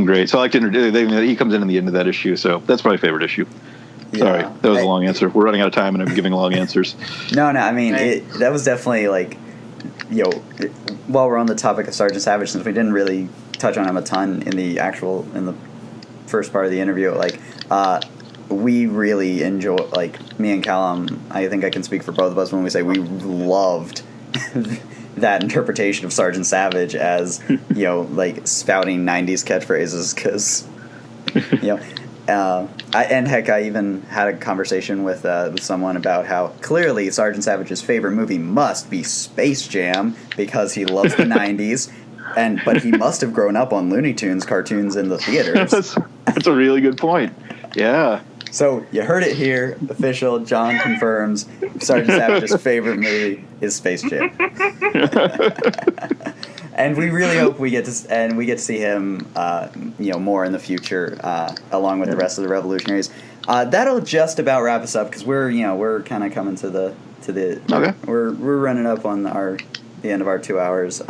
great. So I liked to he comes in the end of that issue. So that's my favorite issue. Yeah, sorry, that was a long answer. We're running out of time, and I'm giving long answers. No, I mean, that was definitely like, while we're on the topic of Sergeant Savage, since we didn't really touch on him a ton in the first part of the interview, like, we really enjoy, like, me and Callum, I think I can speak for both of us when we say we loved that interpretation of Sergeant Savage as, like, spouting 90s catchphrases, because, I even had a conversation with someone about how clearly Sergeant Savage's favorite movie must be Space Jam because he loves the 90s, but he must have grown up on Looney Tunes cartoons in the theaters. That's a really good point. Yeah. So you heard it here, official. John confirms Sergeant Savage's favorite movie is Space Jam. And we really hope we get to see him, more in the future, along with the rest of the Revolutionaries. That'll just about wrap us up because we're kind of coming to the okay. We're running up on the end of our 2 hours.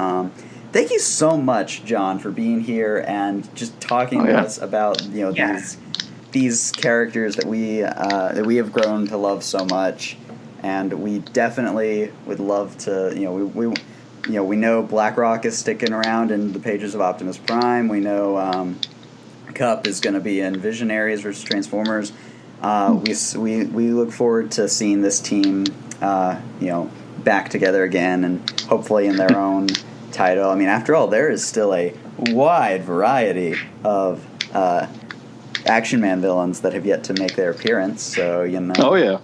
Thank you so much, John, for being here and just talking with us about these characters that we have grown to love so much, and we definitely would love to. We know BlackRock is sticking around in the pages of Optimus Prime. We know Cup is going to be in Visionaries versus Transformers. We look forward to seeing this team, back together again, and hopefully in their own title. I mean, after all, there is still a wide variety of Action Man villains that have yet to make their appearance. So Oh yeah.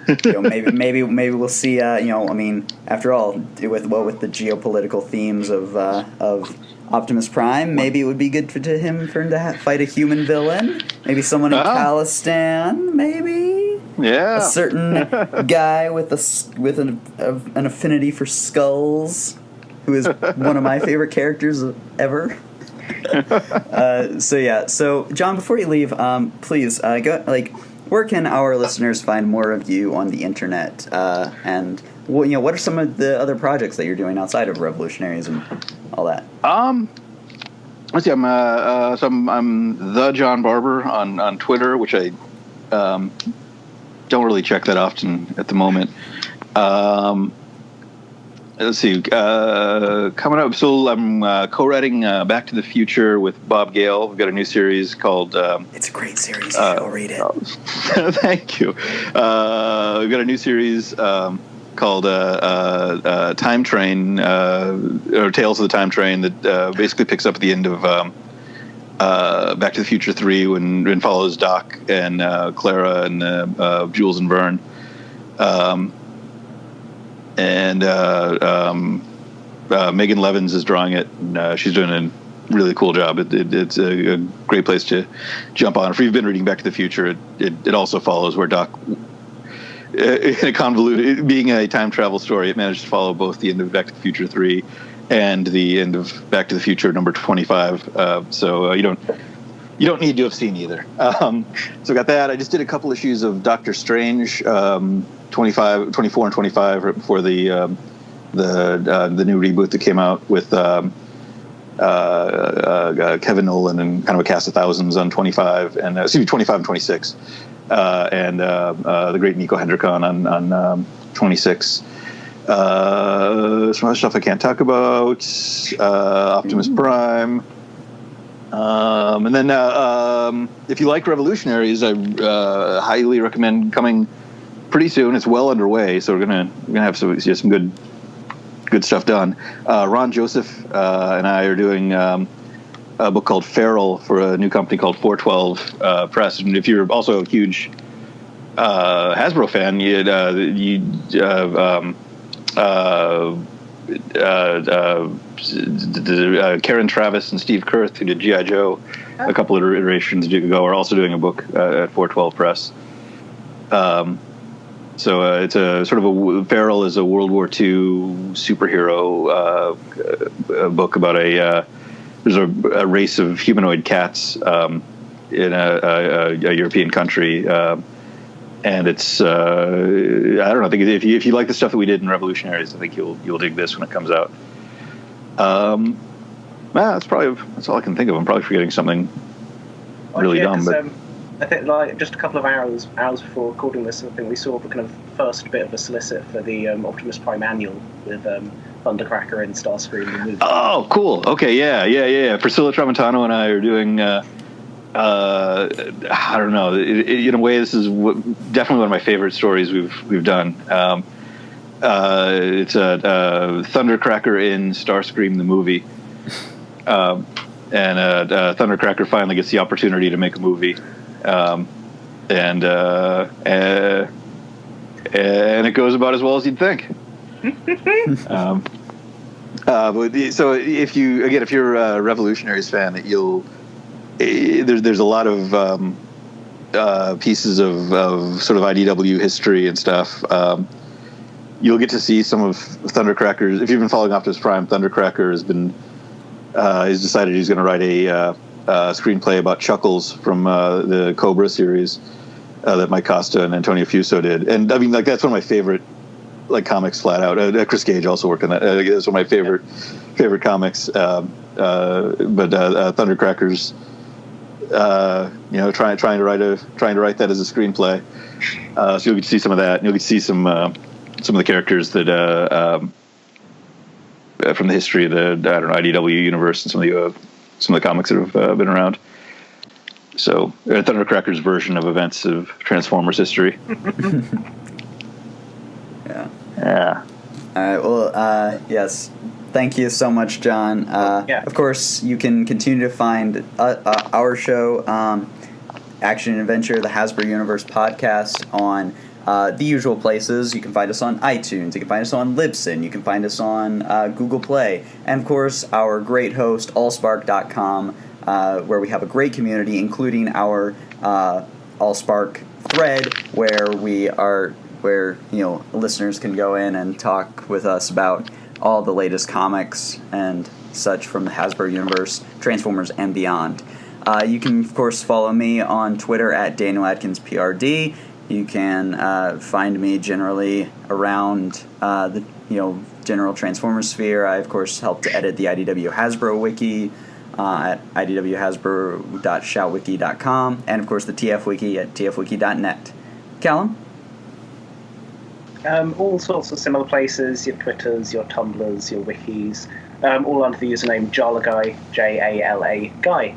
maybe we'll see. After all, with the geopolitical themes of Optimus Prime, maybe it would be good for him to fight a human villain. Maybe someone in Khalistan. Maybe Yeah, a certain guy with an affinity for skulls, who is one of my favorite characters ever. So John, before you leave, please where can our listeners find more of you on the internet? And what are some of the other projects that you're doing outside of Revolutionaries and all that? Let's see. I'm the John Barber on Twitter, which I don't really check that often at the moment. Let's see. Coming up, so I'm co-writing Back to the Future with Bob Gale. We've got a new series called. It's a great series. I'll read it. Thank you. We've got a new series called Time Train, or Tales of the Time Train, that basically picks up at the end of Back to the Future 3 when follows Doc and Clara and Jules and Vern. And Megan Levins is drawing it, and she's doing a really cool job. It's a great place to jump on. If you've been reading Back to the Future, it also follows where Doc, in a convoluted, being a time travel story, it managed to follow both the end of Back to the Future 3 and the end of Back to the Future number 25. So you don't need to have seen either. So I got that. I just did a couple issues of Doctor Strange, 24 and 25, right before the new reboot that came out with Kevin Nolan and kind of a cast of thousands on 25 and 25 and 26, and the great Nico Hendrikon on 26. Some other stuff I can't talk about. Optimus Prime. And then if you like Revolutionaries, I highly recommend coming pretty soon. It's well underway, so we're gonna have some good stuff done. Ron Joseph and I are doing a book called Feral for a new company called 412 Press. And if you're also a huge Hasbro fan, Karen Travis and Steve Kurth, who did G.I. Joe a couple of iterations ago, are also doing a book at 412 Press. So it's a sort of Feral is a World War II superhero book about there's a race of humanoid cats in a European country. And it's I don't know. I think if you like the stuff that we did in Revolutionaries, I think you'll dig this when it comes out. That's all I can think of. I'm probably forgetting something really dumb. But I think just a couple of hours before recording this, I think we saw the kind of first bit of a solicit for the Optimus Prime annual with Thundercracker and Starscream in the movie. Oh, cool. Okay, yeah. Priscilla Tramontano and I are doing. I don't know. In a way, this is definitely one of my favorite stories we've done. It's a Thundercracker in Starscream the movie, and Thundercracker finally gets the opportunity to make a movie, and it goes about as well as you'd think. So if you're a Revolutionaries fan, that there's a lot of pieces of sort of IDW history and stuff. You'll get to see some of Thundercracker's. If you've been following Optimus Prime, Thundercracker has been. He's decided he's going to write a screenplay about Chuckles from the Cobra series that Mike Costa and Antonio Fuso did, and I mean, that's one of my favorite comics, flat out. Chris Gage also worked on that. It's one of my favorite comics. But Thundercracker's. Trying to write that as a screenplay. So you'll get to see some of that. And you'll get to see some of the characters that from the history of the IDW universe and some of the comics that have been around. So Thundercracker's version of events of Transformers history. Yeah. All right. Well, yes. Thank you so much, John. Of course, you can continue to find our show, Action and Adventure, the Hasbro Universe Podcast, on the usual places. You can find us on iTunes, you can find us on Libsyn, you can find us on Google Play, and of course our great host, allspark.com, where we have a great community, including our Allspark thread, where listeners can go in and talk with us about all the latest comics and such from the Hasbro Universe, Transformers, and beyond. You can, of course, follow me on Twitter at DanielAtkinsPRD. You can find me generally around the general Transformers sphere. I, of course, help to edit the IDW Hasbro wiki at idwhasbro.shoutwiki.com, and, of course, the TF wiki at tfwiki.net. Callum? All sorts of similar places, your Twitters, your Tumblrs, your wikis, all under the username Jalaguy, Jala Guy.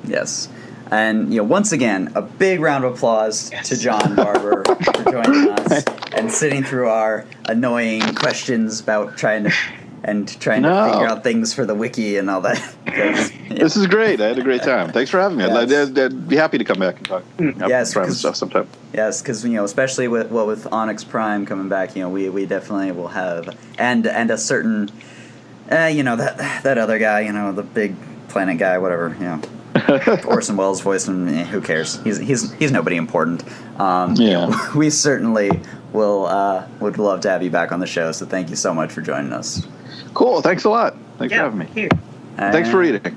Yes. And, once again, a big round of applause to John Barber for joining us and sitting through our annoying questions about trying to figure out things for the wiki and all that. This is great. I had a great time. Thanks for having me. Yes. I'd be happy to come back and talk. Yes, Prime stuff sometime. Yes, because especially with Onyx Prime coming back, we definitely will have and a certain that other guy, the big planet guy, whatever, Orson Welles' voice, and who cares? He's nobody important. We certainly would love to have you back on the show. So thank you so much for joining us. Cool. Thanks a lot. Thanks for having me. Thank you. Thanks for reading.